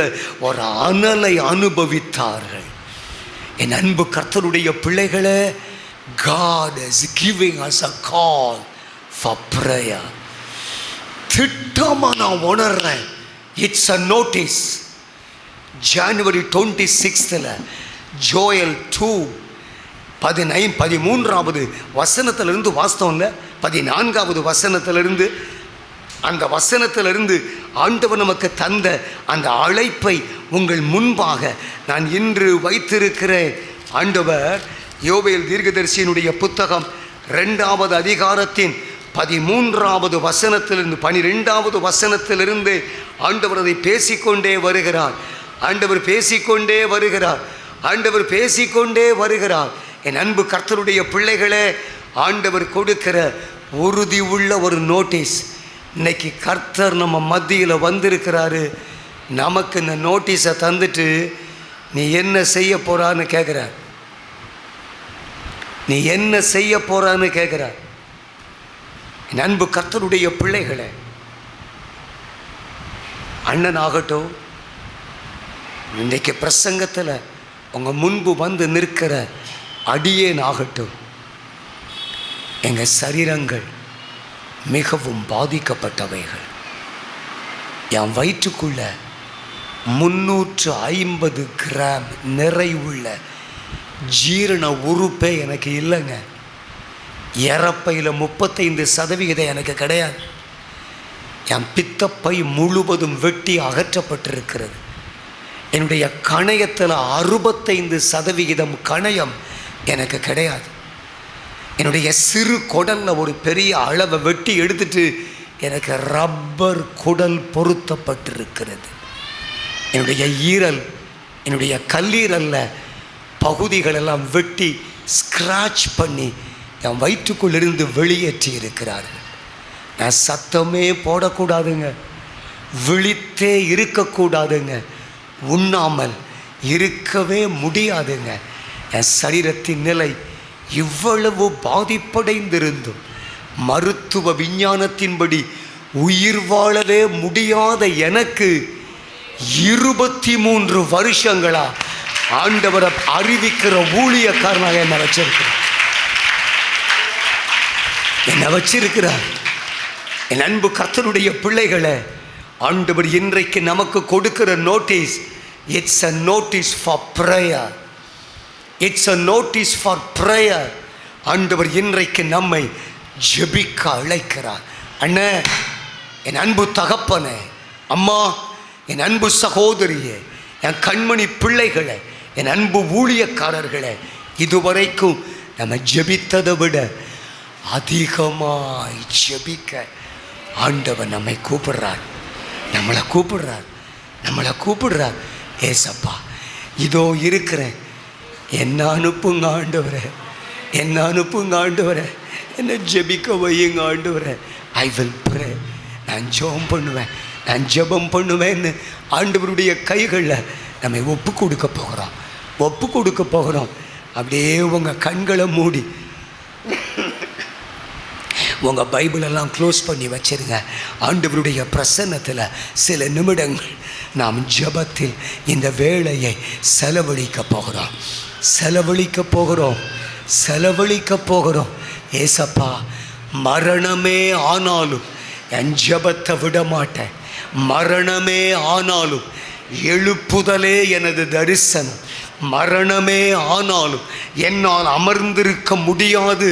ஒரு அனலை அனுபவித்தார்கள். என் அன்பு கர்த்தருடைய பிள்ளைகளே, God is giving us a call for prayer. திட்டமாக நான் உணர்றேன். It's a notice. ஜனவரி 26 ஜோயல் 2:13 வசனத்திலிருந்து வாஸ்தவம்ல 14 வசனத்திலிருந்து அந்த வசனத்திலிருந்து ஆண்டவர் நமக்கு தந்த அந்த அழைப்பை உங்கள் முன்பாக நான் இன்று வைத்திருக்கிறேன். ஆண்டவர் யோவேல் தீர்க்கதரிசியினுடைய புத்தகம் 2வது அதிகாரத்தின் 13வது வசனத்திலிருந்து 12வது வசனத்திலிருந்து ஆண்டவர் அதை பேசிக்கொண்டே வருகிறார். ஆண்டவர் பேசிக்கொண்டே வருகிறார். என் அன்பு கர்த்தருடைய பிள்ளைகளே, ஆண்டவர் கொடுக்கிற உறுதி உள்ள ஒரு நோட்டீஸ். இன்னைக்கு கர்த்தர் நம்ம மத்தியில் வந்திருக்கிறாரு. நமக்கு இந்த நோட்டீஸை தந்துட்டு நீ என்ன செய்ய போறான்னு கேட்குறார். நீ என்ன செய்ய போறான்னு கேட்குறார். என் அன்பு கர்த்தருடைய பிள்ளைகளே, அண்ணன் ஆகட்டும், இன்றைக்கு பிரசங்கத்தில் உங்கள் முன்பு வந்து நிற்கிற அடியேன் ஆகட்டும், எங்கள் சரீரங்கள் மிகவும் பாதிக்கப்பட்டவைகள். என் வயிற்றுக்குள்ள 350 கிராம் நிறைவுள்ள ஜீரண உறுப்பே எனக்கு இல்லைங்க. இறப்பையில் 35% எனக்கு கிடையாது. என் பித்தப்பை முழுவதும் வெட்டி அகற்றப்பட்டிருக்கிறது. என்னுடைய கணையத்தில் 65% கணையம் எனக்கு கிடையாது. என்னுடைய சிறு குடலில் ஒரு பெரிய அளவை வெட்டி எடுத்துட்டு எனக்கு ரப்பர் குடல் பொருத்தப்பட்டிருக்கிறது. என்னுடைய ஈரல், என்னுடைய கல்லீரலில் பகுதிகளெல்லாம் வெட்டி ஸ்க்ராட்ச் பண்ணி என் வயிற்றுக்குள்ளிருந்து வெளியேற்றி இருக்கிறார்கள். நான் சத்தமே போடக்கூடாதுங்க, விழித்தே இருக்கக்கூடாதுங்க, உண்ணாமல் இருக்கவே முடியாதுங்க. என் சரீரத்தின் நிலை இவ்வளவு பாதிப்படைந்திருந்தும் மருத்துவ விஞ்ஞானத்தின்படி உயிர் வாழவே முடியாத எனக்கு 23 வருஷங்களா ஆண்டவரை அறிவிக்கிற ஊழியக்காரனாக என்னை வச்சிருக்கிறார். என் அன்பு கர்த்தருடைய பிள்ளைகளை, ஆண்டவர் இன்றைக்கு நமக்கு கொடுக்கிற notice, it's a notice for prayer. It's a notice for prayer. ஆண்டவர் இன்றைக்கு நம்மை ஜெபிக்க அழைக்கிறார். அண்ணே, என் அன்பு தகப்பனே, அம்மா, என் அன்பு சகோதரியே, என் கண்மணி பிள்ளைகளை, என் அன்பு ஊழியக்காரர்களே, இதுவரைக்கும் நம்ம ஜெபித்ததை விட அதிகமாய் ஜெபிக்க ஆண்டவர் நம்மை கூப்பிடுறார். நம்மளை கூப்பிடுறார். ஏசப்பா, இதோ இருக்கிறேன், என்ன அனுப்புங்க ஆண்டவரே, என்னை ஜெபிக்க வையுங்க ஆண்டவரே. I will pray. நான் ஜெபம் பண்ணுவேன்னு ஆண்டவருடைய கைகளில் நம்மை ஒப்பு கொடுக்க போகிறோம். அப்படியே உங்கள் கண்களை மூடி உங்கள் பைபிளெல்லாம் க்ளோஸ் பண்ணி வச்சிருங்க. ஆண்டவருடைய பிரசன்னத்தில் சில நிமிடங்கள் நாம் ஜெபத்தில் இந்த வேளையை செலவழிக்க போகிறோம். ஏசப்பா, மரணமே ஆனாலும் என் ஜெபத்தை விட மாட்டேன். மரணமே ஆனாலும் எழுப்புதலே எனது தரிசனம். மரணமே ஆனாலும் என்னால் அமர்ந்திருக்க முடியாது.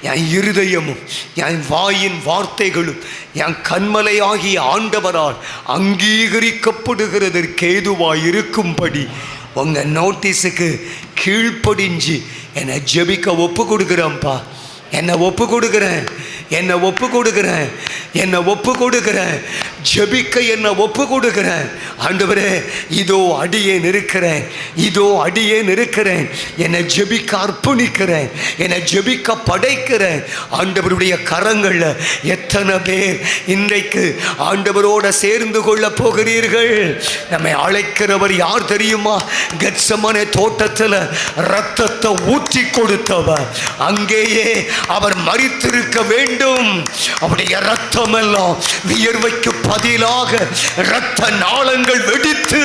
என் இருதயமும் என் வாயின் வார்த்தைகளும் என் கண்மலையாகிய ஆண்டவரால் அங்கீகரிக்கப்படுகிறதற்கு ஏதுவாய் இருக்கும்படி உங்கள் நோட்டீஸுக்கு கீழ்ப்படிஞ்சு என்னை ஜெபிக்க ஒப்பு கொடுக்குறேன்ப்பா. என்னை ஒப்பு கொடுக்கிறேன். ஜெபிக்க என்னை ஒப்பு கொடுக்கிறேன். ஆண்டவரே, இதோ அடியேன் இருக்கிறேன். என்னை ஜெபிக்க அர்ப்பணிக்கிறேன். என்னை ஜெபிக்க படைக்கிறேன். ஆண்டவருடைய கரங்களில் எத்தனை பேர் இன்றைக்கு ஆண்டவரோட சேர்ந்து கொள்ள போகிறீர்கள்? நம்மை அழைக்கிறவர் யார் தெரியுமா? கெத்செமனே தோட்டத்தில் இரத்தத்தை ஊற்றி கொடுத்தவர். அங்கேயே அவர் மரித்திருக்க வேண்டும். அவருடைய இரத்தம் எல்லாம் வியர்வைக்கு பதிலாக இரத்த நாளங்கள் வெடித்து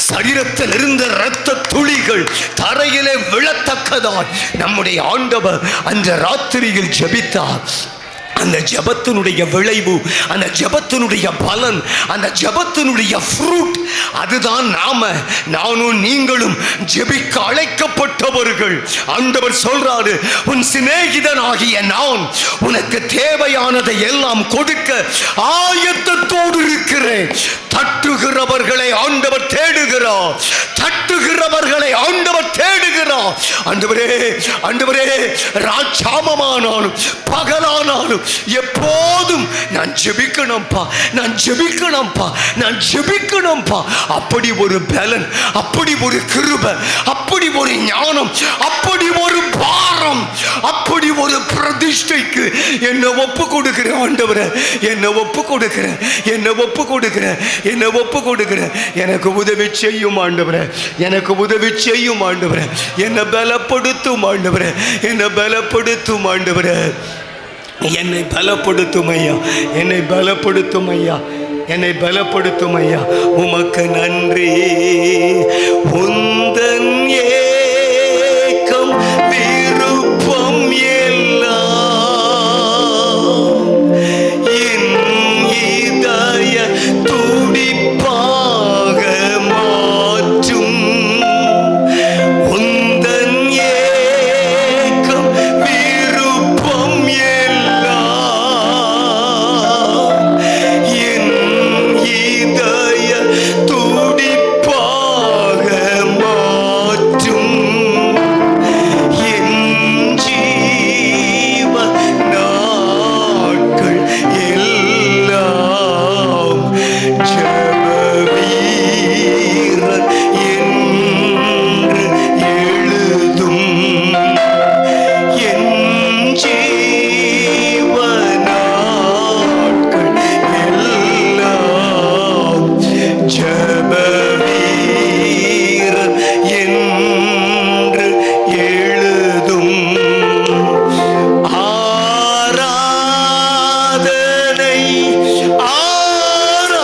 சரீரத்தில் இருந்த இரத்த துளிகள் தரையிலே விழத்தக்கதால் நம்முடைய ஆண்டவர் அந்த ராத்திரியில் ஜெபித்தார். அந்த ஜெபத்தினுடைய விளைவு, அந்த ஜெபத்தினுடைய பலன், அந்த ஜெபத்தினுடைய ஃப்ரூட், அதுதான் நானும் நீங்களும் ஜெபிக்க அழைக்கப்பட்டவர்கள். ஆண்டவர் சொல்றாரு, உன் சிநேகிதனாகிய நான் உனக்கு தேவையானதை எல்லாம் கொடுக்க ஆயத்தத்தோடு இருக்கிறேன். தட்டுகிறவர்களை ஆண்டவர் தேடுகிறார். ஆண்டவரே, ராஜாமமானாலும் பகலானாலும் எப்போதும் நான் ஜெபிக்கணும்பா. அப்படி ஒரு பலன், அப்படி ஒரு கிருபை, அப்படி ஒரு ஞானம், அப்படி ஒரு பாரம், அப்படி ஒரு பிரதிஷ்டைக்கு என்னை ஒப்பு கொடுக்கிறேன். ஆண்டவரே, என்னை ஒப்பு கொடுக்கிறேன். எனக்கு உதவி செய்யும் ஆண்டவரே, என்னை பலப்படுத்தும் ஆண்டவரே, என்னை பலப்படுத்தும் ஐயா. உமக்கு நன்றி. உந்தன் ஏக்கம் விருப்பம் எல்லாம் என் இதய துடிப்பாக மாற்றும். உந்தன் ஏக்கம் விருப்பம் எல்லாம் என் இதய துடிப்பாக மாற்றும். என் ஜீவ நாட்கள் எல்லாம் ஜெப வீரன் என்று எழுதும். என் ஜீவ நாட்கள் எல்லாம் ஜெப வீரன் என்று எழுதும். ஆராதனை ஆராதனை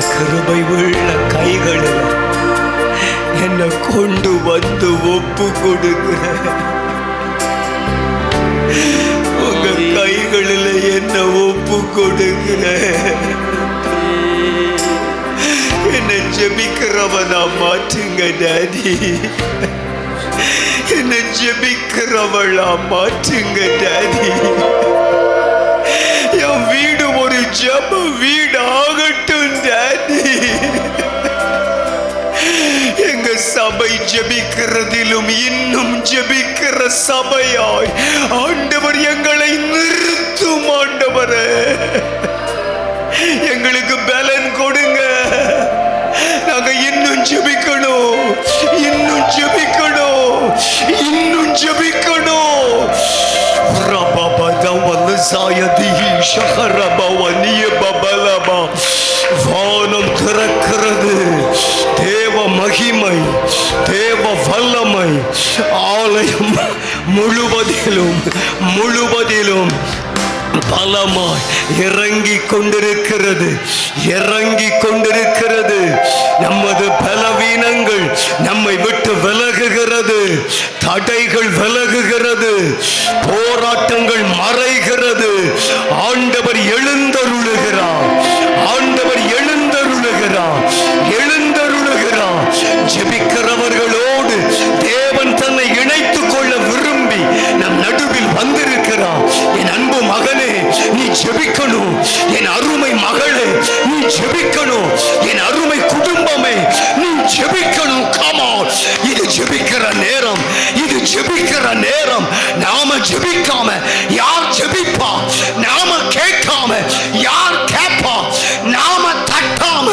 கிருபை உள்ள கைகளில் என்னை கொண்டு வந்து ஒப்பு கொடுக்கிற உங்க கைகளில் என்ன ஒப்பு கொடுக்கிற என்னை ஜெபிக்கிறவனா மாற்றுங்க டாடி. என்னை ஜெபிக்கிறவளா மாற்றுங்க டாடி. என் வீடு ஒரு ஜெப வீடு ஆகட்டும் டாடி. எங்க சபை ஜெபிக்கிறதிலும் இன்னும் ஜெபிக்கிற சபையாய் ஆண்டவர் எங்களை நிறுத்தும். ஆண்டவரே, எங்களுக்கு பலன் கொடுங்க. நாங்க இன்னும் ஜெபிக்கணும், இன்னும் ஜெபிக்கணும், இன்னும் ஜெபிக்கணும். வானம் திறக்கிறது. தேவ மகிமை, தேவ வல்லமை ஆலயம் முழுவதிலும் முழுவதிலும் பலமாய் இறங்கிக் கொண்டிருக்கிறது, இறங்கிக் கொண்டிருக்கிறது. நமது பலவீனங்கள் நம்மை விட்டு விலகுகிறது, தடைகள் விலகுகிறது, போராட்டங்கள் மறைகிறது. ஆண்டவர் எழுந்தருளுகிறார், ஆண்டவர் எழுந்தருளுகிறார், எழுந்தருளுகிறார். ஜெபிக்கிறவர்களோடு தேவன் தன்னை இணைத்துக் கொள்ள விரும்பி நம் நடுவில் வந்திருக்கிறார். என் அன்பு மகனே, நீ ஜெபிக்கணும். என் அருமை மகளே, நீ ஜெபிக்கணும். என் அருமை குடும்பமே, நீ ஜெபிக்கணும். Come on, இது ஜெபிக்கிற நேரம், இது ஜெபிக்கிற நேரம். நாம ஜெபிக்காம யார் ஜெபிப்பா? நாம கேட்காம யார் கேட்பா? நாம தட்டாம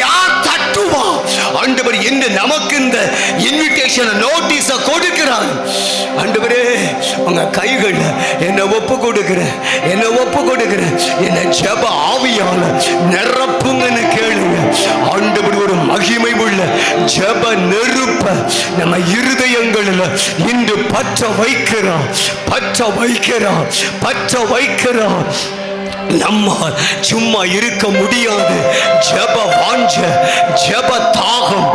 யார் தட்டுவா? ஆண்டவர் என்று நமக்கு இந்த இன்விடேஷன் நோட்டீஸ கொடுக்கிறார். ஆண்டவரே, உங்க கைகள் என்னை ஒப்பு கொடுக்கிறேன், என்னை ஒப்பு கொடுக்கிறேன். என்னை ஜெப ஆவியால நிரப்புங்கன்னு கேளுங்க. ஆண்டவர் ஒரு மகிமை உள்ள ஜெப நெருப்ப நம்ம இருதயங்களில் இன்று பற்ற வைக்கிறார், பற்ற வைக்கிறார், பற்ற வைக்கிறார். நம்மால் சும்மா இருக்க முடியாது. ஜெப வாஞ்ச, ஜெப தாகம்,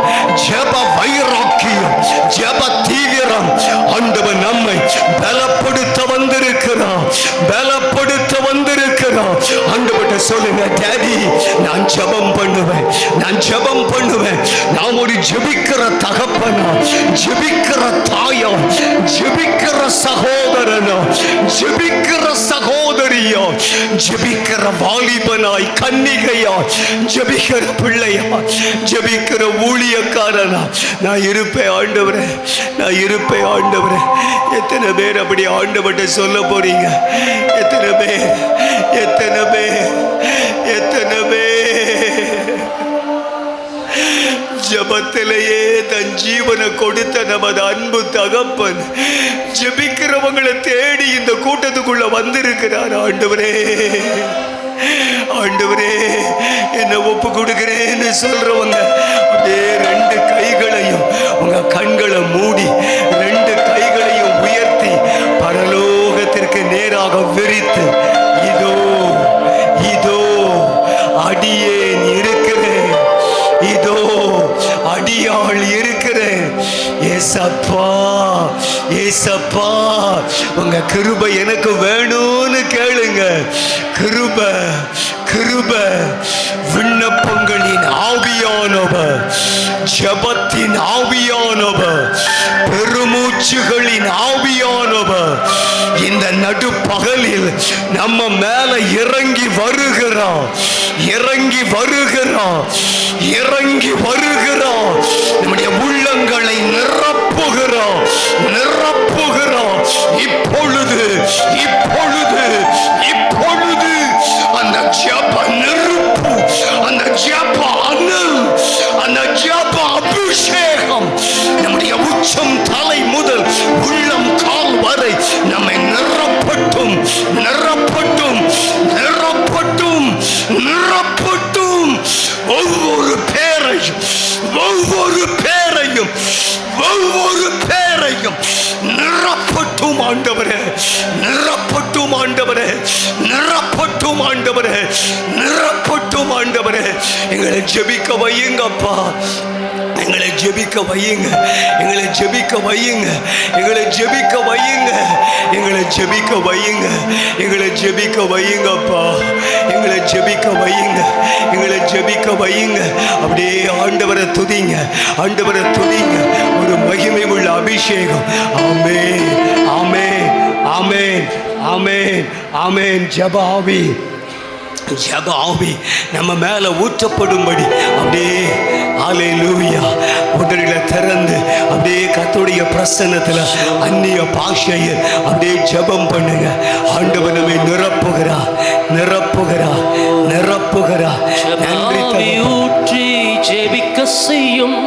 ஜெப வைராக்கியம், ஜெப தீவிரம் ஆண்டவர் நம்மை பலப்படுத்த வந்திருக்கிறார், பலப்படுத்த வந்திருக்கிறார். ஆண்டவர்கிட்ட சொல்லுங்க, டாடி நான் ஜெபம் பண்ணுவேன், நான் ஜெபம் பண்ணுவேன். நாம் ஒரு ஜெபிக்கிற தகப்பனா, ஜெபிக்கிற தாயா, ஜெபிக்கிற சகோதரனா, ஜெபிக்கிற சகோதரியா, ஜெபிக்கிற வாலிபனாய், கன்னிகையாய், ஜெபிக்கிற பிள்ளையாய், ஜெபிக்கிற ஊழியக்காரனா நான் இருப்பேன் ஆண்டவரே, நான் இருப்பேன் ஆண்டவரே. எத்தனை பேர் அப்படி ஆண்டவர்கிட்ட சொல்ல போறீங்க? எத்தனை பேர், எத்தனை பேர், எத்தனை பேர் ஜபத்திலேயே தன் ஜீவனை கொடுத்த நமது அன்பு தகப்பன் ஜெபிக்கிறவங்களை தேடி இந்த கூட்டத்துக்குள்ள வந்திருக்கிறார். ஆண்டவரே, ஆண்டவரே என்ன ஒப்பு கொடுக்கிறேன்னு சொல்றவங்க அப்படியே ரெண்டு கைகளையும் உங்க கண்களை மூடி ரெண்டு கைகளையும் உயர்த்தி பரலோகத்திற்கு நேராக விரித்து, இதோ இதோ அடியேன் இருக்கிறேன், இதோ அடியாள் இருக்கிறேன். ஏசப்பா, ஏசப்பா உங்க கிருபை எனக்கு வேணும்னு கேளுங்க. கிருபை, கிருபை. விண்ணப்பங்களின் ஆவியானவர், ஜபத்தின் ஆவியானவர், பெருமூச்சுகளின் ஆவியானவர் இந்த நடுப்பகலில் நம்ம மேல இறங்கி வருகிறார், இறங்கி வருகிறார், இறங்கி வருகிறார். நம்முடைய உள்ளங்களை நிரப்புகிறார், நிரப்புகிறார். இப்பொழுது, இப்பொழுது, இப்பொழுது அந்த ஜப நெருப்பு, அந்த ஜப அனல், அந்த ஜப அபிஷேகம் நம்முடைய உச்சம் தலை முதல் உள்ளம் கால் வரை நம்மை நிரப்பட்டும், நிரப்பட்டும், நிரப்பட்டும், நிரப்பட்டும். ஒவ்வொரு பேரையும், ஒவ்வொரு பேரையும், ஒவ்வொரு பேரையும் நிரப்பட்டும் நிரப்பட்டும் ஆண்டவரே, நிரப்பட்டும் ஆண்டவரே, நிரப்பட்டும் ஆண்டவரே, நிரப்பட்டும் ஆண்டவரே. எங்களை ஜெபிக்க வையுங்கப்பா, எங்களை ஜெபிக்க வையுங்க, எங்களை ஜெபிக்க வையுங்க, எங்களை ஜெபிக்க வையுங்க, எங்களை ஜெபிக்க வையுங்க, எங்களை ஜெபிக்க வையுங்கப்பா, எங்களை ஜெபிக்க வையுங்க, எங்களை ஜெபிக்க வையுங்க. அப்படியே ஆண்டவரை துதிங்க, ஆண்டவரை துதிங்க. ஒரு மகிமை உள்ள அபிஷேகம். ஆமென், ஆமென், ஆமென், ஆமென், ஆமென். ஜெப ஆவி, ஜெப ஆவி நம்ம மேலே ஊற்றப்படும்படி அப்படியே ஹல்லேலூயா உதடுகளை திறந்து அப்படியே கர்த்தருடைய பிரசன்னத்தில் அந்நிய பாஷையில் அப்படியே ஜெபம் பண்ணுங்க. ஆண்டவர் நம்மை நிரப்புகிறார், நிரப்புகிறார், நிரப்புகிறார். நன்றி. ஊற்றி ஜெபிக்க செய்யும்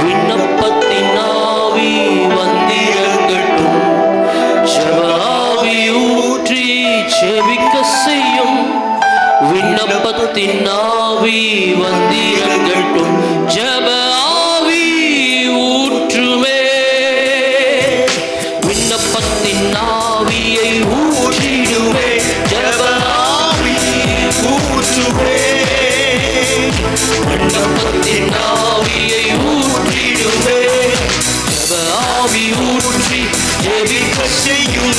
விண்ணப்பத்தின் ஆவி வந்திறங்கட்டும். ஜெபாவி ஊற்றி ஜெபிக்க செய்யும் விண்ணப்பத்தின் ஆவி வந்திறங்கட்டும். ஜெப ஆவி ஊற்றுமே, விண்ணப்பத்தின் ஆவியை ஊற்றிடுமே. ஜெப ஆவி ஊற்றுமே, விண்ணப்பத்தின் ஆவியை ஊற்றிடுமே. ஜெப ஆவி ஊற்றி ஜெபிக்க செய்யும்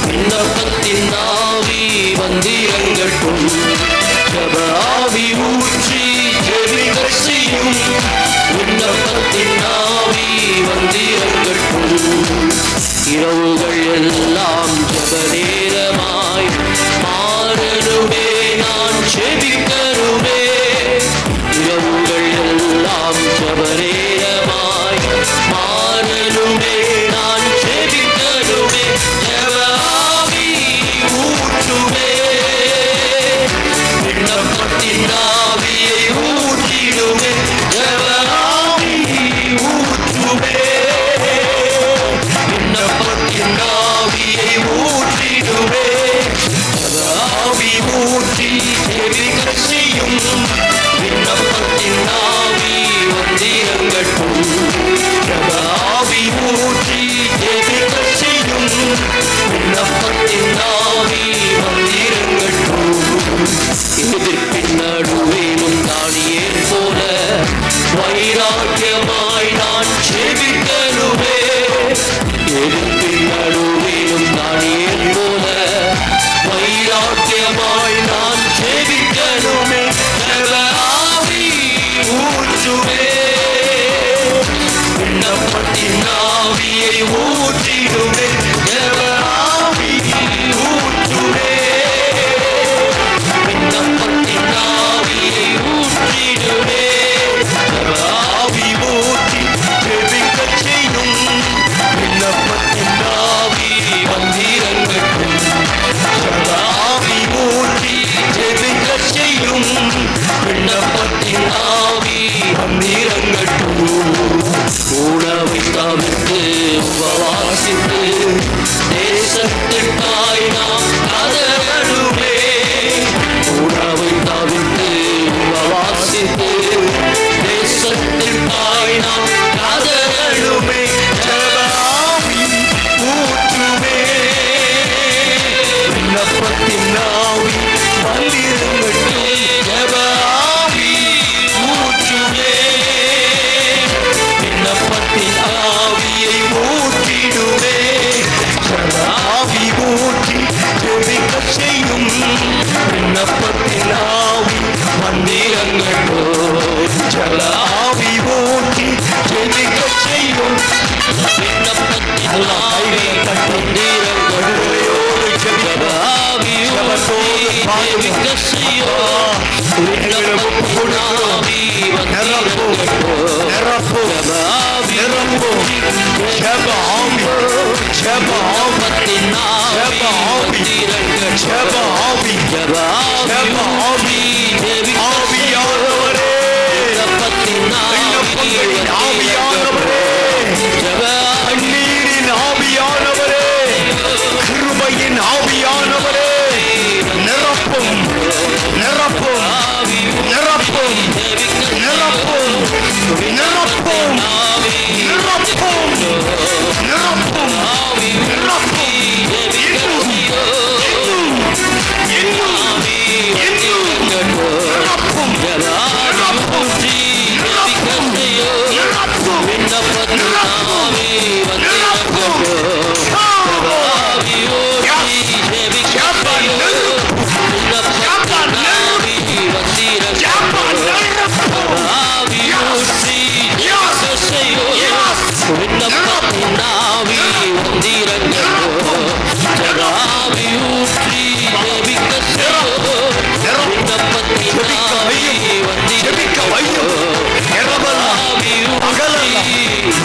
விண்ணப்பத்தின் ஆவி வந்திறங்கட்டும். ஜெப ஆவி ஊற்றி ஜெபிக்க செய்யும் விண்ணப்பத்தின் ஆவி வந்திறங்கட்டும். இரவுகள் எல்லாம் ஜெப நேரமாய் மாறணுமே, நான் ஜெபிக்கணுமே. இரவுகள் எல்லாம் ஜெப நேரமாய் மாறணுமே, நான் ஜெபிக்கணுமே. ஜெப ஆவி ஊற்றுமே, விண்ணப்பத்தின் ஆவியை ஊற்றிடுமே. ஜெப ஆவி ஊற்றுமே, விண்ணப்பத்தின் ஆவியை ஊற்றிடுமே. ஜெப ஆவி ஊற்றி ஜெபிக்க செய்யும் விண்ணப்பத்தின் ஆவி வந்திறங்கட்டும். ஜெப ஆவி ஊற்றி ஜெபிக்க செய்யும் விண்ணப்பத்தின் ஆவி வந்திறங்கட்டும். எதிர்ப்பின் நடுவேனும் தானியேல் போல வைராக்கியமாய் நான் ஜெபிக்கணுமே. எதிர்ப்பின் நடுவேனும் தானியேல் போல வைராக்கியமாய் நான் ஜெபிக்கணுமே. ஜெப ஆவி ஊற்றுமே, விண்ணப்பத்தின் ஆவியை ஊற்றிடுமே. ஜெப ஆவி ஊற்றுமே, விண்ணப்பத்தின் ஆவியை ஊற்றிடுமே. ஜெப ஆவி ஊற்றி ஜெபிக்க செய்யும் விண்ணப்பத்தின் ஆவி வந்திறங்கட்டும். ஜெப ஆவி ஊற்றி ஜெபிக்க செய்யும் விண்ணப்பத்தின் ஆவி வந்திறங்கட்டும். உணவை தவிர்த்து உபவாசித்து தேசத்திற்காய் நாம் கதறணுமே. உணவை தவிர்த்து உபவாசித்து தேசத்திற்காய் நாம் கதறணுமே. ஜெப ஆவி ஊற்றுமே, விண்ணப்பத்தின் ஆவி வந்திறங்கட்டும். ஜெப ஆவி ஊற்றுமே, விண்ணப்பத்தின் ஆவியை ஊற்றிடுமே. ஜெப ஆவி ஊற்றி ஜெபிக்க செய்யும் விண்ணப்பத்தின் ஆவி வந்திறங்கட்டும். ஜெப ஆவி ஊற்றி ஜெபிக்க செய்யும் விண்ணப்பத்தின் ஆவி வந்திறங்கட்டும். ஜெப ஆவி ஊற்றி ஜெபிக்க செய்யும் விண்ணப்பத்தின் ஆவி வந்திறங்கட்டும். ஜெப ஆவி ஊற்றி ஜெப ஆவி, ஜெப ஆவி, ஜெப ஆவி, ஜெப ஆவி, ஜெப ஆவி, ஆவியானவரே, விண்ணப்பத்தின் ஆவியானவரே, கண்ணீரின் ஆவியானவரே, கிருபையின் ஆவியானவரே, நிரப்பும், நிரப்பும், நிரப்பும், நிரப்பும், நிரப்பும், நிரப்பும், நிரப்பும், நிரப்பும்.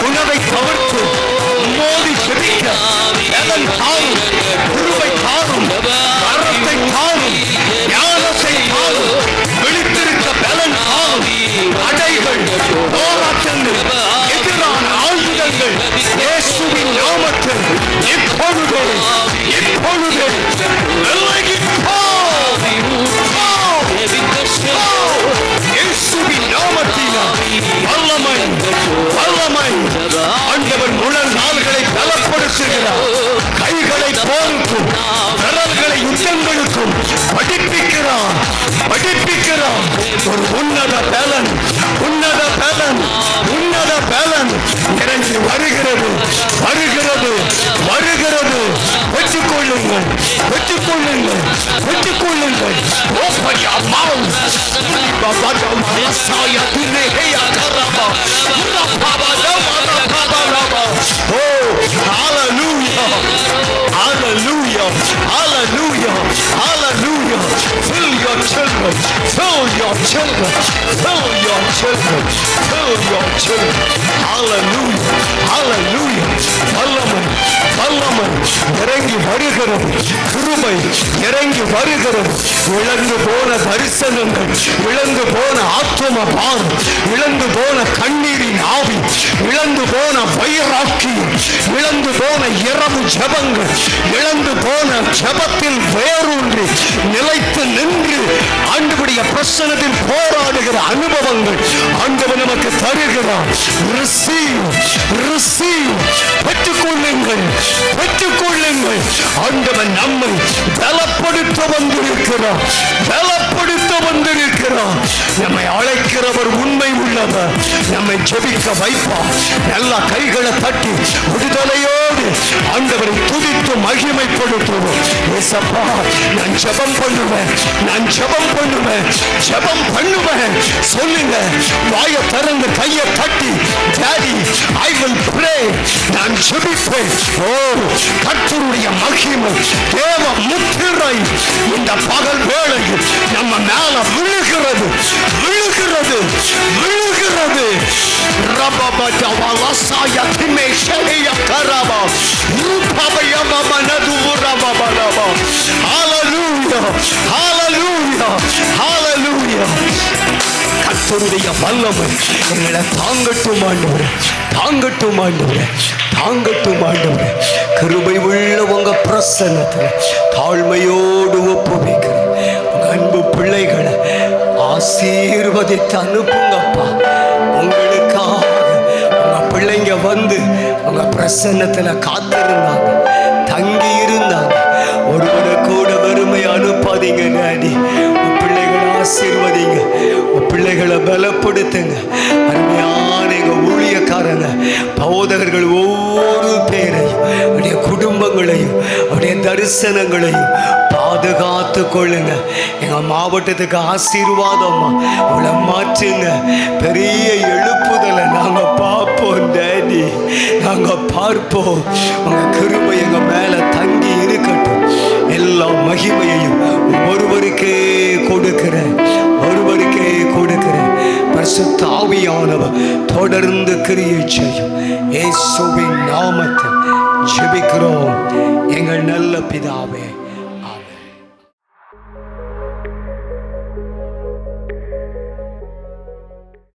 உணவை தவிர்த்து மோதி ஜெபிக்க பலன் தாரும், கிருபை தாரும், வரத்தை தாரும், ஞானத்தை தாரும், விழித்திருக்க பலன் தாரும். அடைகள், போராட்டங்கள், எதிரான ஆயுதங்கள் இயேசுவின் நாமத்தில் இப்பொழுதே விலகி போ. இயேசுவின் நாமத்தினால் வல்லமை ஆண்டவர் முழங்கால்களை பலப்படுத்துகிறார். கைகளை போருக்கும் விரல்களை யுத்தங்களுக்கும் படிப்பிக்கிறார். ஒரு உன்னத பலன் இறங்கி வருகிறது. பெற்றுக்கொள்ளுங்கள். Open your mouth. Oh, hallelujah. Fill your children. Hallelujah. வல்லமை இறங்கி வருகிறது. கிருபை இறங்கி வருகிறது. இழந்து போன தரிசனங்கள், இழந்து போன ஆத்தும பாரம், இழந்து போன கண்ணீரின் ஆவி, இழந்து போன வைராக்கியம், இழந்து போன இரவு ஜெபங்கள், இழந்து போன ஜெபத்தில் வேரூன்றி நிலைத்து நின்று ஆண்டவருடைய பிரசன்னத்தில் போராடுகிற அனுபவங்கள் ஆண்டவர் நமக்கு தருகிறார். ரிசீவ் பெற்றுக்கொள்ளுங்கள். ஆண்டவர் நம்மை பலப்படுத்த வந்திருக்கிறார். நம்மை அழைக்கிறவர் உண்மை உள்ளவர். நம்மை ஜெபிக்க வைப்பார். எல்லா கைகளை தட்டி விடுதலையோடு ஆண்டவரை துதித்து மகிமைப்படுத்துவோம். ஏசப்பா, நான் ஜெபம் பண்ணுவேன் சொல்லுங்க. வாய திறந்து கையை தட்டி, டாடி ஐ வில் ப்ரே, நான் ஜெபிப்பேன். ஓ, கர்த்தருடைய மகிமை, தேவ முத்திரை இந்த பகல் வேளையில் நம்ம மேல விழுகிறது. கர்த்தருடைய வல்லமை எங்களை தாங்கட்டும் ஆண்டவரே. கிருபை உள்ள உங்க பிரசன்னத்தில் தாழ்மையோடு ஒப்புவிக்கிறேன். உங்க அன்பு பிள்ளைகளை ஆசீர்வதித்து அனுப்புங்கப்பா. உங்களுக்காக உங்க பிள்ளைங்க வந்து உங்க பிரசன்னத்தில் காத்திருந்தாங்க, தங்கி இருந்தாங்க. ஒருவரை கூட வறுமை அனுப்பாதீங்க டாடி. உன் பிள்ளைகளை ஆசீர்வதிங்க, உன் பிள்ளைகளை பலப்படுத்துங்க. அருமையான எங்க ஊழியக்காரங்க போதகர்கள் ஒவ்வொரு பேரையும், அவருடைய குடும்பங்களையும், அவருடைய தரிசனங்களையும் பாதுகாத்து கொள்ளுங்க. எங்க மாவட்டத்துக்கு ஆசீர்வாதமா அவளை மாற்றுங்க. பெரிய எழுப்புதலை நாங்க பார்ப்போம் டாடி, பார்ப்போம். உங்க கிருபை எங்க மேல தங்கி இருக்கட்டும். எல்லா மகிமையையும் ஒருவருக்கே கொடுக்கிறேன். பரிசுத்த ஆவியானவர் தொடர்ந்து கிரியை செய்யும். இயேசுவின் நாமத்தில் ஜெபிக்கிறோம் எங்கள் நல்ல பிதாவே.